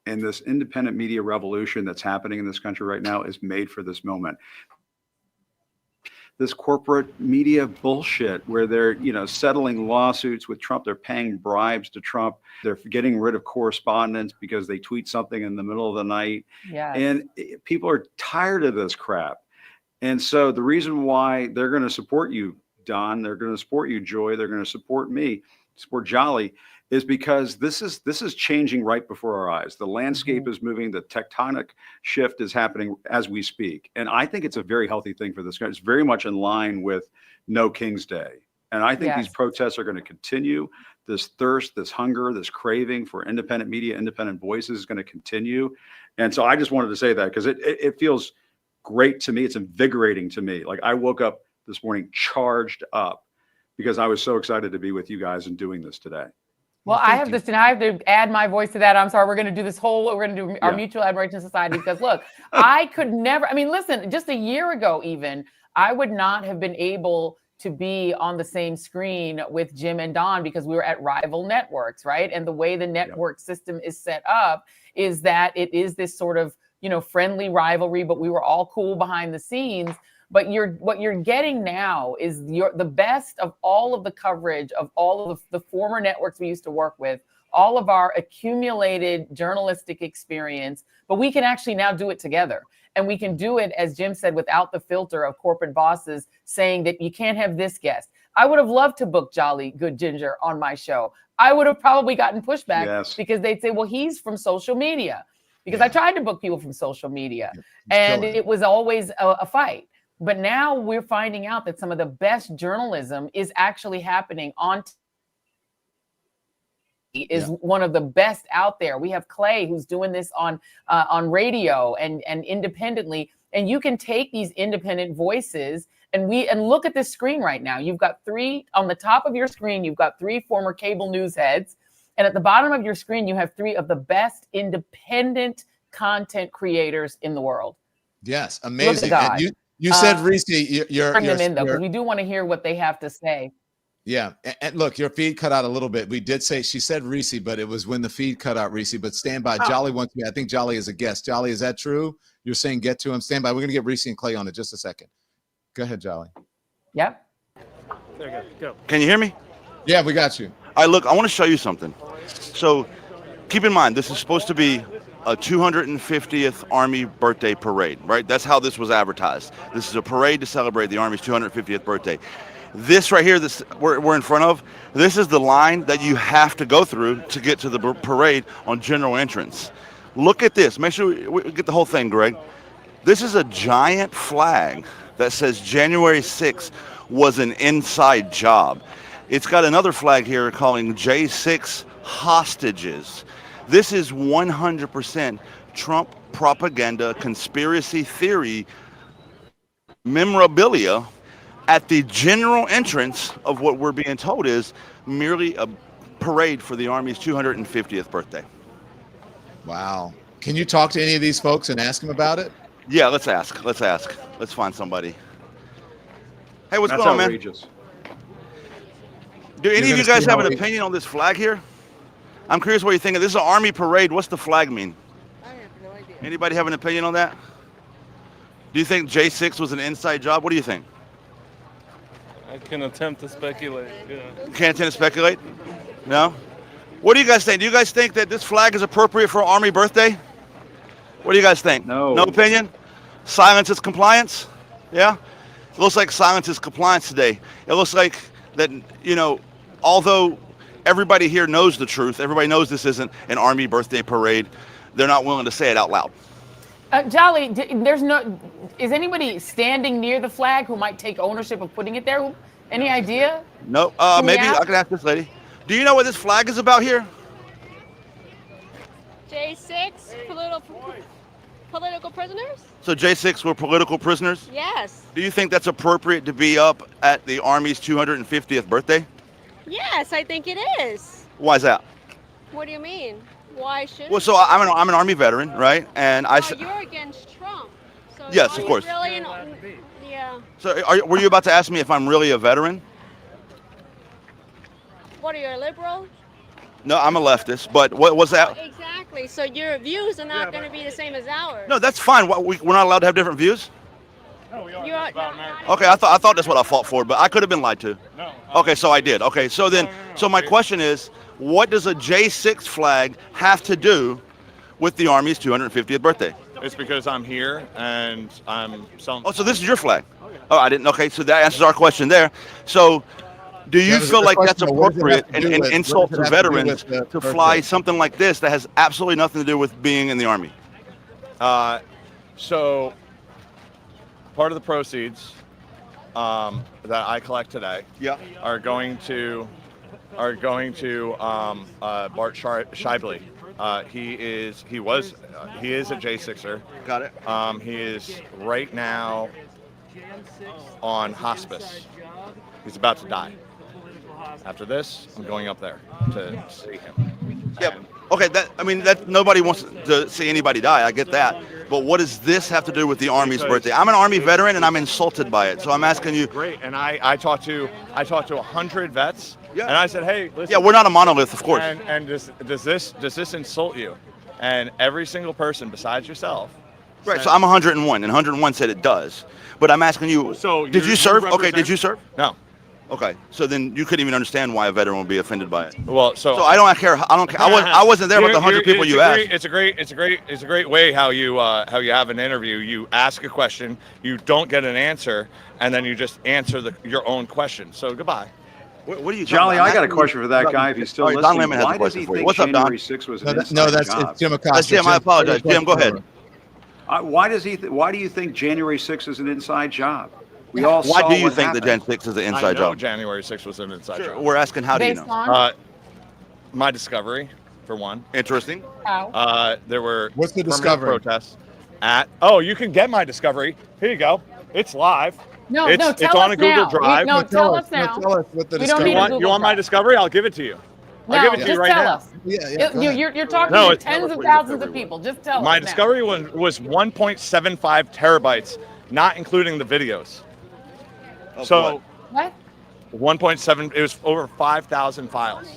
And this independent media revolution that's happening in this country right now is made for this moment. This corporate media bullshit where they're, settling lawsuits with Trump. They're paying bribes to Trump. They're getting rid of correspondents because they tweet something in the middle of the night. Yes. And people are tired of this crap. And so the reason why they're going to support you, Don, they're going to support you, Joy, they're going to support me, support Jolly, is because this is changing right before our eyes. The landscape is moving. The tectonic shift is happening as we speak. And I think it's a very healthy thing for this country. It's very much in line with No King's Day. And I think these protests are going to continue. This thirst, this hunger, this craving for independent media, independent voices is going to continue. And so I just wanted to say that because it feels great to me. It's invigorating to me. Like I woke up this morning charged up because I was so excited to be with you guys and doing this today. Well, I have to add my voice to that. I'm sorry. We're going to do we're going to do our Mutual Admiration Society because look, I could never, listen, just a year ago, even I would not have been able to be on the same screen with Jim and Don because we were at rival networks, right? And the way the network system is set up is that it is this sort of, friendly rivalry, but we were all cool behind the scenes. But what you're getting now is the best of all of the coverage of all of the former networks we used to work with, all of our accumulated journalistic experience, but we can actually now do it together. And we can do it, as Jim said, without the filter of corporate bosses saying that you can't have this guest. I would have loved to book Jolly Good Ginger on my show. I would have probably gotten pushback because they'd say, well, he's from social media. Because I tried to book people from social media and it was always a fight. But now we're finding out that some of the best journalism is actually happening on is one of the best out there. We have Clay who's doing this on radio and independently. And you can take these independent voices and look at this screen right now. You've got on the top of your screen, you've got 3 former cable news heads. And at the bottom of your screen, you have 3 of the best independent content creators in the world. Yes, amazing. And You said Reese, you're Bring them in though, because we do want to hear what they have to say. yeah. And look, your feed cut out a little bit. We did say she said Reese, but it was when the feed cut out Reese. But stand by. Jolly wants me. I think Jolly is a guest. Jolly, is that true? You're saying get to him. Stand by. We're gonna get Reese and Clay on it just a second. Go ahead, Jolly. Yep. There you go. Can you hear me? Yeah, we got you. All right, look, I want to show you something. So keep in mind, this is supposed to be a 250th Army birthday parade, right? That's how this was advertised. This is a parade to celebrate the Army's 250th birthday. This right here, this we're in front of, this is the line that you have to go through to get to the parade on general entrance. Look at this. Make sure we get the whole thing, Greg. This is a giant flag that says January 6th was an inside job. It's got another flag here calling J6 hostages. This is 100% Trump propaganda, conspiracy theory memorabilia at the general entrance of what we're being told is merely a parade for the Army's 250th birthday. Wow. Can you talk to any of these folks and ask them about it? Yeah, let's ask. Let's find somebody. Hey, what's going on, man? Do any of you guys have an opinion on this flag here? I'm curious what you think. This is an Army parade. What's the flag mean? I have no idea. Anybody have an opinion on that? Do you think J6 was an inside job? What do you think? I can attempt to speculate. Yeah. You can't attempt to speculate? No? What do you guys think? Do you guys think that this flag is appropriate for Army birthday? What do you guys think? No. No opinion? Silence is compliance? Yeah? It looks like silence is compliance today. It looks like that, you know, although everybody here knows the truth, everybody knows this isn't an Army birthday parade, they're not willing to say it out loud. Jolly, is anybody standing near the flag who might take ownership of putting it there? Any idea? No, maybe I can ask this lady. Do you know what this flag is about here? J6, political prisoners? So J6 were political prisoners? Yes. Do you think that's appropriate to be up at the Army's 250th birthday? Yes, I think it is. Why is that? What do you mean? Why should? Well, so I'm an Army veteran, right? And you're against Trump. So yes, of course. Really yeah. So were you about to ask me if I'm really a veteran? What are you, a liberal? No, I'm a leftist, but what was that? Exactly. So your views are not going to be the same as ours. No, that's fine. We're not allowed to have different views? No, we are. Okay, I thought that's what I fought for, but I could have been lied to. No. Okay, so I did. Okay, so then, so my question is, what does a J6 flag have to do with the Army's 250th birthday? It's because I'm here and I'm some. Oh, so this is your flag? Oh, I didn't. Okay, so that answers our question there. So, do you feel like that's appropriate and insult to veterans to fly something like this that has absolutely nothing to do with being in the Army? So, part of the proceeds that I collect today, are going to Bart Scheibele. He is a J6er. Got it. He is right now on hospice. He's about to die. After this, I'm going up there to see him. Yeah. Okay. That nobody wants to see anybody die. I get that. But what does this have to do with the Army's birthday? I'm an Army veteran and I'm insulted by it. So I'm asking you. Great. And I talked to 100 vets. Yeah. And I said, hey, listen. Yeah, we're not a monolith, of course. And does this insult you? And every single person besides yourself. Right. So I'm 101, and 101 said it does. But I'm asking you. So did you serve? Okay. Did you serve? No. Okay. So then you couldn't even understand why a veteran would be offended by it. Well, so I don't care. I wasn't there, but the 100 people you asked. It's a great way how you have an interview. You ask a question, you don't get an answer, and then you just answer your own question. So goodbye. What are you, Jolly? I got a question for that guy. If he's still listening, Don Lemon has a why does question he for you. think What's up, Don? January 6th was an inside No, that's job? it's Jim Acosta. That's Jim. I apologize. Jim, go ahead. Why do you think January 6th is an inside job? We all Why saw do you what think the happened. Gen 6 is an I inside know job? January 6th was an inside job. We're asking how do you know? My discovery, for one. Interesting. How? There were What's the permanent discovery? protests at. Oh, you can get my discovery. Here you go. It's live. No, it's tell on us a Google now. Drive. No, tell us now. Tell us what the We don't discovery. need a Google You want my Drive. discovery? I'll give it to you. I'll give it to you just right tell now. us. Yeah, go ahead. You're talking No, to it's tens of thousands of people. Just tell My us now. discovery was 1.75 terabytes not including the videos. Of So What? 1.7. It was over 5,000 files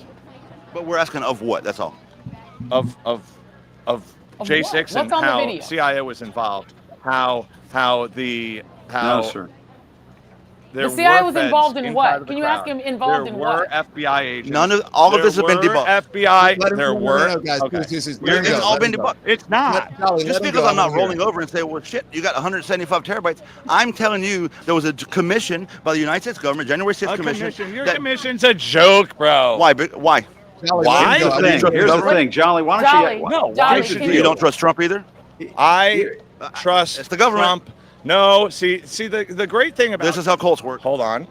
But we're asking of what? That's all. of Of J6 what? and What's on the how video? CIA was involved. How No, sir. there The CIA were was feds involved in inside what? of the Can you ask crowd. him involved there in were what? FBI agents. None of all of this has been There were debunked. FBI. Let him There go, were. guys. Okay. Please, It's let him all go, been let him go. debunked. It's not. Jolly, Just let him because go. I'm not I wanna hear rolling it. over and say, well, shit, you got 175 terabytes. I'm telling you, there was a commission by the United States government, January 6th commission. Your that- commission's a joke, bro. Why? Why? Jolly, Why? let him go. Here's the thing. Here's the thing, Jolly. Why don't Jolly, you? No, why Jolly, should can You don't trust Trump either? I trust It's the government. Trump. No, see the great thing about This is how cults work. hold on.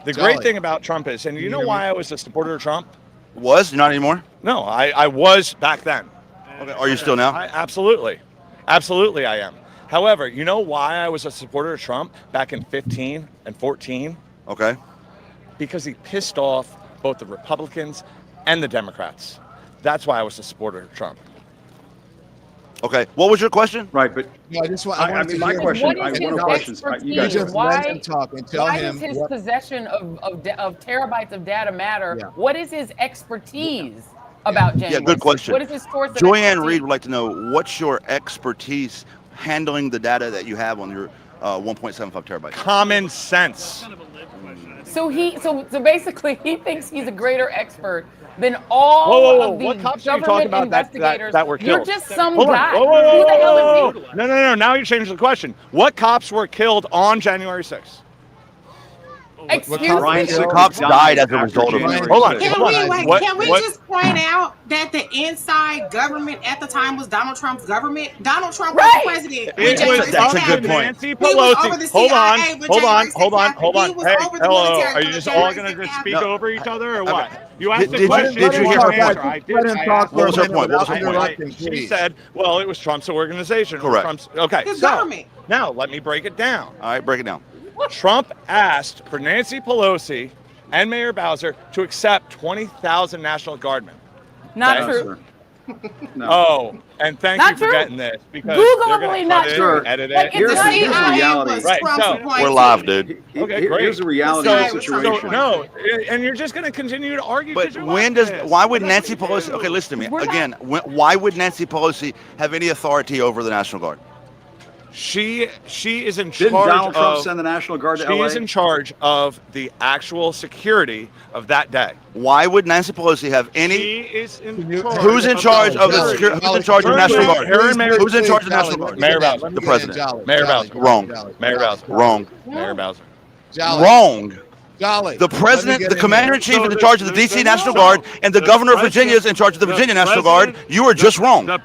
The Jolly. great thing about Trump is, and you know why I was a supporter of Trump? Was not anymore. No, I was back then. Okay. Are you still now? Absolutely I am. However, you know why I was a supporter of Trump back in 15 and 14? Okay. Because he pissed off both the Republicans and the Democrats. That's why I was a supporter of Trump. Okay. What was your question? Right, but No, I just want. I wanted mean, to my hear question. What I is one his of the questions. You expertise? You guys, just Why- let him talk and tell Why him does his what. possession of terabytes of data matter? Yeah. What is his expertise about January? Yeah, good 6th? question. What is his source of Joy expertise? Reid would like to know what's your expertise handling the data that you have on your 1.75 terabytes. Common sense. So basically he thinks he's a greater expert than all Whoa. of the What cops are you talking government about investigators. that were You're killed? just some Hold on. guy. Whoa. Who the hell is he? No. Now you changed the question. What cops were killed on January 6th? Excuse Ryan me. The cops died as a result of it. January Hold on. 6th. Can we just point out that the inside government at the time was Donald Trump's government? Donald Trump Right. was president. It was That's a up good to point. Nancy He was over the Pelosi. Hold on. CIA when January 6th happened. He was Hey, over the hello. military Are you when just all January going to 6th just speak happened. over each other or Okay. what? You asked the Did question. you hear her answer. point? I did. Let him I talk asked for What a was her minute point? What was without her point? interrupting, She please. said, well, it was Trump's organization. Correct. Okay, His so government. now let me break it down. All right, break it down. Trump asked for Nancy Pelosi and Mayor Bowser to accept 20,000 National Guardmen. Not Okay. true. No. Oh, and thank Not you for true. getting this because they're Googleably going not to true. edit it. Like, it's Here's not the even- reality. Right, so We're live, dude. Okay, great. Here's the reality of the situation. No, and you're just going to continue to argue. But why would Nancy Pelosi, okay, listen to me. Again, why would Nancy Pelosi have any authority over the National Guard? She is in charge Didn't Donald Trump of, send the National Guard to She LA? is in charge of the actual security of that day. Why would Nancy Pelosi have She any? is in charge. Who's in charge of the security? Who's in charge of the National Guard? Who's in charge of the National Guard? Mayor Bowser. The president. Mayor Bowser. Wrong. Mayor Bowser. Wrong. Mayor Bowser. Wrong. Jolly. The president, the commander in chief is in charge of the DC National Guard, and the governor of Virginia is in charge of the Virginia National Guard. You are just wrong. The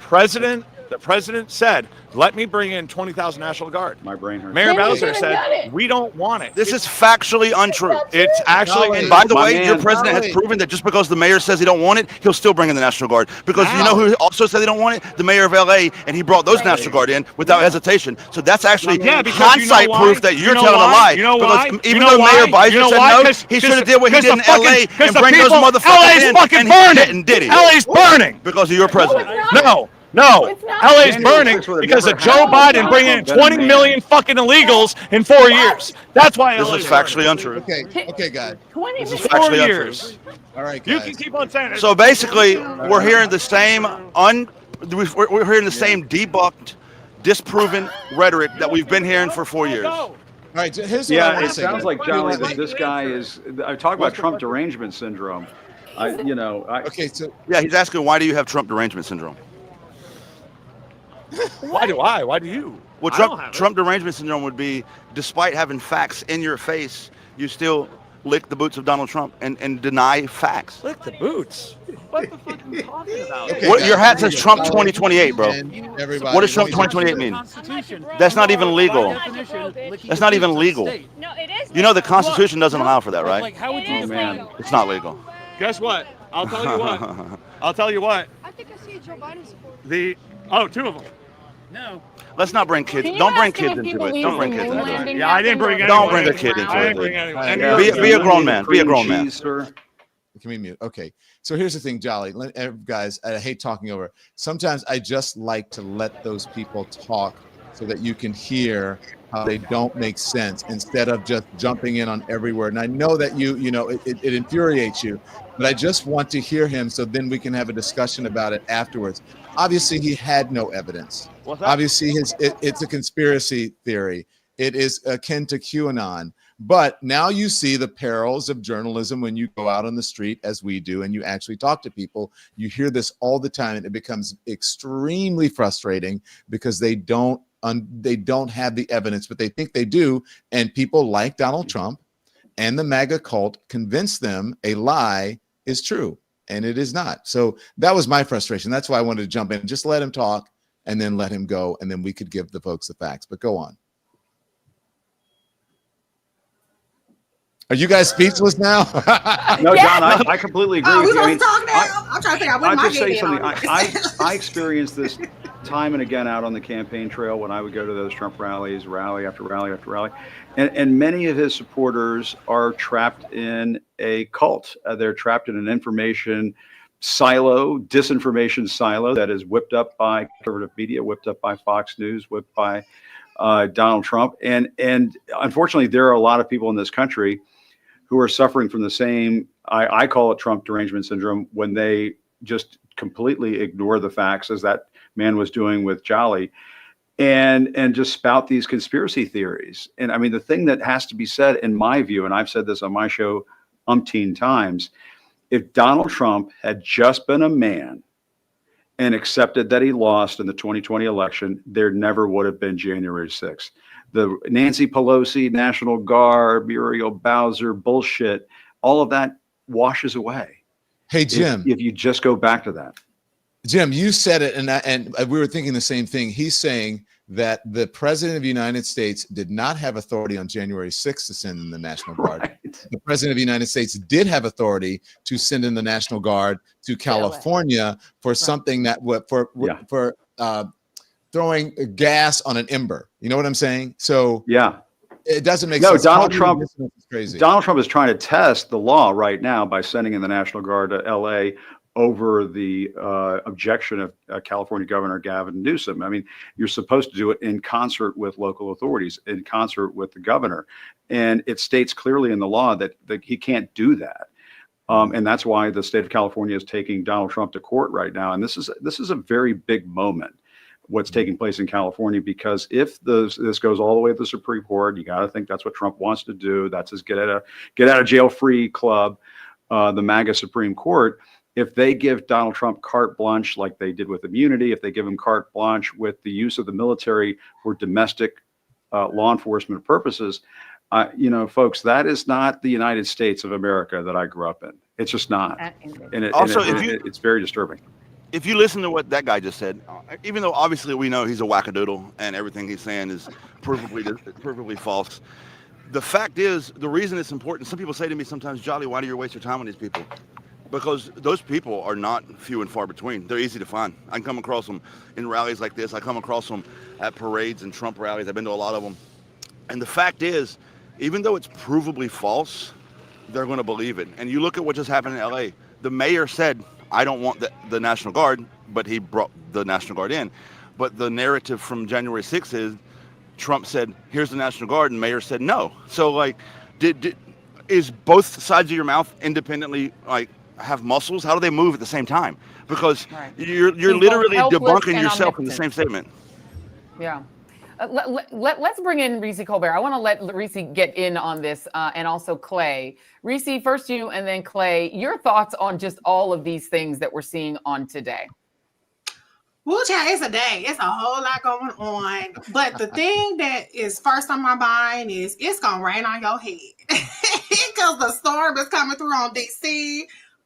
president said, "Let me bring in 20,000 National Guard." My brain hurts. Mayor Bowser said, "We don't want it." This is factually untrue. It's actually. And by the My way, man, your president has proven that just because the mayor says he don't want it, he'll still bring in the National Guard. Because you know who also said they don't want it? The mayor of LA, and he brought those National Guard in without hesitation. So that's actually because hindsight you know why? proof that you're You know telling why? a lie. You know because why? even You know though Mayor why? Biden You know said why? no, he should have did what he did in Because LA the and bring those people- motherfuckers LA's in. fucking And burning. he did it. LA's burning Because of your president. No, LA's burning because of Joe Biden bringing in 20 million fucking illegals in 4 years. That's why This LA's is factually untrue. Okay, guys. 20 This is minutes. factually 4 untrue. years. All right, You guys. can keep on saying it. So basically, we're hearing the same we're hearing the same debunked, disproven rhetoric that we've been hearing for 4 years. All right, here's what I Yeah, want it to say. sounds guys. like Jolly that this guy is. I talk about Trump derangement syndrome. Okay, so Yeah, he's asking, why do you have Trump derangement syndrome? Why do I? Why do you? Well, I don't have it. Trump derangement syndrome would be, despite having facts in your face, you still lick the boots of Donald Trump and deny facts. Lick the boots. What the fuck are you talking about? Okay, What, guys, your hat here says we go. Trump 2028, bro. And everybody, What does let Trump me- 2028 mean? That's not even legal. That's not even legal. No, it is. You know the Constitution doesn't allow for that, right? How would Oh man. It's not legal. Guess what? I'll tell you what. I'll tell you what. I think I see a Joe Biden support. Two of them. No. Let's not bring kids. Can you Don't bring ask him kids if he into it. believes Don't bring in kids moon into it. landing Yeah, I didn't bring happened? Don't anyone. bring a kid into I it, didn't bring dude. anyone. Hey, Be a grown man. Be a grown man. Cheese, sir. Can we mute? Okay. So here's the thing, Jolly. Guys, I hate talking over. Sometimes I just like to let those people talk so that you can hear how they don't make sense instead of just jumping in on every word. And I know that it infuriates you, but I just want to hear him so then we can have a discussion about it afterwards. Obviously, he had no evidence. Obviously, it's a conspiracy theory. It is akin to QAnon. But now you see the perils of journalism when you go out on the street, as we do, and you actually talk to people. You hear this all the time, and it becomes extremely frustrating because they don't have the evidence, but they think they do. And people like Donald Trump and the MAGA cult convince them a lie is true, and it is not. So that was my frustration. That's why I wanted to jump in. Just let him talk and then let him go, and then we could give the folks the facts. But go on. Are you guys speechless now? No, John, I completely agree with you. I'm trying to figure out what I'll just say something. I experienced this time and again out on the campaign trail when I would go to those Trump rallies, rally after rally after rally. And many of his supporters are trapped in a cult. They're trapped in an information silo, disinformation silo that is whipped up by conservative media, whipped up by Fox News, whipped by Donald Trump. And unfortunately, there are a lot of people in this country who are suffering from the same, I call it Trump derangement syndrome, when they just completely ignore the facts, as that man was doing with Jolly, and just spout these conspiracy theories. And I mean, the thing that has to be said, in my view, and I've said this on my show umpteen times, if Donald Trump had just been a man and accepted that he lost in the 2020 election, there never would have been January 6th. The Nancy Pelosi, National Guard, Muriel Bowser bullshit, all of that washes away. Hey, Jim. If you just go back to that. Jim, you said it, and we were thinking the same thing. He's saying that the president of the United States did not have authority on January 6th to send in the National Guard. Right. The president of the United States did have authority to send in the National Guard to California for something that for throwing gas on an ember. You know what I'm saying? So yeah, it doesn't make sense. Donald Trump is crazy. Donald Trump is trying to test the law right now by sending in the National Guard to LA over the objection of California Governor Gavin Newsom. I mean, you're supposed to do it in concert with local authorities, in concert with the governor. And it states clearly in the law that he can't do that. And that's why the state of California is taking Donald Trump to court right now. And this is a very big moment, what's taking place in California, because if this goes all the way to the Supreme Court, you got to think that's what Trump wants to do. That's his get out of jail free club, the MAGA Supreme Court. If they give Donald Trump carte blanche, like they did with immunity, if they give him carte blanche with the use of the military for domestic law enforcement purposes, folks, that is not the United States of America that I grew up in. It's just not. And it's very disturbing. If you listen to what that guy just said, even though obviously we know he's a wackadoodle and everything he's saying is perfectly false, the fact is, the reason it's important, some people say to me sometimes, Jolly, why do you waste your time on these people? Because those people are not few and far between. They're easy to find. I can come across them in rallies like this. I come across them at parades and Trump rallies. I've been to a lot of them. And the fact is, even though it's provably false, they're going to believe it. And you look at what just happened in LA. The mayor said, I don't want the National Guard, but he brought the National Guard in. But the narrative from January 6th is Trump said, here's the National Guard, and mayor said no. So, like, is both sides of your mouth independently, like, have muscles? How do they move at the same time? Because you're literally debunking yourself in the same statement. Yeah. Let's bring in Reese Colbert. I want to let Reese get in on this, and also Clay. Reese, first you, and then Clay. Your thoughts on just all of these things that we're seeing on today? Well, child, it's a day. It's a whole lot going on. But the thing that is first on my mind is it's going to rain on your head. Because the storm is coming through on DC.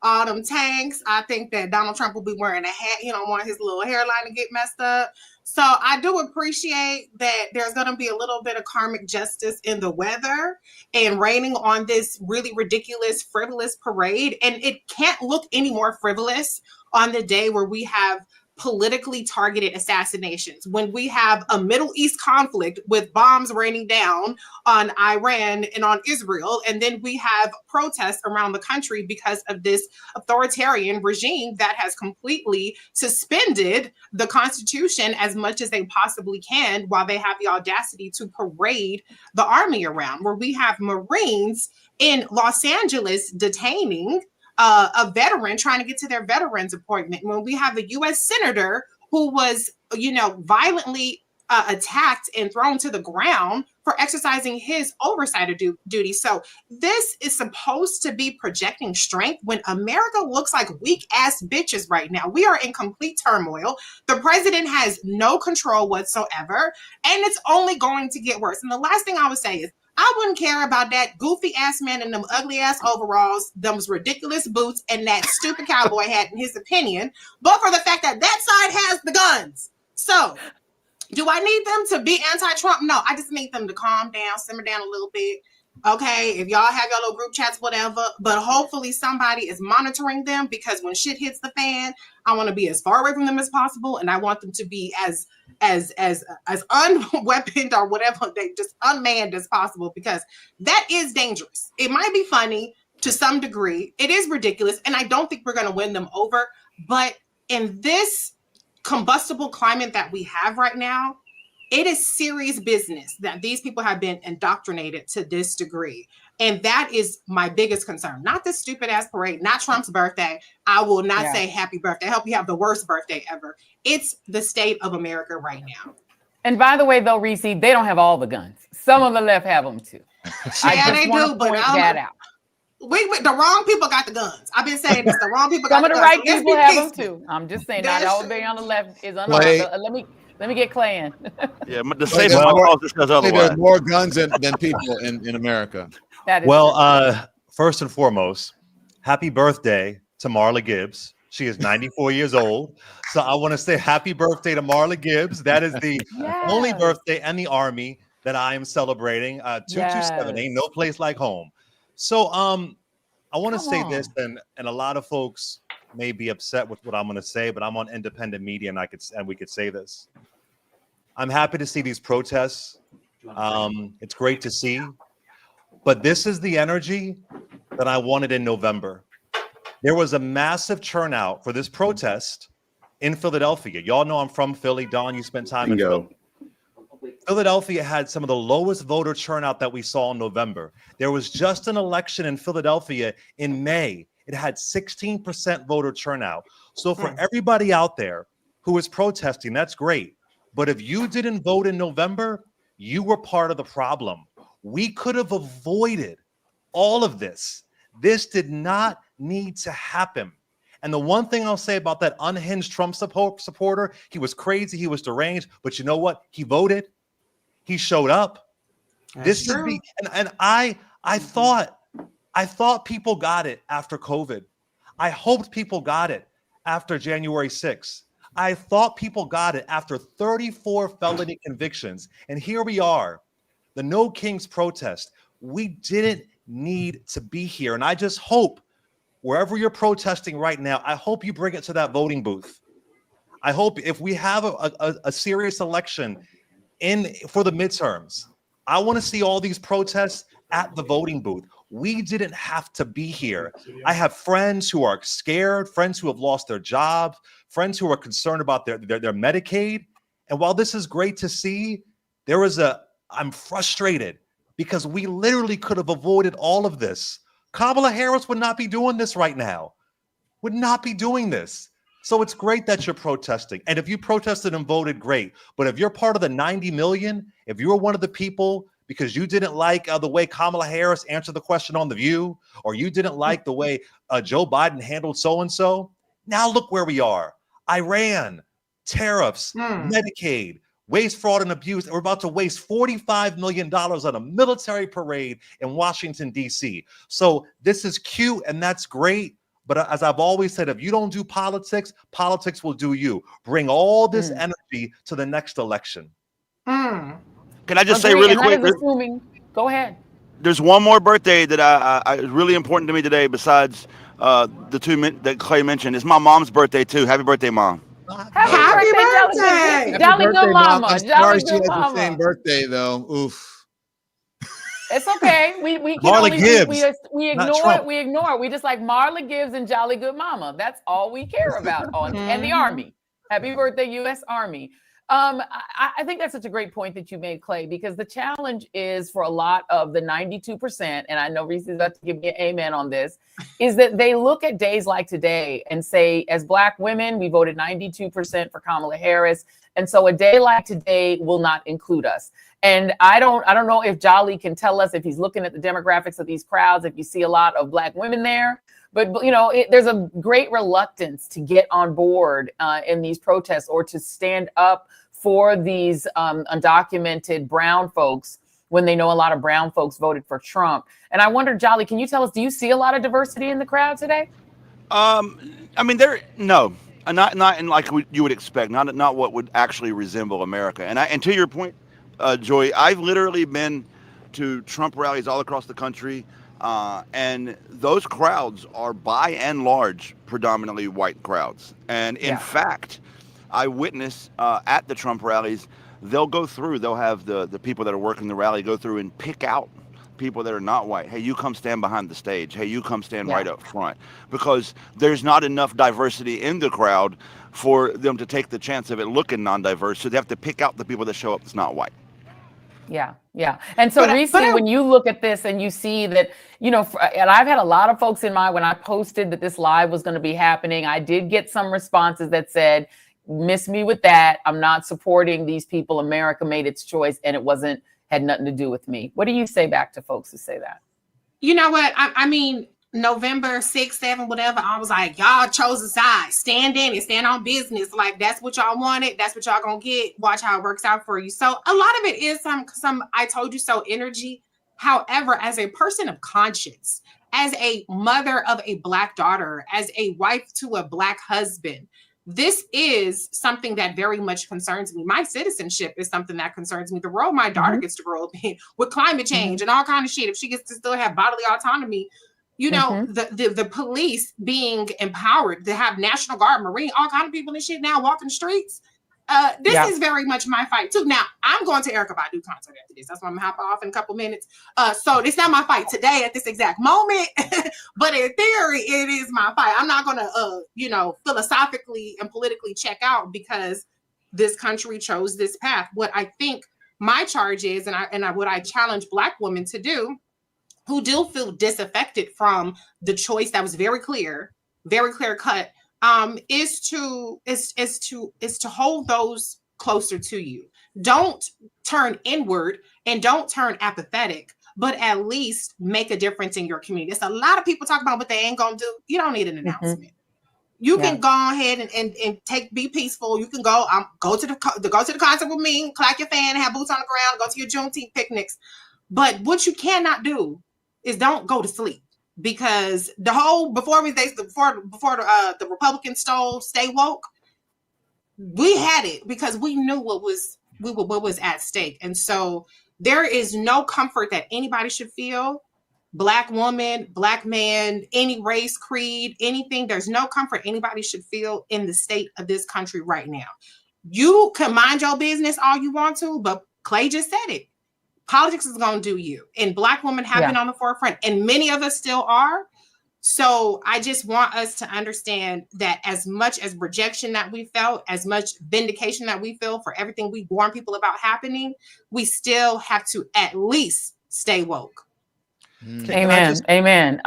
All them tanks. I think that Donald Trump will be wearing a hat. He don't want his little hairline to get messed up. So I do appreciate that there's going to be a little bit of karmic justice in the weather and raining on this really ridiculous, frivolous parade. And it can't look any more frivolous on the day where we have politically targeted assassinations, when we have a Middle East conflict with bombs raining down on Iran and on Israel, and then we have protests around the country because of this authoritarian regime that has completely suspended the Constitution as much as they possibly can, while they have the audacity to parade the army around, where we have Marines in Los Angeles detaining a veteran trying to get to their veterans appointment, when we have a U.S. senator who was, violently attacked and thrown to the ground for exercising his oversight of duty. So this is supposed to be projecting strength when America looks like weak ass bitches right now. We are in complete turmoil. The president has no control whatsoever, and it's only going to get worse. And the last thing I would say is, I wouldn't care about that goofy ass man in them ugly ass overalls, those ridiculous boots, and that stupid cowboy hat, in his opinion, but for the fact that that side has the guns. So, do I need them to be anti-Trump? No, I just need them to calm down, simmer down a little bit. Okay, if y'all have your little group chats, whatever, but hopefully somebody is monitoring them, because when shit hits the fan, I want to be as far away from them as possible, and I want them to be as unweaponed or whatever, they just unmanned as possible, because that is dangerous. It might be funny to some degree. It is ridiculous, and I don't think we're going to win them over. But in this combustible climate that we have right now, it is serious business that these people have been indoctrinated to this degree. And that is my biggest concern. Not this stupid ass parade, not Trump's birthday. I will not say happy birthday. I hope you have the worst birthday ever. It's the state of America right now. And by the way, though, Reese, they don't have all the guns. Some of the left have them too. Yeah, they do, but that out. The wrong people got the guns. I've been saying this. The wrong people got the guns. Some of the right people have them too. I'm just saying, not everybody on the left is unarmed. Let me get Clay in. Yeah, the safest cause says otherwise. There's more guns than people in America. First and foremost, happy birthday to Marla Gibbs. She is 94 years old. So I want to say happy birthday to Marla Gibbs. That is the only birthday in the Army that I am celebrating. 227, ain't no place like home. So I want to say this, and a lot of folks may be upset with what I'm going to say, but I'm on independent media, and we could say this. I'm happy to see these protests. It's great to see, but this is the energy that I wanted in November. There was a massive turnout for this protest in Philadelphia. Y'all know I'm from Philly. Don, you spent time in Philly. Philadelphia had some of the lowest voter turnout that we saw in November. There was just an election in Philadelphia in May. It had 16% voter turnout. So for everybody out there who is protesting, that's great. But if you didn't vote in November, you were part of the problem. We could have avoided all of this. This did not need to happen. And the one thing I'll say about that unhinged Trump supporter, he was crazy, he was deranged, but you know what? He voted. He showed up. This is the and I thought people got it after COVID. I hoped people got it after January 6th. I thought people got it after 34 felony convictions. And here we are, the No Kings protest. We didn't need to be here. And I just hope wherever you're protesting right now, I hope you bring it to that voting booth. I hope if we have a serious election for the midterms, I want to see all these protests at the voting booth. We didn't have to be here. I have friends who are scared, friends who have lost their jobs, friends who are concerned about their Medicaid. And while this is great to see, I'm frustrated because we literally could have avoided all of this. Kamala Harris would not be doing this right now, would not be doing this. So it's great that you're protesting. And if you protested and voted, great. But if you're part of the 90 million, if you were one of the people because you didn't like the way Kamala Harris answered the question on The View, or you didn't like the way Joe Biden handled so-and-so, now look where we are. Iran, tariffs, Medicaid, waste, fraud, and abuse. We're about to waste $45 million on a military parade in Washington, D.C. So this is cute, and that's great. But as I've always said, if you don't do politics, politics will do you. Bring all this energy to the next election. Can I just say really quick? Go ahead. There's one more birthday that I is really important to me today besides the two that Clay mentioned. It's my mom's birthday, too. Happy birthday, Mom. Happy birthday! Jolly good mama. I'm Jolly sorry she good has the same mama. birthday though. Oof. It's okay. We can Marla only Gibbs, we not ignore Trump. it. We ignore it. We just like Marla Gibbs and Jolly Good Mama. That's all we care about on and the Army. Happy birthday, U.S. Army. I think that's such a great point that you made, Clay, because the challenge is for a lot of the 92%, and I know Reese is about to give me an amen on this, is that they look at days like today and say, as Black women, we voted 92% for Kamala Harris. And so a day like today will not include us. And I don't know if Jolly can tell us if he's looking at the demographics of these crowds, if you see a lot of Black women there. But there's a great reluctance to get on board in these protests or to stand up for these undocumented brown folks when they know a lot of brown folks voted for Trump. And I wonder, Jolly, can you tell us, do you see a lot of diversity in the crowd today? I mean, no, not in like you would expect, not what would actually resemble America. And to your point, Joy, I've literally been to Trump rallies all across the country. And those crowds are by and large predominantly white crowds. And in fact, I witness at the Trump rallies, they'll have the people that are working the rally go through and pick out people that are not white. Hey, you come stand behind the stage. Hey, you come stand right up front. Because there's not enough diversity in the crowd for them to take the chance of it looking non-diverse. So they have to pick out the people that show up that's not white. Yeah. And so, Reese, when you look at this and you see that, and I've had a lot of folks in mind when I posted that this live was going to be happening, I did get some responses that said, miss me with that. I'm not supporting these people. America made its choice and it had nothing to do with me. What do you say back to folks who say that? You know what? I mean, November 6th, 7th, whatever, I was like, y'all chose a side. Stand in and stand on business. Like, that's what y'all wanted. That's what y'all gonna get. Watch how it works out for you. So a lot of it is some I told you so energy. However, as a person of conscience, as a mother of a Black daughter, as a wife to a Black husband, this is something that very much concerns me. My citizenship is something that concerns me. The world my daughter gets to grow up in with climate change and all kind of shit. If she gets to still have bodily autonomy, the police being empowered to have National Guard, Marine, all kind of people and shit now walking the streets. This is very much my fight too. Now I'm going to Erykah Badu concert after this. That's why I'm gonna hop off in a couple minutes. So it's not my fight today at this exact moment, but in theory, it is my fight. I'm not gonna, philosophically and politically check out because this country chose this path. What I think my charge is, and what I challenge Black women to do, who do feel disaffected from the choice that was very clear cut, is to hold those closer to you. Don't turn inward and don't turn apathetic, but at least make a difference in your community. It's a lot of people talk about what they ain't gonna do. You don't need an announcement. You can go ahead and be peaceful. You can go to the concert with me, clap your fan, have boots on the ground, go to your Juneteenth picnics. But what you cannot do is don't go to sleep, because before the Republicans stole Stay Woke, we had it because we knew what was at stake. And so there is no comfort that anybody should feel. Black woman, Black man, any race, creed, anything. There's no comfort anybody should feel in the state of this country right now. You can mind your business all you want to, but Clay just said it. Politics is going to do you. And Black women have been on the forefront, and many of us still are. So I just want us to understand that as much as rejection that we felt, as much vindication that we feel for everything we warn people about happening, we still have to at least stay woke. Amen. Amen.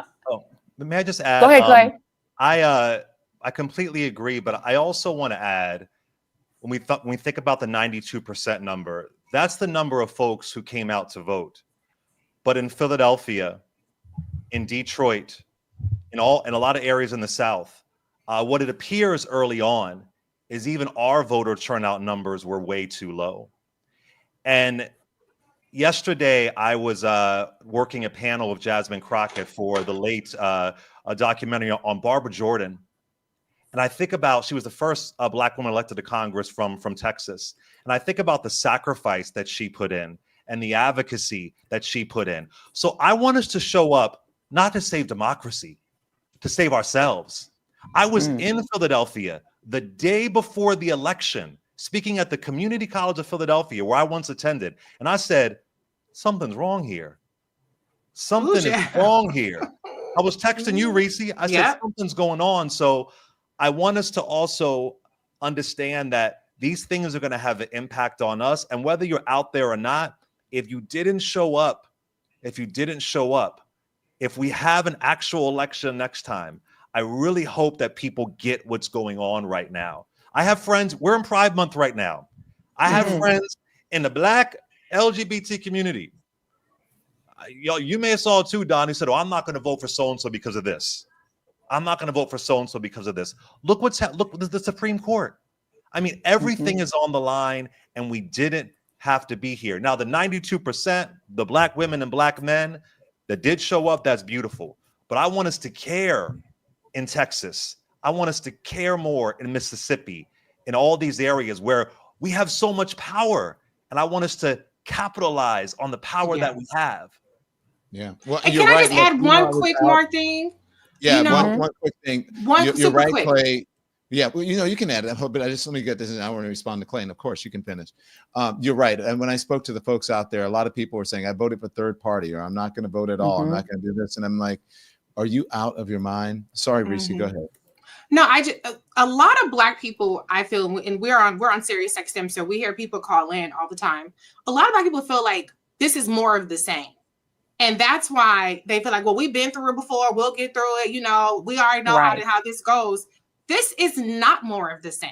May I just add? Go ahead, Clay. I completely agree, but I also want to add, when we think about the 92% number, that's the number of folks who came out to vote. But in Philadelphia, in Detroit, in a lot of areas in the South, what it appears early on is even our voter turnout numbers were way too low. And yesterday, I was working a panel with Jasmine Crockett for the late documentary on Barbara Jordan. And I think about, she was the first Black woman elected to Congress from Texas. And I think about the sacrifice that she put in and the advocacy that she put in. So I want us to show up, not to save democracy, to save ourselves. I was in Philadelphia the day before the election, speaking at the Community College of Philadelphia, where I once attended, and I said, something's wrong here. Something is wrong here. I was texting you, Reese. I said, something's going on. So I want us to also understand that these things are going to have an impact on us. And whether you're out there or not, if you didn't show up, if we have an actual election next time, I really hope that people get what's going on right now. I have friends, we're in Pride Month right now. I have friends in the Black LGBT community. You may have saw it too, Don. He said, oh, I'm not going to vote for so-and-so because of this. I'm not going to vote for so-and-so because of this. Look look, the Supreme Court. I mean, everything is on the line, and we didn't have to be here. Now, the 92%, the Black women and Black men that did show up, that's beautiful. But I want us to care in Texas. I want us to care more in Mississippi, in all these areas where we have so much power. And I want us to capitalize on the power that we have. Yeah. Well, and can I just add one quick more thing? Yeah, one quick thing. You're right, quick. Clay. Yeah, well, you can add it, but I just let me get this, and I want to respond to Clay, and of course you can finish. You're right, and when I spoke to the folks out there, a lot of people were saying, I voted for third party, or I'm not going to vote at all. I'm not going to do this, and I'm like, are you out of your mind? Sorry, Reese, go ahead. No, a lot of Black people, I feel, and we're on Sirius XM, so we hear people call in all the time. A lot of Black people feel like this is more of the same. And that's why they feel like, well, we've been through it before. We'll get through it. We already know how this goes. This is not more of the same.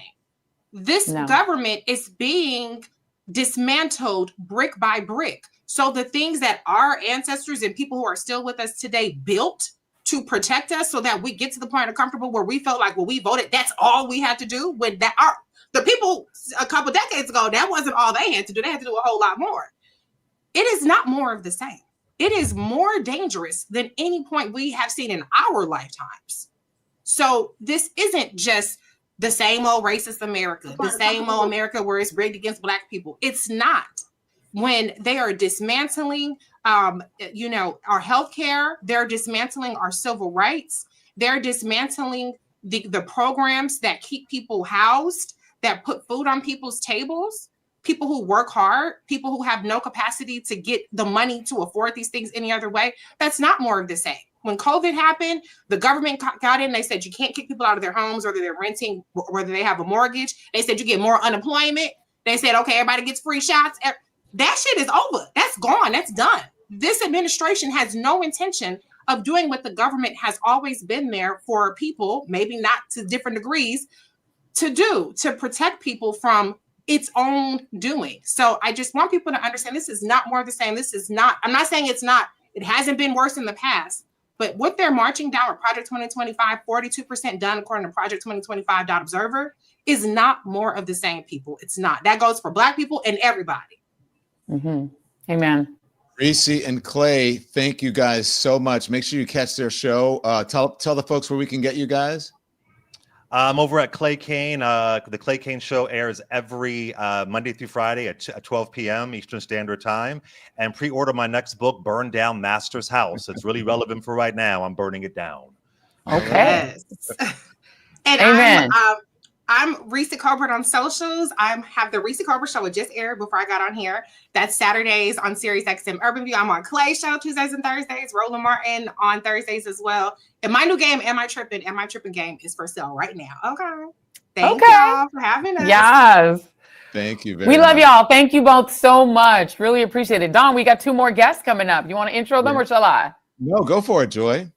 This government is being dismantled brick by brick. So the things that our ancestors and people who are still with us today built to protect us so that we get to the point of comfortable where we felt like, well, we voted, that's all we had to do. When the people a couple decades ago, that wasn't all they had to do. They had to do a whole lot more. It is not more of the same. It is more dangerous than any point we have seen in our lifetimes. So this isn't just the same old racist America, the same old America where it's rigged against Black people. It's not. When they are dismantling, our healthcare, they're dismantling our civil rights, they're dismantling the programs that keep people housed, that put food on people's tables. People who work hard, people who have no capacity to get the money to afford these things any other way. That's not more of the same. When COVID happened, the government got in. They said you can't kick people out of their homes, whether they're renting, whether they have a mortgage. They said you get more unemployment. They said, okay, everybody gets free shots. That shit is over. That's gone. That's done. This administration has no intention of doing what the government has always been there for people, maybe not to different degrees, to do, to protect people from its own doing. So I just want people to understand this is not more of the same. This is not, I'm not saying it's not, it hasn't been worse in the past, but what they're marching down with Project 2025, 42% done according to Project 2025.observer, is not more of the same, people. It's not. That goes for Black people and everybody. Amen. Reese and Clay, thank you guys so much. Make sure you catch their show. Tell the folks where we can get you guys. I'm over at Clay Kane. The Clay Kane show airs every Monday through Friday at 12 p.m. Eastern Standard Time. And pre-order my next book, Burn Down Master's House. It's really relevant for right now. I'm burning it down. Okay. Yes. And Amen. I'm Reid Report on socials. I have the Reid Report show. It just aired before I got on here. That's Saturdays on Sirius XM Urban View. I'm on Clay's show Tuesdays and Thursdays. Roland Martin on Thursdays as well. And my new game, Am I Tripping? Am I Tripping game is for sale right now. Okay. Thank y'all for having us. Yes. Thank you very We much. love y'all. Thank you both so much. Really appreciate it. Don, we got 2 more guests coming up. You want to intro them or shall I? No, go for it, Joy.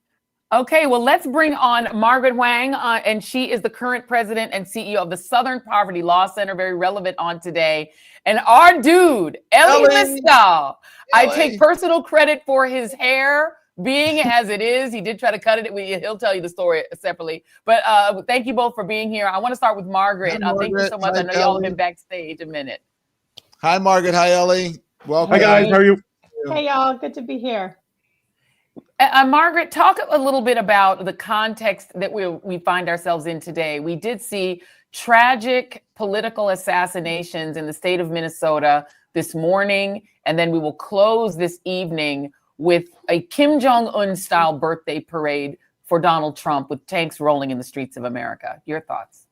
Okay, well, let's bring on Margaret Wang, and she is the current president and CEO of the Southern Poverty Law Center, very relevant on today. And our dude, Ellie Mistal. I take personal credit for his hair being as it is. He did try to cut it. He'll tell you the story separately. But thank you both for being here. I want to start with Margaret. Hi, Thank you so much. Hi, I know y'all have Ellie. been backstage a minute. Hi, Margaret. Hi, Ellie. Welcome. Hi, guys. How are you? Hey, y'all. Good to be here. Margaret, talk a little bit about the context that we find ourselves in today. We did see tragic political assassinations in the state of Minnesota this morning, and then we will close this evening with a Kim Jong-un style birthday parade for Donald Trump with tanks rolling in the streets of America. Your thoughts?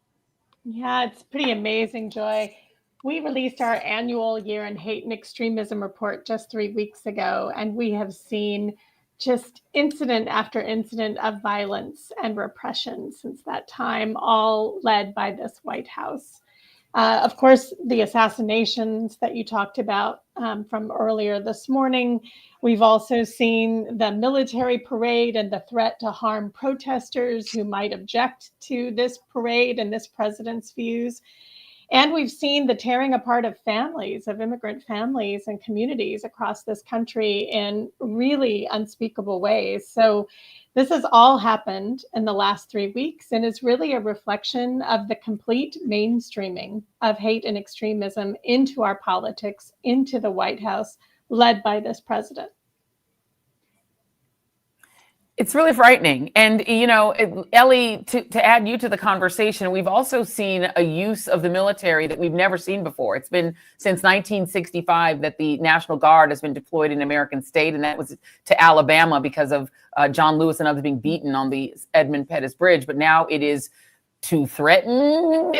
Yeah, it's pretty amazing, Joy. We released our annual Year in Hate and Extremism report just 3 weeks ago, and we have seen just incident after incident of violence and repression since that time, all led by this White House. Of course, the assassinations that you talked about from earlier this morning. We've also seen the military parade and the threat to harm protesters who might object to this parade and this president's views. And we've seen the tearing apart of families, of immigrant families and communities across this country in really unspeakable ways. So this has all happened in the last 3 weeks and is really a reflection of the complete mainstreaming of hate and extremism into our politics, into the White House, led by this president. It's really frightening. And, you know, Ellie, to add you to the conversation, we've also seen a use of the military that we've never seen before. It's been since 1965 that the National Guard has been deployed in American state, and that was to Alabama because of John Lewis and others being beaten on the Edmund Pettus Bridge. But now it is to threaten,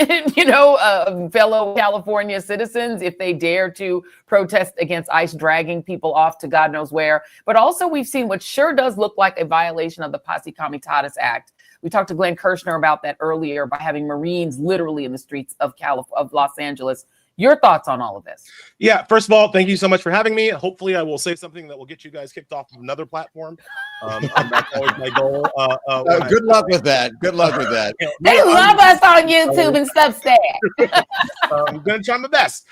fellow California citizens if they dare to protest against ICE dragging people off to God knows where. But also we've seen what sure does look like a violation of the Posse Comitatus Act. We talked to Glenn Kirshner about that earlier by having Marines literally in the streets of Los Angeles. Your thoughts on all of this? Yeah, first of all, thank you so much for having me. Hopefully I will say something that will get you guys kicked off of another platform. That's always my goal. Good luck with that. Good luck with that. They love us on YouTube and Substack. I'm going to try my best.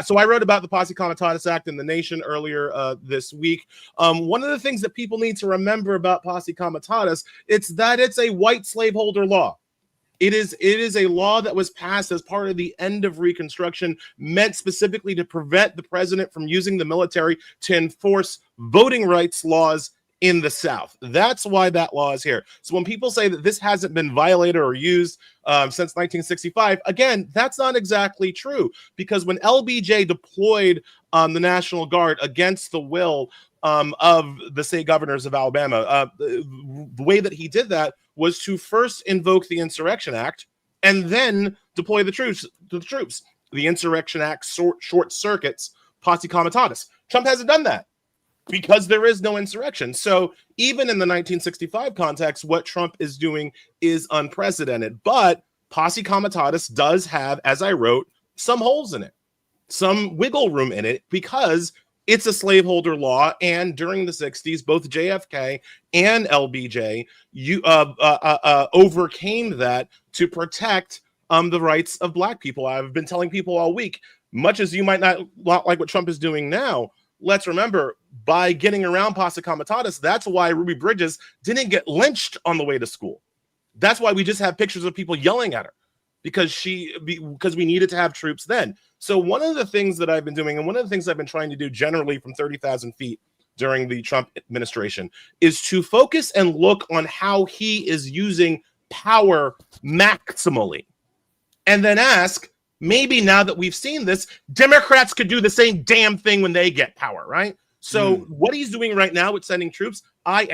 So I wrote about the Posse Comitatus Act in The Nation earlier this week. One of the things that people need to remember about Posse Comitatus, it's that it's a white slaveholder law. It is a law that was passed as part of the end of Reconstruction, meant specifically to prevent the president from using the military to enforce voting rights laws in the South. That's why that law is here. So when people say that this hasn't been violated or used since 1965, again, that's not exactly true, because when LBJ deployed the National Guard against the will of the state governors of Alabama, the way that he did that was to first invoke the Insurrection Act and then deploy the troops. The Insurrection Act short circuits Posse Comitatus. Trump hasn't done that because there is no insurrection. So even in the 1965 context, what Trump is doing is unprecedented. But Posse Comitatus does have, as I wrote, some holes in it, some wiggle room in it, because it's a slaveholder law, and during the 60s, both JFK and LBJ overcame that to protect the rights of Black people. I've been telling people all week, much as you might not like what Trump is doing now, let's remember, by getting around Posse Comitatus, that's why Ruby Bridges didn't get lynched on the way to school. That's why we just have pictures of people yelling at her, because we needed to have troops then. So one of the things that I've been doing, and one of the things I've been trying to do generally from 30,000 feet during the Trump administration, is to focus and look on how he is using power maximally. And then ask, maybe now that we've seen this, Democrats could do the same damn thing when they get power, right? So what he's doing right now with sending troops, I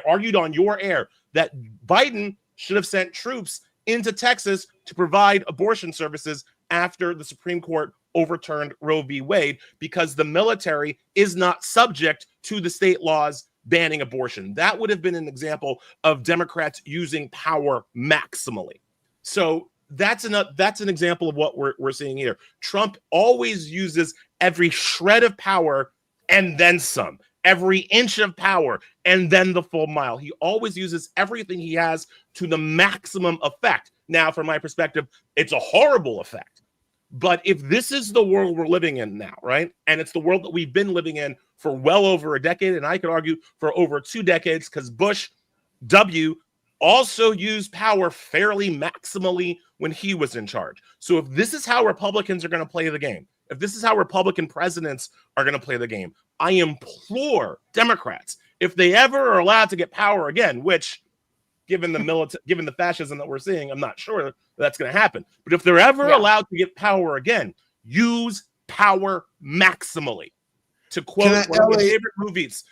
argued on your air that Biden should have sent troops into Texas to provide abortion services after the Supreme Court overturned Roe v. Wade, because the military is not subject to the state laws banning abortion. That would have been an example of Democrats using power maximally. So that's an example of what we're seeing here. Trump always uses every shred of power and then some, every inch of power and then the full mile. He always uses everything he has to the maximum effect. Now, from my perspective, it's a horrible effect. But if this is the world we're living in now, right? And it's the world that we've been living in for well over a decade, and I could argue for over 2 decades, because Bush W also used power fairly maximally when he was in charge. So if this is how Republicans are going to play the game, if this is how Republican presidents are going to play the game, I implore Democrats, if they ever are allowed to get power again, which given the fascism that we're seeing, I'm not sure that's going to happen. But if they're ever allowed to get power again, use power maximally. To quote one of my favorite movies,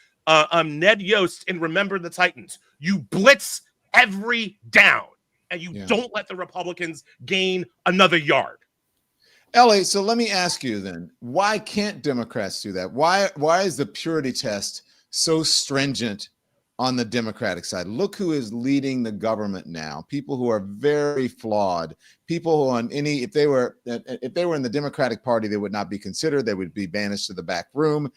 Ned Yost in Remember the Titans, you blitz every down. and you don't let the Republicans gain another yard. Ellie, so let me ask you then, why can't Democrats do that? Why is the purity test so stringent on the Democratic side? Look who is leading the government now. People who are very flawed. People who if they were in the Democratic Party, they would not be considered. They would be banished to the back room.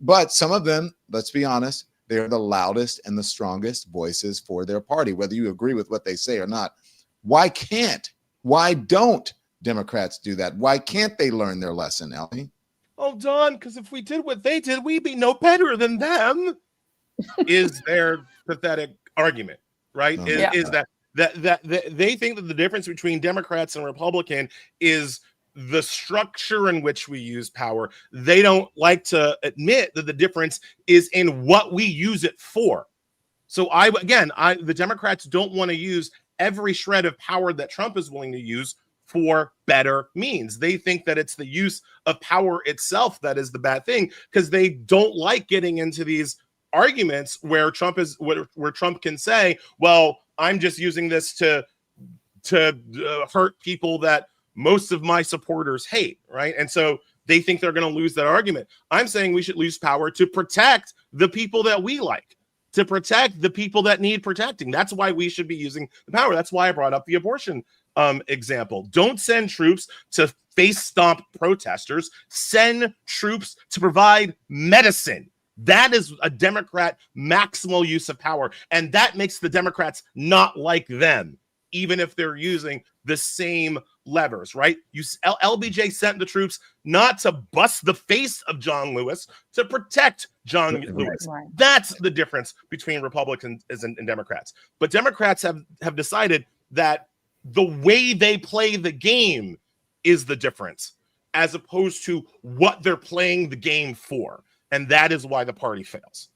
But some of them, let's be honest, they're the loudest and the strongest voices for their party, whether you agree with what they say or not. Why don't Democrats do that? Why can't they learn their lesson, Ellie? Oh, Don, because if we did what they did, we'd be no better than them. Is their pathetic argument, right? Is that they think that the difference between Democrats and Republican is the structure in which we use power. They don't like to admit that the difference is in what we use it for. So the Democrats don't want to use every shred of power that Trump is willing to use for better means. They think that it's the use of power itself that is the bad thing, because they don't like getting into these arguments where Trump can say, well, I'm just using this to hurt people that most of my supporters hate, right? And so they think they're going to lose that argument. I'm saying we should use power to protect the people that we like, to protect the people that need protecting. That's why we should be using the power. That's why I brought up the abortion example. Don't send troops to face stomp protesters. Send troops to provide medicine. That is a Democrat maximal use of power. And that makes the Democrats not like them, even if they're using the same levers, right? LBJ sent the troops not to bust the face of John Lewis, to protect John Lewis. Right. That's the difference between Republicans and Democrats. But Democrats have decided that the way they play the game is the difference, as opposed to what they're playing the game for. And that is why the party fails.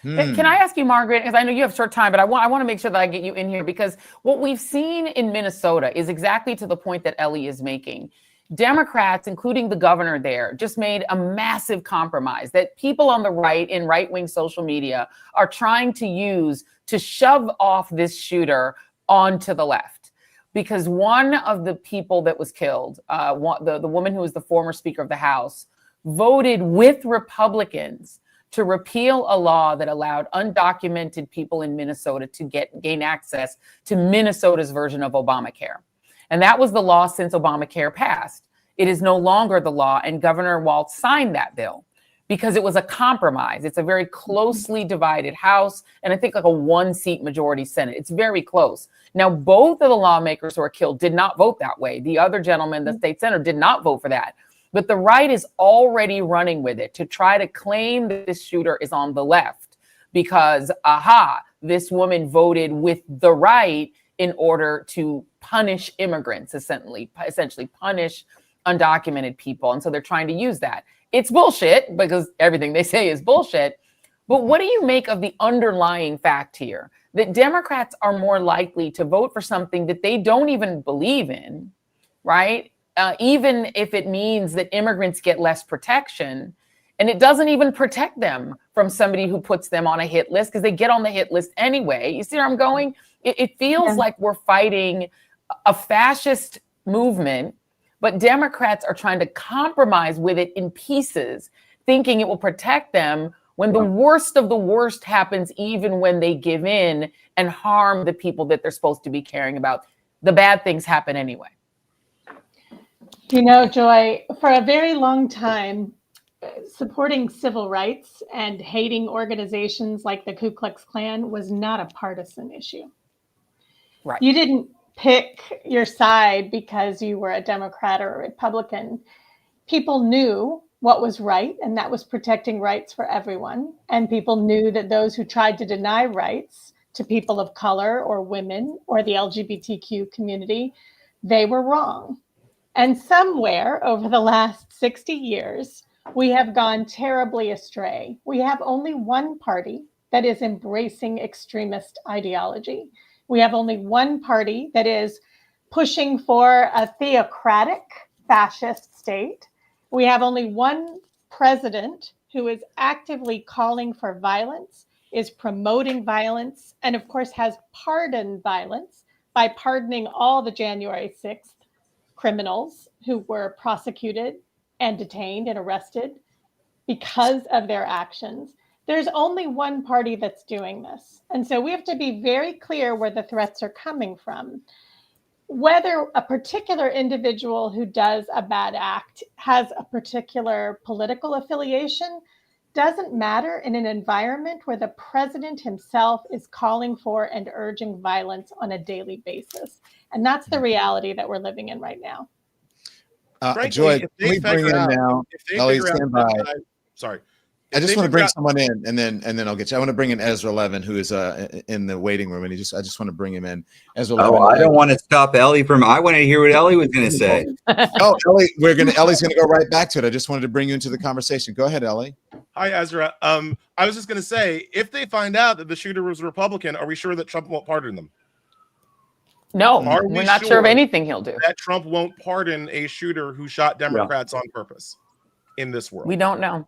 Can I ask you, Margaret, because I know you have short time, but I want to make sure that I get you in here, because what we've seen in Minnesota is exactly to the point that Ellie is making. Democrats, including the governor there, just made a massive compromise that people on the right in right-wing social media are trying to use to shove off this shooter onto the left. Because one of the people that was killed, the woman who was the former Speaker of the House, voted with Republicans to repeal a law that allowed undocumented people in Minnesota to gain access to Minnesota's version of Obamacare. And that was the law since Obamacare passed. It is no longer the law, and Governor Walz signed that bill because it was a compromise. It's a very closely divided House, and I think like a 1-seat majority Senate. It's very close. Now, both of the lawmakers who were killed did not vote that way. The other gentleman, the state senator, did not vote for that. But the right is already running with it to try to claim that this shooter is on the left because, this woman voted with the right in order to punish immigrants, essentially punish undocumented people. And so they're trying to use that. It's bullshit because everything they say is bullshit. But what do you make of the underlying fact here that Democrats are more likely to vote for something that they don't even believe in, right? Even if it means that immigrants get less protection, and it doesn't even protect them from somebody who puts them on a hit list because they get on the hit list anyway. You see where I'm going? It feels like we're fighting a fascist movement, but Democrats are trying to compromise with it in pieces, thinking it will protect them when the worst of the worst happens, even when they give in and harm the people that they're supposed to be caring about. The bad things happen anyway. You know, Joy, for a very long time, supporting civil rights and hating organizations like the Ku Klux Klan was not a partisan issue. Right. You didn't pick your side because you were a Democrat or a Republican. People knew what was right, and that was protecting rights for everyone. And people knew that those who tried to deny rights to people of color or women or the LGBTQ community, they were wrong. And somewhere over the last 60 years, we have gone terribly astray. We have only one party that is embracing extremist ideology. We have only one party that is pushing for a theocratic fascist state. We have only one president who is actively calling for violence, is promoting violence, and of course has pardoned violence by pardoning all the January 6th criminals who were prosecuted and detained and arrested because of their actions. There's only one party that's doing this. And so we have to be very clear where the threats are coming from. Whether a particular individual who does a bad act has a particular political affiliation doesn't matter in an environment where the president himself is calling for and urging violence on a daily basis. And that's the reality that we're living in right now. Frankly, Joy, if can they we bring in figure out- now? if they Ellie, figure out stand that by. guy- sorry. I If just they want to figure bring out- someone in, and then I'll get you. I want to bring in Ezra Levin, who is in the waiting room, and I just want to bring him in. Ezra Levin. Oh, I don't want to stop Ellie from. I want to hear what Ellie was going to say. Oh, Ellie, Ellie's gonna go right back to it. I just wanted to bring you into the conversation. Go ahead, Ellie. Hi, Ezra. I was just going to say, if they find out that the shooter was a Republican, are we sure that Trump won't pardon them? No, Are we're we not sure of anything he'll do. That Trump won't pardon a shooter who shot Democrats on purpose in this world? We don't know.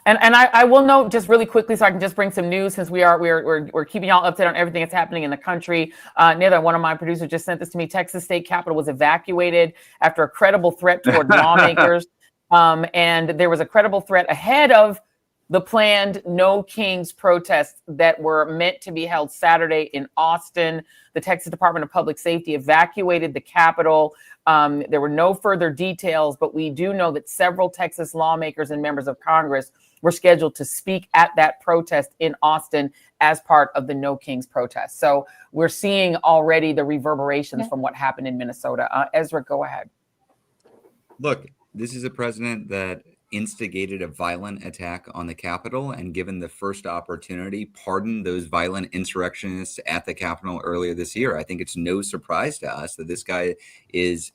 And I will note just really quickly, so I can just bring some news, since we're keeping y'all updated on everything that's happening in the country. Neither one of my producers just sent this to me. Texas State Capitol was evacuated after a credible threat toward lawmakers, and there was a credible threat ahead of the planned No Kings protests that were meant to be held Saturday in Austin. The Texas Department of Public Safety evacuated the Capitol. There were no further details, but we do know that several Texas lawmakers and members of Congress were scheduled to speak at that protest in Austin as part of the No Kings protest. So we're seeing already the reverberations from what happened in Minnesota. Ezra, go ahead. Look, this is a president that instigated a violent attack on the Capitol, and given the first opportunity, pardoned those violent insurrectionists at the Capitol earlier this year. I think it's no surprise to us that this guy is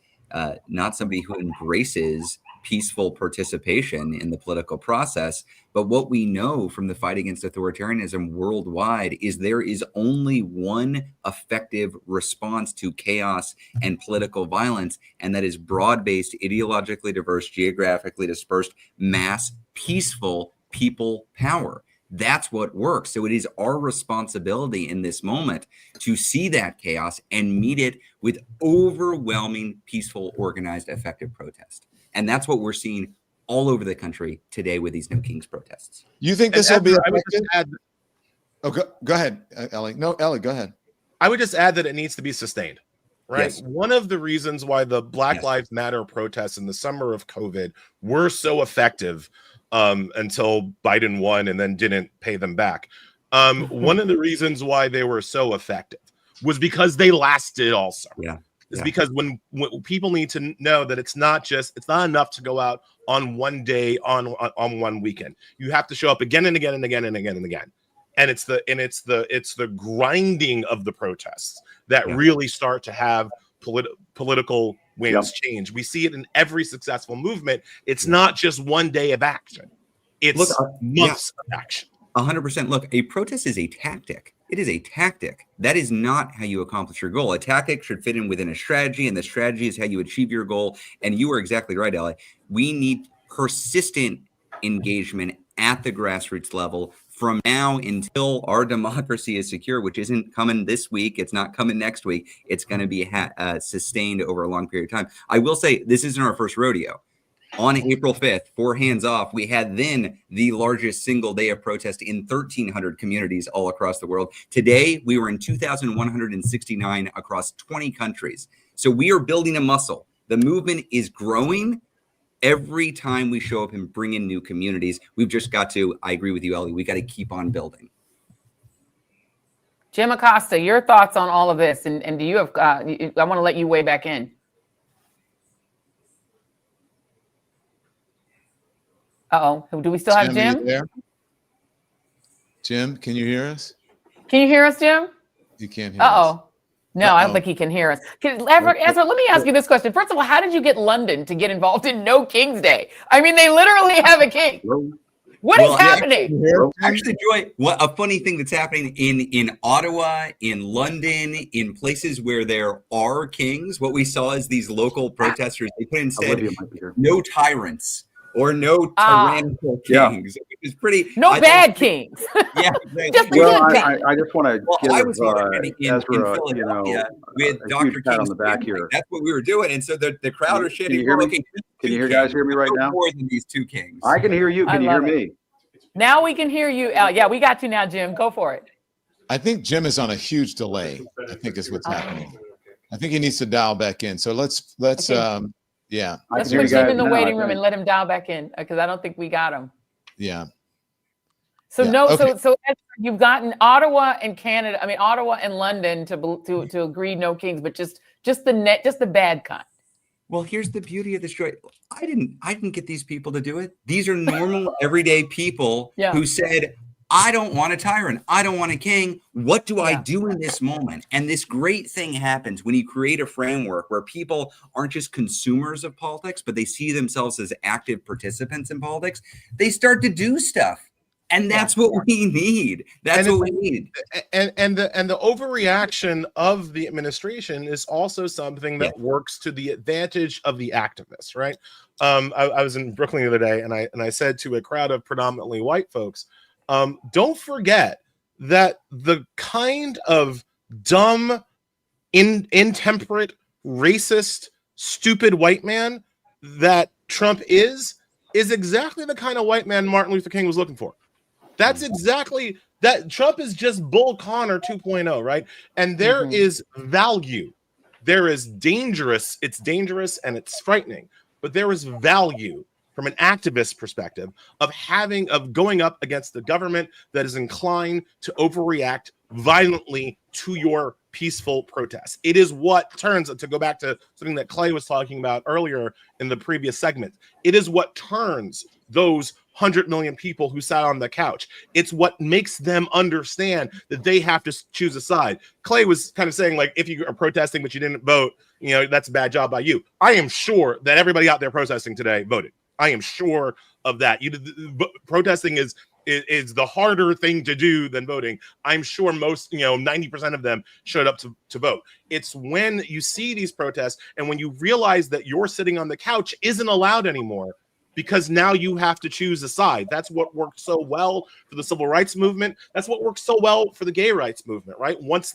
not somebody who embraces peaceful participation in the political process. But what we know from the fight against authoritarianism worldwide is there is only one effective response to chaos and political violence, and that is broad-based, ideologically diverse, geographically dispersed, mass, peaceful people power. That's what works. So it is our responsibility in this moment to see that chaos and meet it with overwhelming, peaceful, organized, effective protest. And that's what we're seeing all over the country today with these No Kings protests. You think this will be I would effective? just add, Oh, go ahead, Ellie. No, Ellie, go ahead. I would just add that it needs to be sustained, right? Yes. One of the reasons why the Black Lives Matter protests in the summer of COVID were so effective until Biden won and then didn't pay them back. One of the reasons why they were so effective was because they lasted all summer. Yeah. Is because when people need to know that it's not enough to go out on one day on one weekend. You have to show up again and again and again and again and again. And it's the grinding of the protests that really start to have political winds change. We see it in every successful movement. It's not just one day of action. It's months of action. 100%. Look, a protest is a tactic. It is a tactic. That is not how you accomplish your goal. A tactic should fit in within a strategy, and the strategy is how you achieve your goal. And you are exactly right, Ellie. We need persistent engagement at the grassroots level from now until our democracy is secure, which isn't coming this week. It's not coming next week. It's going to be sustained over a long period of time. I will say this isn't our first rodeo. On April 5th, for Hands Off, we had then the largest single day of protest in 1,300 communities all across the world. Today, we were in 2,169 across 20 countries. So we are building a muscle. The movement is growing every time we show up and bring in new communities. We've just got to, I agree with you, Ellie, we got to keep on building. Jim Acosta, your thoughts on all of this, and do you have? I want to let you weigh back in. Uh-oh, do we still have Jim? Are you there? Jim, can you hear us? Can you hear us, Jim? You can't hear us. Uh-oh. No, I don't think he can hear us. Ezra, let me ask you this question. First of all, how did you get London to get involved in No King's Day? I mean, they literally have a king. What is happening? Actually, Joy, a funny thing that's happening in Ottawa, in London, in places where there are kings, what we saw is these local protesters, they put instead no tyrants or no tyrannical kings. Which is pretty. No bad kings. Yeah, just the well, good guys. I just want to give I was in Ezra, Philadelphia with a Dr. huge pat on King's the back family. here. That's what we were doing, and so the crowd are Can shitting. you hear me? Okay, Can you guys hear me right now? More than these two kings. I can hear you. Can you hear me? Now we can hear you, Al. Yeah, we got you now, Jim. Go for it. I think Jim is on a huge delay. I think is what's happening. I think he needs to dial back in. So let's yeah. Let's put Jim in the waiting room and let him dial back in because I don't think we got him. Yeah. So Yeah. no, Okay. so you've gotten Ottawa and Canada. I mean Ottawa and London to agree no kings, but just the bad kind. Well, here's the beauty of this, Joy. I didn't get these people to do it. These are normal, everyday people who said, I don't want a tyrant. I don't want a king. What do I do in this moment? And this great thing happens when you create a framework where people aren't just consumers of politics, but they see themselves as active participants in politics. They start to do stuff. And that's what we need. That's what we need. And the overreaction of the administration is also something that works to the advantage of the activists, right? I was in Brooklyn the other day, and I said to a crowd of predominantly white folks, don't forget that the kind of dumb, intemperate, racist, stupid white man that Trump is exactly the kind of white man Martin Luther King was looking for. That's exactly that. Trump is just Bull Connor 2.0, right? And there is value. There is dangerous. It's dangerous and it's frightening, but there is value from an activist perspective of going up against the government that is inclined to overreact violently to your peaceful protests. It is what turns, to go back to something that Clay was talking about earlier in the previous segment, it is what turns those 100 million people who sat on the couch. It's what makes them understand that they have to choose a side. Clay was kind of saying, like, if you are protesting but you didn't vote, that's a bad job by you. I am sure that everybody out there protesting today voted. I am sure of that. Protesting is the harder thing to do than voting. I'm sure most, 90% of them showed up to vote. It's when you see these protests and when you realize that you're sitting on the couch isn't allowed anymore, because now you have to choose a side. That's what worked so well for the civil rights movement. That's what worked so well for the gay rights movement, right? Once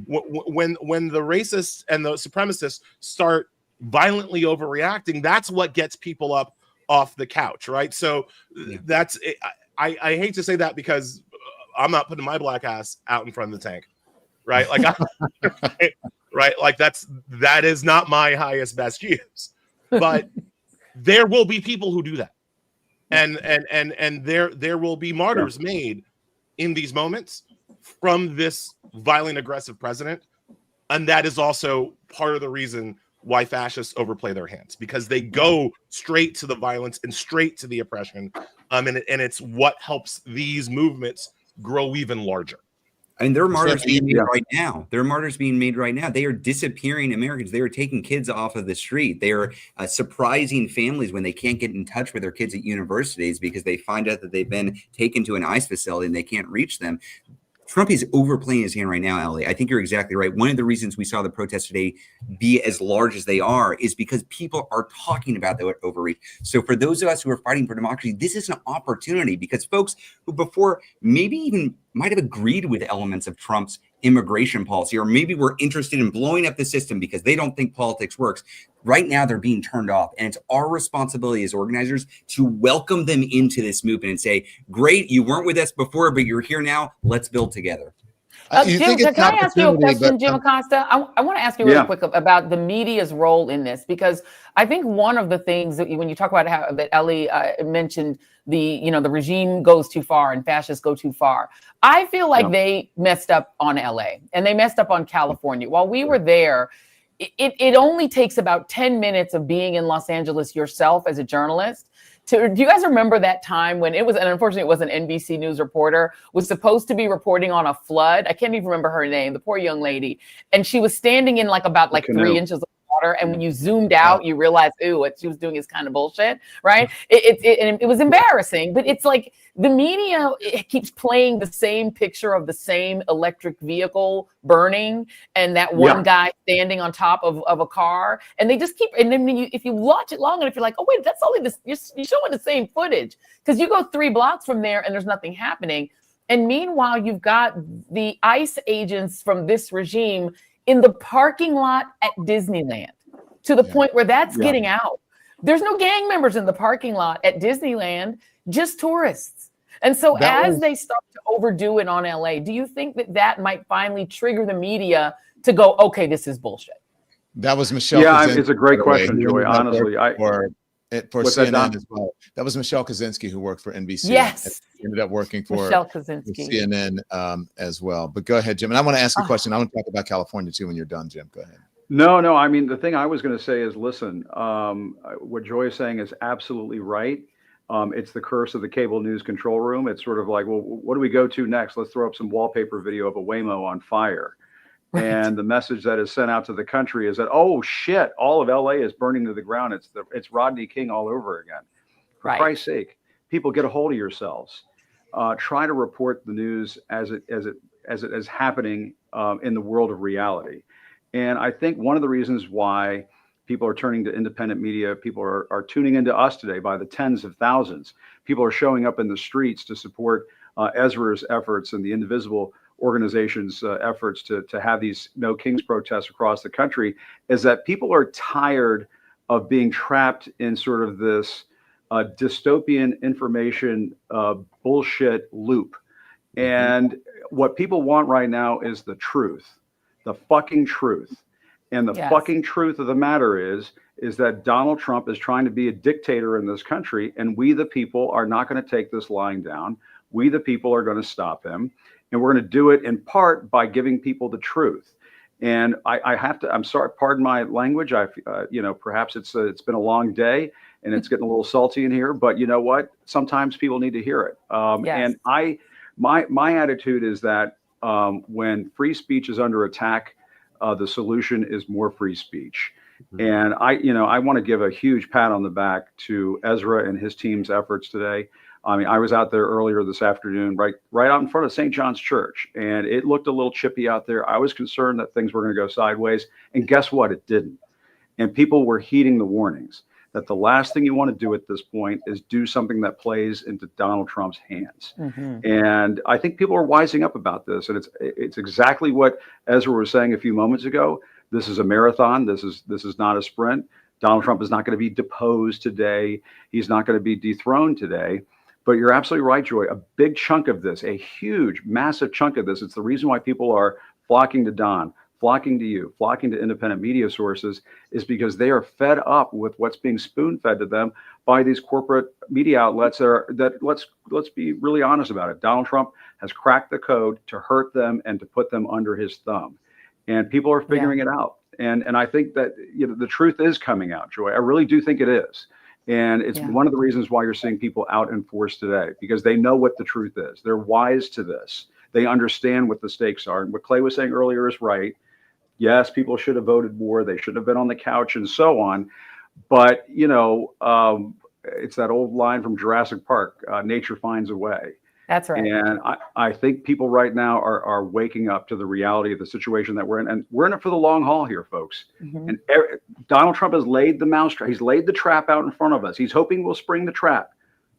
when the racists and the supremacists start violently overreacting, that's what gets people up off the couch, right? So that's it. I hate to say that because I'm not putting my black ass out in front of the tank, right? Like, right? Like that is not my highest best use, but there will be people who do that, and there will be martyrs made in these moments from this violent, aggressive president, and that is also part of the reason why fascists overplay their hands, because they go straight to the violence and straight to the oppression, and it's what helps these movements grow even larger. I mean, there are martyrs being made right now. There are martyrs being made right now. They are disappearing Americans. They are taking kids off of the street. They are surprising families when they can't get in touch with their kids at universities because they find out that they've been taken to an ICE facility and they can't reach them. Trump is overplaying his hand right now, Ellie. I think you're exactly right. One of the reasons we saw the protests today be as large as they are is because people are talking about the overreach. So for those of us who are fighting for democracy, this is an opportunity, because folks who before maybe even might have agreed with elements of Trump's immigration policy, or maybe were interested in blowing up the system because they don't think politics works, right now they're being turned off. And it's our responsibility as organizers to welcome them into this movement and say, great, you weren't with us before, but you're here now. Let's build together. Jim, can I ask you a question, Jim Acosta? I want to ask you really quick about the media's role in this, because I think one of the things that when you talk about how that Ellie mentioned, the regime goes too far and fascists go too far. I feel like they messed up on LA and they messed up on California. While we were there, it only takes about 10 minutes of being in Los Angeles yourself as a journalist. Do you guys remember that time when it was, and unfortunately it was an NBC News reporter, was supposed to be reporting on a flood? I can't even remember her name, the poor young lady. And she was standing in about 3 inches of water, and when you zoomed out, you realize, ooh, what she was doing is kind of bullshit, right? It was embarrassing, but it's like the media, it keeps playing the same picture of the same electric vehicle burning and that one guy standing on top of a car, and they just keep. And then if you watch it long enough, you're like, oh wait, that's only this. You're showing the same footage because you go 3 blocks from there and there's nothing happening. And meanwhile, you've got the ICE agents from this regime in the parking lot at Disneyland, to the point where that's getting out. There's no gang members in the parking lot at Disneyland, just tourists. And so as they start to overdo it on LA, do you think that might finally trigger the media to go, okay, this is bullshit? That was Michelle. Yeah, Kaczynski, it's a great question, Joy. Honestly, for CNN as well. That was Michelle Kaczynski, who worked for NBC. Yes, ended up working for Michelle Kaczynski. CNN as well. But go ahead, Jim. And I want to ask a question. I want to talk about California too when you're done, Jim. Go ahead. No. I mean, the thing I was going to say is, listen, what Joy is saying is absolutely right. It's the curse of the cable news control room. It's sort of like, well, what do we go to next? Let's throw up some wallpaper video of a Waymo on fire. Right. And the message that is sent out to the country is that, oh shit, all of LA is burning to the ground. It's Rodney King all over again. For Christ's sake, people, get a hold of yourselves. Try to report the news as it is happening in the world of reality. And I think one of the reasons why people are turning to independent media, people are tuning into us today by the tens of thousands. People are showing up in the streets to support Ezra's efforts and the Indivisible organization's efforts to have these No Kings protests across the country, is that people are tired of being trapped in sort of this dystopian information bullshit loop. And what people want right now is the truth, the fucking truth. And the fucking truth of the matter is that Donald Trump is trying to be a dictator in this country, and we the people are not going to take this lying down. We the people are going to stop him, and we're going to do it in part by giving people the truth. And I have to, I'm sorry, pardon my language. Perhaps it's been a long day and it's getting a little salty in here, but you know what? Sometimes people need to hear it. And my attitude is that when free speech is under attack, the solution is more free speech. And I want to give a huge pat on the back to Ezra and his team's efforts today. I mean, I was out there earlier this afternoon, right out in front of St. John's Church, and it looked a little chippy out there. I was concerned that things were going to go sideways, and guess what? It didn't. And people were heeding the warnings that the last thing you want to do at this point is do something that plays into Donald Trump's hands. And I think people are wising up about this, and it's exactly what Ezra was saying a few moments ago. This is a marathon. This is not a sprint. Donald Trump is not going to be deposed today. He's not going to be dethroned today. But you're absolutely right, Joy. A big chunk of this, a huge, massive chunk of this, it's the reason why people are flocking to Don, flocking to you, flocking to independent media sources, is because they are fed up with what's being spoon-fed to them by these corporate media outlets that let's be really honest about it. Donald Trump has cracked the code to hurt them and to put them under his thumb. And people are figuring it out. And I think that the truth is coming out, Joy. I really do think it is. And it's one of the reasons why you're seeing people out in force today, because they know what the truth is. They're wise to this. They understand what the stakes are. And what Clay was saying earlier is right. Yes, people should have voted more. They should have been on the couch and so on. But, it's that old line from Jurassic Park, nature finds a way. That's right. And I think people right now are waking up to the reality of the situation that we're in. And we're in it for the long haul here, folks. And Donald Trump has laid the mousetrap. He's laid the trap out in front of us. He's hoping we'll spring the trap.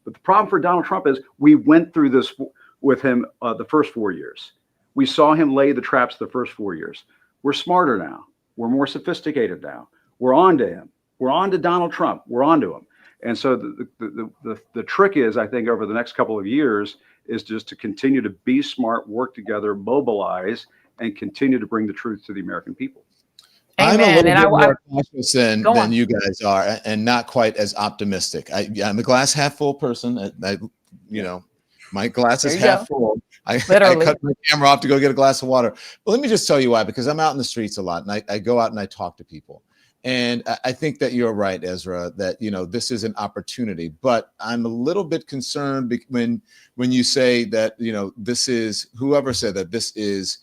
But the problem for Donald Trump is we went through this with him the first 4 years. We saw him lay the traps the first 4 years. We're smarter now. We're more sophisticated now. We're on to him. We're on to Donald Trump. We're on to him. And so the trick is, I think, over the next couple of years, is just to continue to be smart, work together, mobilize, and continue to bring the truth to the American people. I'm a little bit more cautious than you guys are, and not quite as optimistic. I'm a glass half full person. My glass is half full. I cut my camera off to go get a glass of water. But let me just tell you why, because I'm out in the streets a lot, and I go out and I talk to people. And I think that you're right, Ezra, that, this is an opportunity, but I'm a little bit concerned when you say that, this is, whoever said that this is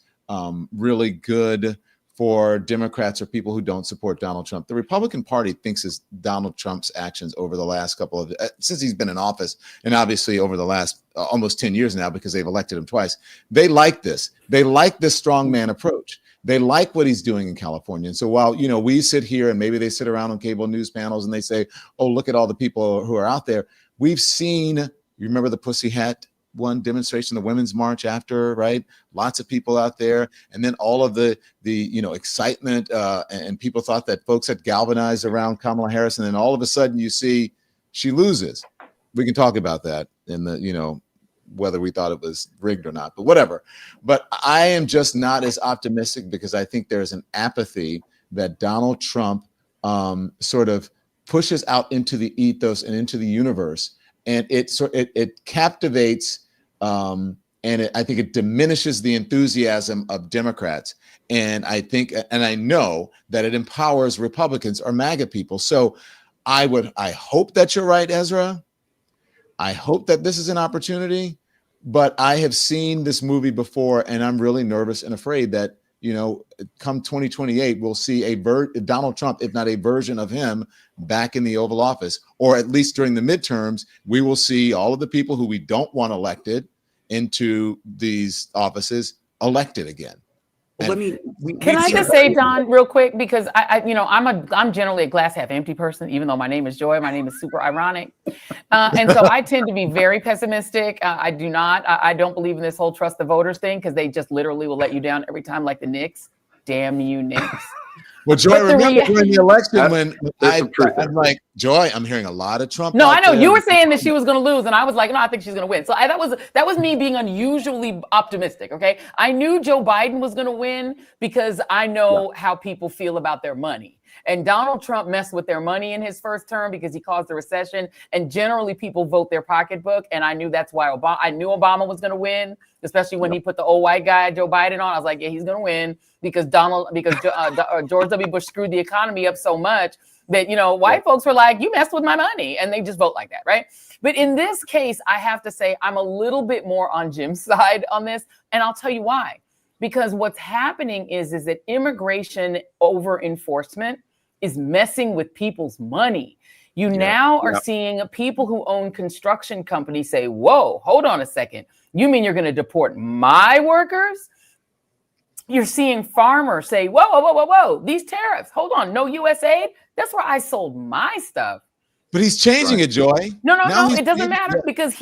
really good for Democrats or people who don't support Donald Trump. The Republican Party thinks is Donald Trump's actions over the last couple of since he's been in office, and obviously over the last almost 10 years now, because they've elected him twice. They like this. They like this strongman approach. They like what he's doing in California. And so while, you know, we sit here and maybe they sit around on cable news panels and they say, oh, look at all the people who are out there. We've seen, you remember the Pussy Hat one demonstration, the Women's March after, right? Lots of people out there. And then all of the you know, excitement and people thought that folks had galvanized around Kamala Harris. And then all of a sudden you see she loses. We can talk about that in the, you know, whether we thought it was rigged or not, but whatever. But I am just not as optimistic because I think there's an apathy that Donald Trump sort of pushes out into the ethos and into the universe. And it captivates and I think it diminishes the enthusiasm of Democrats. And I think, and I know that it empowers Republicans or MAGA people. So I hope that you're right, Ezra. I hope that this is an opportunity, but I have seen this movie before and I'm really nervous and afraid that, you know, come 2028, we'll see Donald Trump, if not a version of him, back in the Oval Office, or at least during the midterms, we will see all of the people who we don't want elected into these offices elected again. Well, Can I just say, Don, real quick, because I'm generally a glass half empty person, even though my name is Joy, my name is super ironic. And so I tend to be very pessimistic. I don't believe in this whole trust the voters thing, because they just literally will let you down every time, like the Knicks. Damn you, Knicks. Well, Joy, remember during the election when I'm like, Joy, I'm hearing a lot of Trump. No, I know you were saying that she was going to lose, and I was like, no, I think she's going to win. So that was me being unusually optimistic. Okay, I knew Joe Biden was going to win because I know how people feel about their money. And Donald Trump messed with their money in his first term because he caused a recession. And generally, people vote their pocketbook. And I knew that's why I knew Obama was going to win, especially when he put the old white guy Joe Biden on. I was like, yeah, he's going to win because George W. Bush screwed the economy up so much that, you know, white folks were like, you messed with my money, and they just vote like that, right? But in this case, I have to say I'm a little bit more on Jim's side on this, and I'll tell you why. Because what's happening is that immigration over enforcement is messing with people's money. You now are seeing people who own construction companies say, whoa, hold on a second. You mean you're going to deport my workers? You're seeing farmers say, whoa, whoa, whoa, whoa, whoa, these tariffs, hold on, no US aid? That's where I sold my stuff. But he's changing it, Joy. No, it doesn't matter because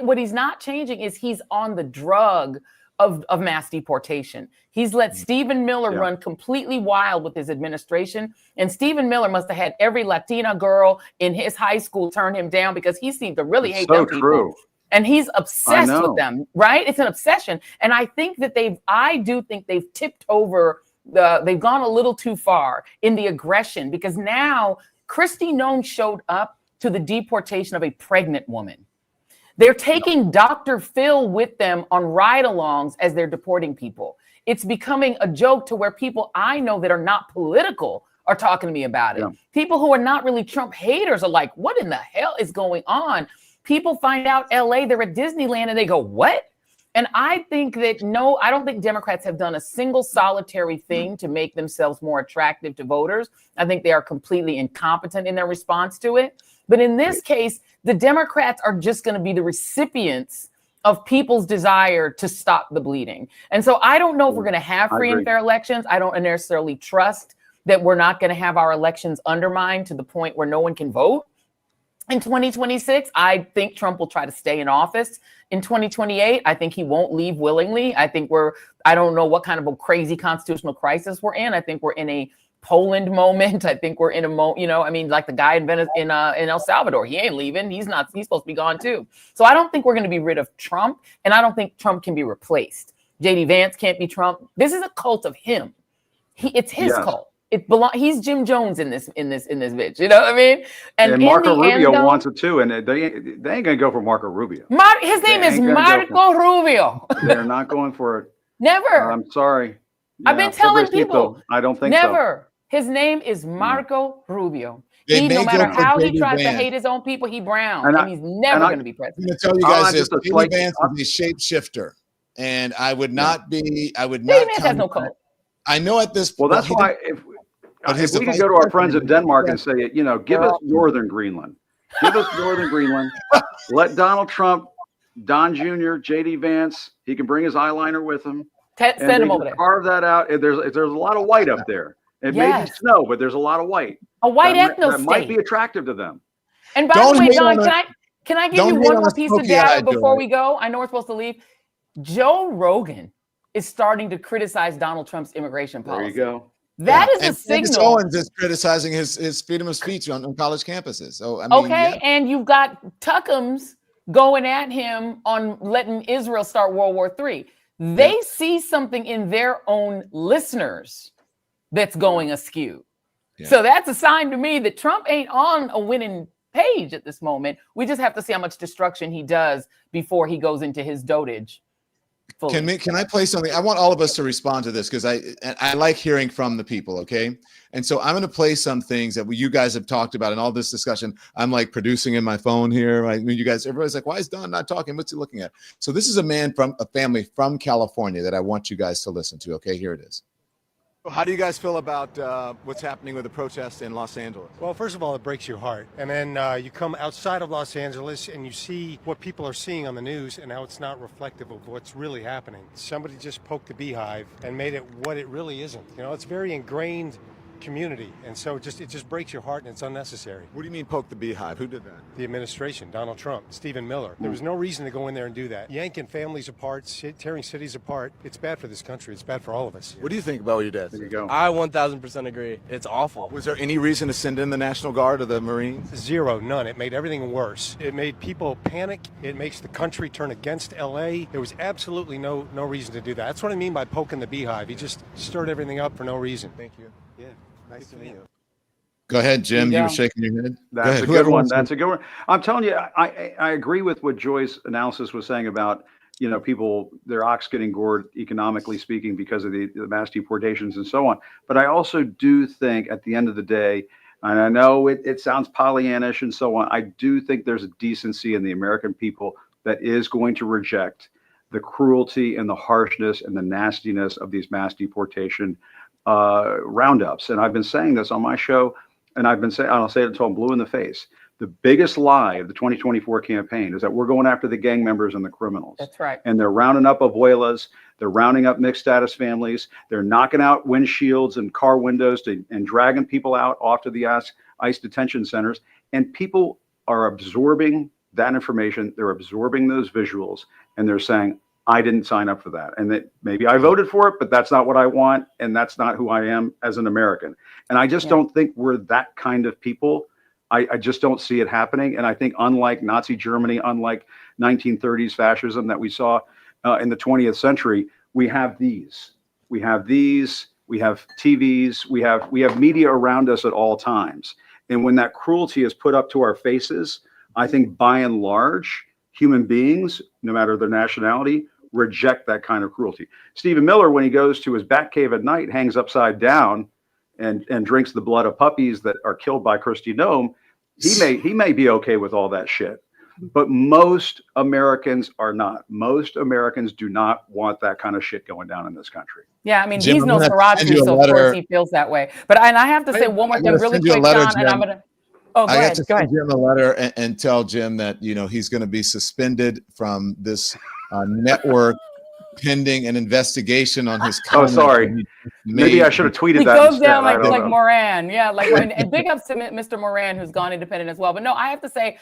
what he's not changing is he's on the drug of mass deportation. He's let Stephen Miller run completely wild with his administration. And Stephen Miller must have had every Latina girl in his high school turn him down because he seemed to really hate them people. And he's obsessed with them, right? It's an obsession. And I think that I do think they've tipped over they've gone a little too far in the aggression, because now Kristi Noem showed up to the deportation of a pregnant woman. They're taking Dr. Phil with them on ride-alongs as they're deporting people. It's becoming a joke to where people I know that are not political are talking to me about it. People who are not really Trump haters are like, what in the hell is going on? People find out LA, they're at Disneyland, and they go, what? And I think that, no, I don't think Democrats have done a single solitary thing to make themselves more attractive to voters. I think they are completely incompetent in their response to it. But in this case, the Democrats are just going to be the recipients of people's desire to stop the bleeding. And so I don't know if we're going to have free and fair elections. I don't necessarily trust that we're not going to have our elections undermined to the point where no one can vote. In 2026, I think Trump will try to stay in office. In 2028, I think he won't leave willingly. I don't know what kind of a crazy constitutional crisis we're in. I think we're in a Poland moment. I think we're in like the guy in El Salvador. He ain't leaving. He's supposed to be gone too. So I don't think we're going to be rid of Trump, and I don't think Trump can be replaced. JD Vance can't be Trump. This is a cult of him. It's his cult. He's Jim Jones in this bitch. You know what I mean? And Marco Rubio wants it too, and they ain't gonna go for Marco Rubio. His name is Marco Rubio. They're not going for it. Never. I'm sorry. I've been telling people. I don't think never. So. His name is Marco Rubio. No matter how he tries to hate his own people, he brown, and he's never going to be president. I'm going to tell you guys this: JD Vance is a shapeshifter, and I would not be. I would not. JD Vance has no cult. I know at this. Well, that's why if we can go to our friends in Denmark and say, give us Northern Greenland. Give us Northern Greenland. Let Donald Trump, Don Jr., J.D. Vance, he can bring his eyeliner with him. Send him over there. Carve that out. There's a lot of white up there. It may be snow, but there's a lot of white. A white ethno that might be attractive to them. And by the way, Don, can I give you one more piece of data before we go? I know we're supposed to leave. Joe Rogan is starting to criticize Donald Trump's immigration policy. There you go. That is a Candace signal. Owens is criticizing his freedom of speech on college campuses. So I mean, and you've got Tuckums going at him on letting Israel start World War III. They see something in their own listeners that's going askew. So that's a sign to me that Trump ain't on a winning page at this moment. We just have to see how much destruction he does before he goes into his dotage. Fully. Can I play something? I want all of us to respond to this because I like hearing from the people, okay? And so I'm going to play some things that you guys have talked about in all this discussion. I'm like producing in my phone here. Right? I mean, everybody's like, why is Don not talking? What's he looking at? So this is a man from a family from California that I want you guys to listen to, okay? Here it is. How do you guys feel about what's happening with the protests in Los Angeles? Well, first of all, it breaks your heart. And then you come outside of Los Angeles and you see what people are seeing on the news and how it's not reflective of what's really happening. Somebody just poked the beehive and made it what it really isn't. It's very ingrained community, and so it just breaks your heart, and it's unnecessary. What do you mean poke the beehive? Who did that? The administration, Donald Trump, Stephen Miller. There was no reason to go in there and do that. Yanking families apart, tearing cities apart. It's bad for this country. It's bad for all of us. What do you think about what your dad said? There you go. I 1000% agree. It's awful. Was there any reason to send in the National Guard or the Marines? Zero, none. It made everything worse. It made people panic. It makes the country turn against LA. There was absolutely no reason to do that. That's what I mean by poking the beehive. He just stirred everything up for no reason. Thank you. Yeah. Nice to meet you. Go ahead, Jim. You were shaking your head. That's a good one. That's a good one. I'm telling you, I agree with what Joy's analysis was saying about, people, their ox getting gored, economically speaking, because of the mass deportations and so on. But I also do think at the end of the day, and I know it sounds Pollyannish and so on, I do think there's a decency in the American people that is going to reject the cruelty and the harshness and the nastiness of these mass deportation roundups. And I've been saying this on my show, and I'll say it until I'm blue in the face. The biggest lie of the 2024 campaign is that we're going after the gang members and the criminals. That's right. And they're rounding up abuelas, they're rounding up mixed status families, they're knocking out windshields and car windows and dragging people out off to the ICE detention centers. And people are absorbing that information, they're absorbing those visuals, and they're saying, I didn't sign up for that. And that maybe I voted for it, but that's not what I want. And that's not who I am as an American. And I just don't think we're that kind of people. I just don't see it happening. And I think unlike Nazi Germany, unlike 1930s fascism that we saw in the 20th century, we have these. We have TVs, we have media around us at all times. And when that cruelty is put up to our faces, I think by and large, human beings, no matter their nationality, reject that kind of cruelty. Stephen Miller, when he goes to his bat cave at night, hangs upside down and drinks the blood of puppies that are killed by Kristi Noem, he may be okay with all that shit. But most Americans are not. Most Americans do not want that kind of shit going down in this country. Yeah, I mean, Jim, he's no Nosferatu, so of course he feels that way. But I have to say one more thing really quick, John, and I'm gonna. Oh, I got to send Jim a letter and tell Jim that he's going to be suspended from this network pending an investigation on his. Oh, sorry. Maybe I should have tweeted that. He goes down like Moran, yeah, and big ups to Mr. Moran, who's gone independent as well. But no, I have to say,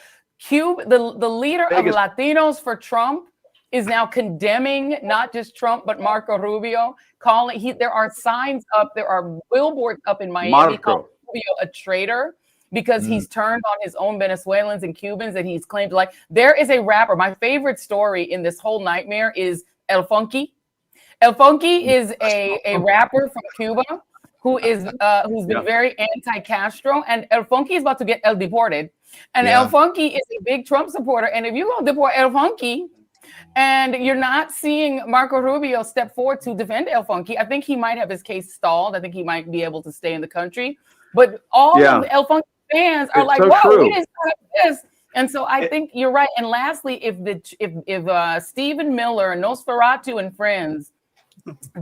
the leader of Latinos for Trump is now condemning not just Trump but Marco Rubio, there are signs up, there are billboards up in Miami calling Rubio a traitor, because he's turned on his own Venezuelans and Cubans that he's claimed to like. There is a rapper. My favorite story in this whole nightmare is El Funky. El Funky is a rapper from Cuba who's been very anti-Castro, and El Funky is about to get deported. And El Funky is a big Trump supporter. And if you go deport El Funky, and you're not seeing Marco Rubio step forward to defend El Funky, I think he might have his case stalled. I think he might be able to stay in the country. But all of El Funky fans are like, whoa, we didn't start this. And so I think you're right. And lastly, if Stephen Miller, Nosferatu, and friends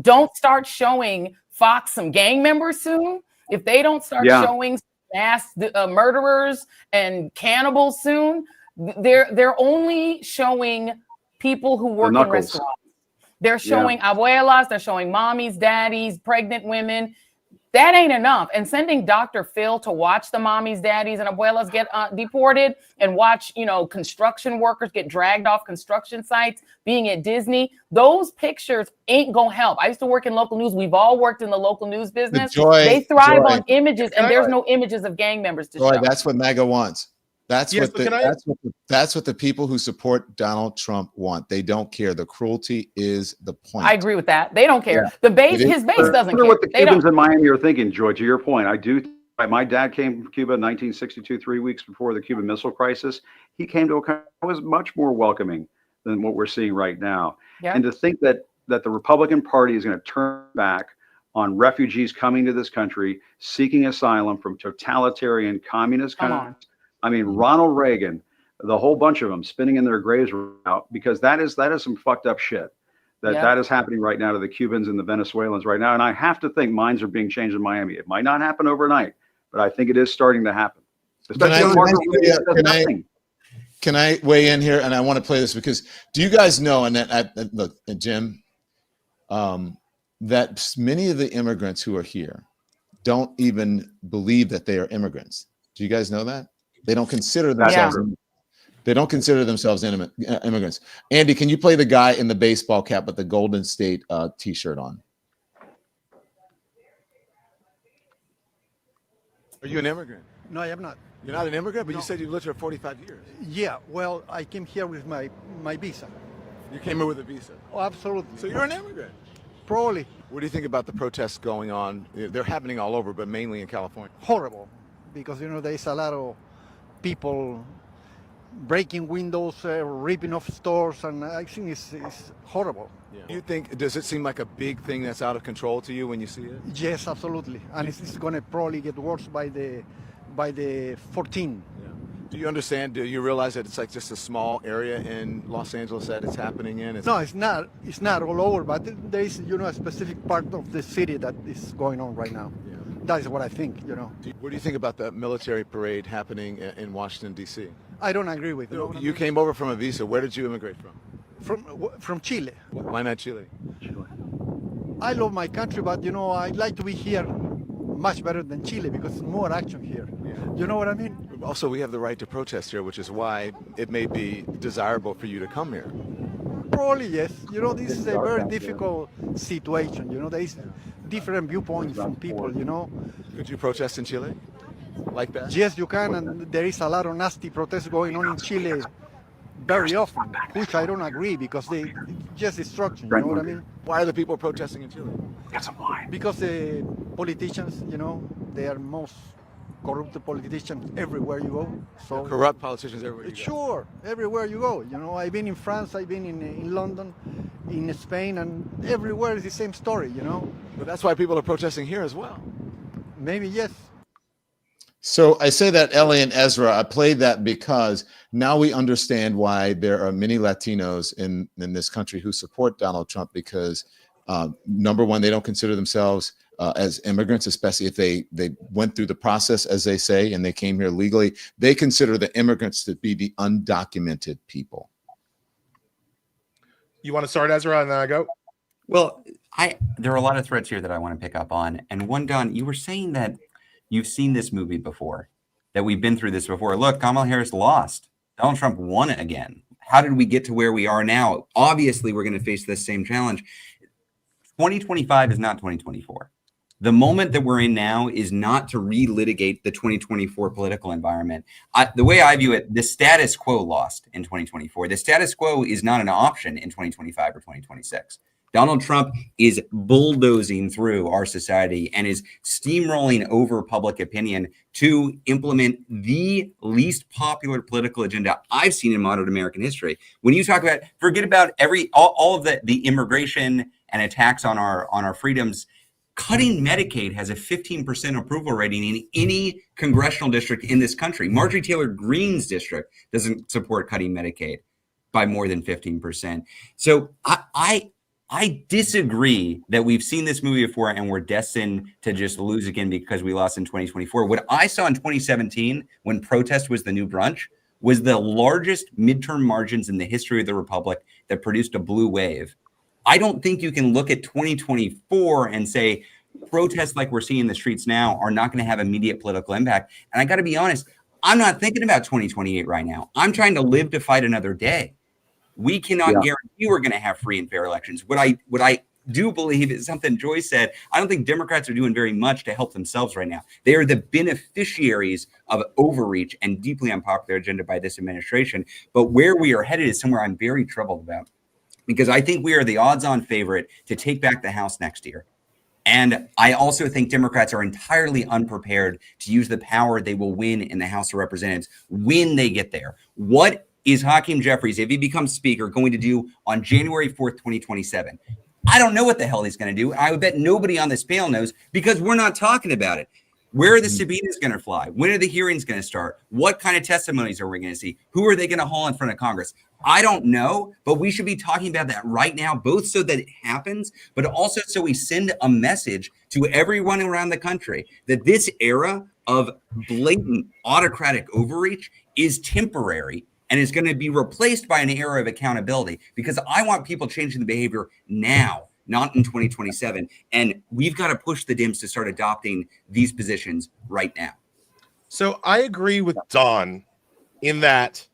don't start showing Fox some gang members soon, if they don't start showing mass murderers and cannibals soon, they're only showing people who work in restaurants. They're showing abuelas, they're showing mommies, daddies, pregnant women. That ain't enough. And sending Dr. Phil to watch the mommies, daddies, and abuelas get deported and watch, construction workers get dragged off construction sites, being at Disney, those pictures ain't gonna help. I used to work in local news. We've all worked in the local news business. They thrive on images, and there's no images of gang members to show. That's what MAGA wants. That's what the people who support Donald Trump want. They don't care. The cruelty is the point. I agree with that. They don't care. The base, his base doesn't care. What the Cubans in Miami are thinking, Joy, to your point, I do. My dad came from Cuba in 1962, 3 weeks before the Cuban Missile Crisis. He came to a country that was much more welcoming than what we're seeing right now. Yeah. And to think that the Republican Party is going to turn back on refugees coming to this country, seeking asylum from totalitarian communist countries. I mean, Ronald Reagan, the whole bunch of them spinning in their graves right now, because that is some fucked up shit that is happening right now to the Cubans and the Venezuelans right now. And I have to think minds are being changed in Miami. It might not happen overnight, but I think it is starting to happen. Can I weigh in here? And I want to play this because do you guys know, look, Jim, that many of the immigrants who are here don't even believe that they are immigrants. Do you guys know that? They don't consider themselves. They don't consider themselves immigrants. Andy, can you play the guy in the baseball cap with the Golden State T-shirt on? Are you an immigrant? No, I am not. You're not an immigrant, but you said you lived here 45 years. Yeah, well, I came here with my visa. You came here with a visa? Oh, absolutely. So you're an immigrant? Probably. What do you think about the protests going on? They're happening all over, but mainly in California. Horrible, because there's a lot of people breaking windows, ripping off stores, and I think it's horrible. Yeah. Does it seem like a big thing that's out of control to you when you see it? Yes, absolutely, and it's going to probably get worse by the 14th. Yeah. Do you understand? Do you realize that it's like just a small area in Los Angeles that it's happening in? No, it's not. It's not all over, but there is, a specific part of the city that is going on right now. Yeah. That is what I think. What do you think about the military parade happening in Washington D.C.? I don't agree with it. You came over from a visa. Where did you immigrate from? From Chile. Why not Chile? I love my country, but I'd like to be here much better than Chile because there's more action here. Yeah. You know what I mean? Also, we have the right to protest here, which is why it may be desirable for you to come here. Probably, yes. This is a very difficult situation. There is different viewpoints from people, Could you protest in Chile like that? Yes, you can, and there is a lot of nasty protests going on in Chile very often, which I don't agree because they just destruction, you know what I mean? Why are the people protesting in Chile? Because the politicians, they are most corrupt politicians everywhere you go. So corrupt politicians everywhere you go. Sure, everywhere you go. I've been in France, I've been in London, in Spain, and everywhere is the same story, But that's why people are protesting here as well. Maybe, yes. So I say that, Ellie and Ezra, I played that because now we understand why there are many Latinos in this country who support Donald Trump because, number one, they don't consider themselves as immigrants, especially if they went through the process, as they say, and they came here legally. They consider the immigrants to be the undocumented people. You want to start, Ezra, and then I go? Well, there are a lot of threads here that I want to pick up on. And one, Don, you were saying that you've seen this movie before, that we've been through this before. Look, Kamala Harris lost. Donald Trump won it again. How did we get to where we are now? Obviously, we're going to face this same challenge. 2025 is not 2024. The moment that we're in now is not to relitigate the 2024 political environment. The way I view it, the status quo lost in 2024. The status quo is not an option in 2025 or 2026. Donald Trump is bulldozing through our society and is steamrolling over public opinion to implement the least popular political agenda I've seen in modern American history. When you talk about, forget about all of the immigration and attacks on our freedoms, cutting Medicaid has a 15% approval rating in any congressional district in this country. Marjorie Taylor Greene's district doesn't support cutting Medicaid by more than 15%. So I disagree that we've seen this movie before and we're destined to just lose again because we lost in 2024. What I saw in 2017 when protest was the new brunch was the largest midterm margins in the history of the Republic that produced a blue wave. I don't think you can look at 2024 and say protests like we're seeing in the streets now are not going to have immediate political impact. And I got to be honest, I'm not thinking about 2028 right now. I'm trying to live to fight another day. We cannot guarantee we're going to have free and fair elections. What I do believe is something Joy said. I don't think Democrats are doing very much to help themselves right now. They are the beneficiaries of overreach and deeply unpopular agenda by this administration. But where we are headed is somewhere I'm very troubled about, because I think we are the odds-on favorite to take back the House next year. And I also think Democrats are entirely unprepared to use the power they will win in the House of Representatives when they get there. What is Hakeem Jeffries, if he becomes speaker, going to do on January 4th, 2027? I don't know what the hell he's going to do. I would bet nobody on this panel knows, because we're not talking about it. Where are the subpoenas going to fly? When are the hearings going to start? What kind of testimonies are we going to see? Who are they going to haul in front of Congress? I don't know, but we should be talking about that right now, both so that it happens, but also so we send a message to everyone around the country that this era of blatant autocratic overreach is temporary and is going to be replaced by an era of accountability, because I want people changing the behavior now, not in 2027. And we've got to push the Dems to start adopting these positions right now. So I agree with Don in that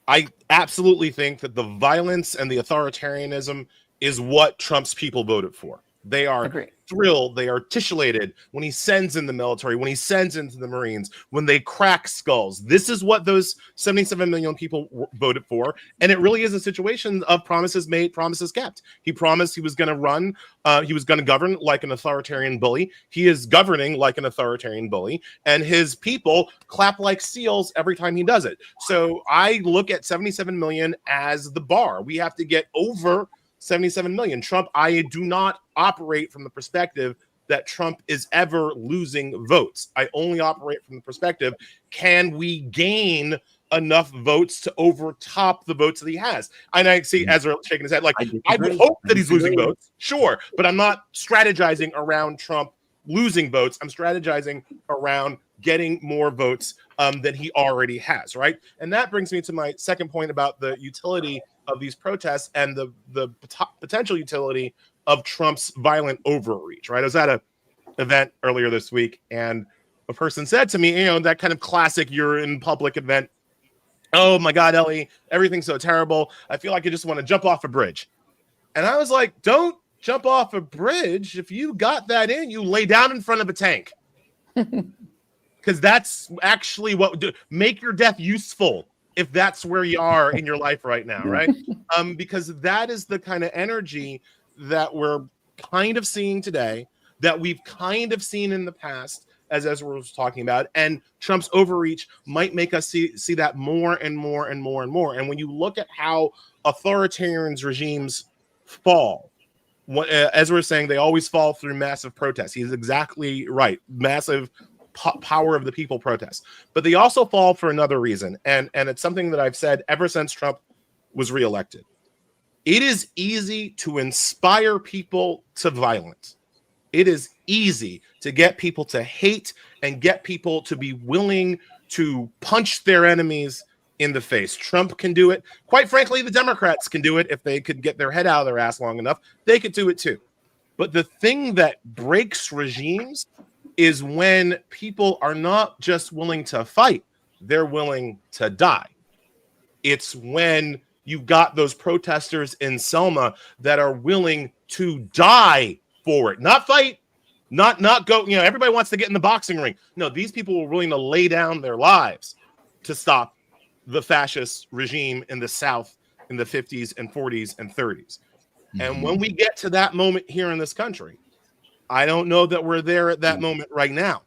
I absolutely think that the violence and the authoritarianism is what Trump's people voted for. They are thrilled. They articulated when he sends in the military, when he sends into the Marines, when they crack skulls. This is what those 77 million people voted for. And it really is a situation of promises made, promises kept. He promised he was going to run. He was going to govern like an authoritarian bully. He is governing like an authoritarian bully. And his people clap like seals every time he does it. So I look at 77 million as the bar. We have to get over 77 million. Trump, I do not operate from the perspective that Trump is ever losing votes. I only operate from the perspective, can we gain enough votes to overtop the votes that he has? And I see Ezra shaking his head like, I would hope that he's losing votes. Sure, but I'm not strategizing around Trump losing votes. I'm strategizing around getting more votes than he already has, right? And that brings me to my second point about the utility of these protests and the potential utility of Trump's violent overreach, right? I was at an event earlier this week, and a person said to me, you know, that kind of classic you're in public event, oh my God, Ellie, everything's so terrible. I feel like I just want to jump off a bridge. And I was like, don't jump off a bridge. If you got that in, you lay down in front of a tank. Because that's actually what make your death useful, if that's where you are in your life right now, right? Because that is the kind of energy that we're kind of seeing today, that we've kind of seen in the past, as Ezra was talking about, and Trump's overreach might make us see that more and more and more and more. And when you look at how authoritarian regimes fall, what Ezra was saying, they always fall through massive protests. He's exactly right. Massive power of the people protest, but they also fall for another reason, and it's something that I've said ever since Trump was reelected. It is easy to inspire people to violence. It is easy to get people to hate and get people to be willing to punch their enemies in the face. Trump can do it. Quite frankly, the Democrats can do it. If they could get their head out of their ass long enough, they could do it too. But the thing that breaks regimes is when people are not just willing to fight, they're willing to die. It's when you've got those protesters in Selma that are willing to die for it, not fight, not go, you know, everybody wants to get in the boxing ring. No, these people were willing to lay down their lives to stop the fascist regime in the South in the 50s and 40s and 30s. And when we get to that moment here in this country, I don't know that we're there at that moment right now,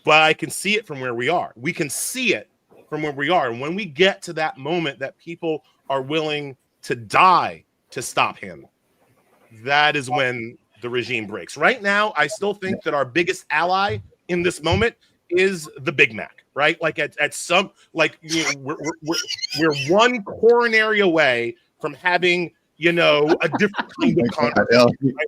but I can see it from where we are. We can see it from where we are. And when we get to that moment that people are willing to die to stop him, that is when the regime breaks. Right now, I still think that our biggest ally in this moment is the Big Mac, right? Like at some, like, you know, we're one coronary away from having you know, a different kind of conversation. Right?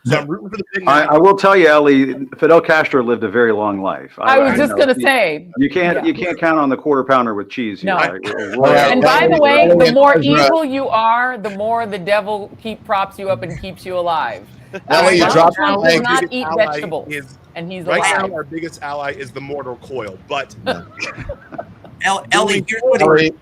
So I'm rooting for the big man. I will tell you, Ellie, Fidel Castro lived a very long life. I was just going to say. You can't count on the quarter pounder with cheese. No. Here. And by the way, the more evil you are, the more the devil props you up and keeps you alive. Ellie, you Donald dropped Trump my does not biggest eat ally vegetables, and he's right alive. now, our biggest ally is the mortal coil. But Ellie, here's what Ellie,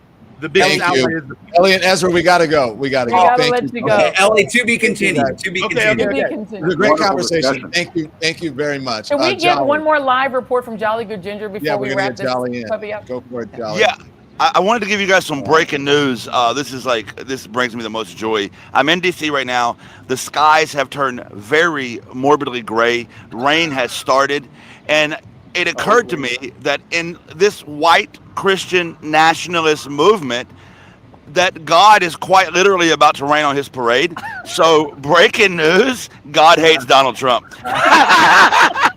the biggest thank ally you. is the Ellie and Ezra, we got to go. We got to go. Thank you. Okay, Ellie, to be continued. To be continued. It was a great conversation. Thank you. Thank you very much. Can we get Jolly. one more live report from Jolly Good Ginger before we we're wrap gonna get this Jolly puppy in. up? Go for it, Jolly. Yeah, I wanted to give you guys some breaking news. This brings me the most joy. I'm in DC right now. The skies have turned very morbidly gray. Rain has started, and it occurred to me that in this white Christian nationalist movement, that God is quite literally about to rain on his parade. So, breaking news: God hates Donald Trump. I'm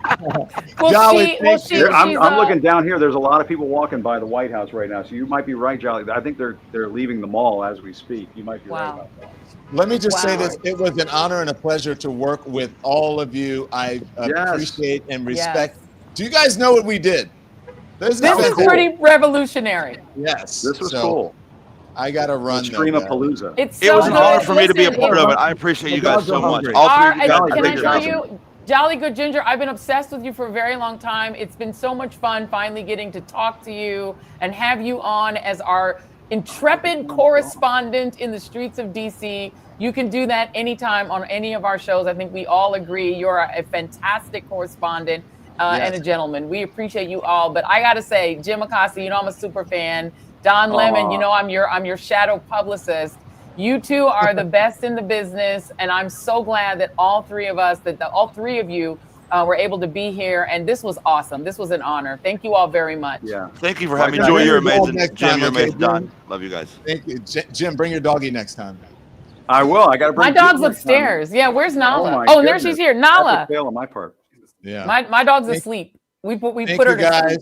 looking down here. There's a lot of people walking by the White House right now. So you might be right, Jolly. I think they're leaving the mall as we speak. You might be right about that. Let me just say this. It was an honor and a pleasure to work with all of you. I appreciate and respect. Do you guys know what we did? This is pretty revolutionary. Yes. This was cool. I got to run. Stream-a-palooza. It's It so was an good. honor for me to be a Listen, part of it. I appreciate you guys so much. All three of you guys Can I did tell awesome. you, Jolly Good Ginger, I've been obsessed with you for a very long time. It's been so much fun finally getting to talk to you and have you on as our intrepid correspondent in the streets of DC. You can do that anytime on any of our shows. I think we all agree you're a fantastic correspondent and a gentleman. We appreciate you all. But I got to say, Jim Acosta, you know I'm a super fan. Don Lemon, you know I'm your shadow publicist. You two are the best in the business, and I'm so glad that all three of you were able to be here. And this was awesome. This was an honor. Thank you all very much. Yeah. Thank you for having me. Joy, you're amazing. Jim, you're amazing. Don, love you guys. Thank you, Jim. Bring your doggie next time. I will. I got to bring my dog's upstairs. Yeah, where's Nala? Oh, and there she's here. Nala. That's a fail on my part. Yeah. My dog's asleep. We put her to guys. sleep.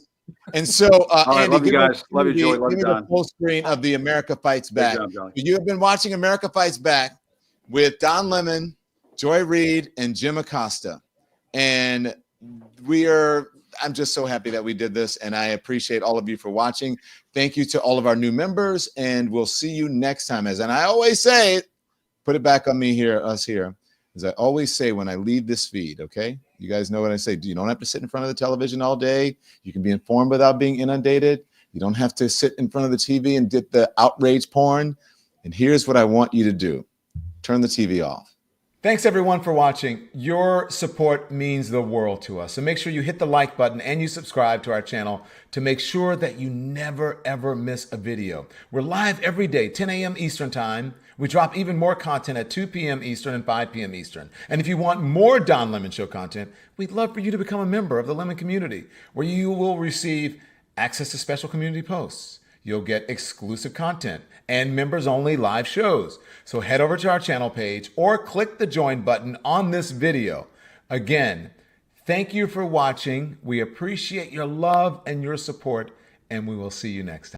And so, right, Andy, love you guys. Love you, Joy. Love give you, me the Don. full screen of the America Fights Back. Good job, You have been watching America Fights Back with Don Lemon, Joy Reid, and Jim Acosta. And I'm just so happy that we did this, and I appreciate all of you for watching. Thank you to all of our new members, and we'll see you next time. And I always say, put it back on me here, us here, as I always say when I leave this feed, okay? You guys know what I say. You don't have to sit in front of the television all day. You can be informed without being inundated. You don't have to sit in front of the TV and get the outrage porn. And here's what I want you to do. Turn the TV off. Thanks everyone for watching. Your support means the world to us. So make sure you hit the like button and you subscribe to our channel to make sure that you never ever miss a video. We're live every day, 10 a.m. Eastern time. We drop even more content at 2 p.m. Eastern and 5 p.m. Eastern. And if you want more Don Lemon Show content, we'd love for you to become a member of the Lemon community, where you will receive access to special community posts. You'll get exclusive content and members-only live shows. So head over to our channel page or click the join button on this video. Again, thank you for watching. We appreciate your love and your support, and we will see you next time.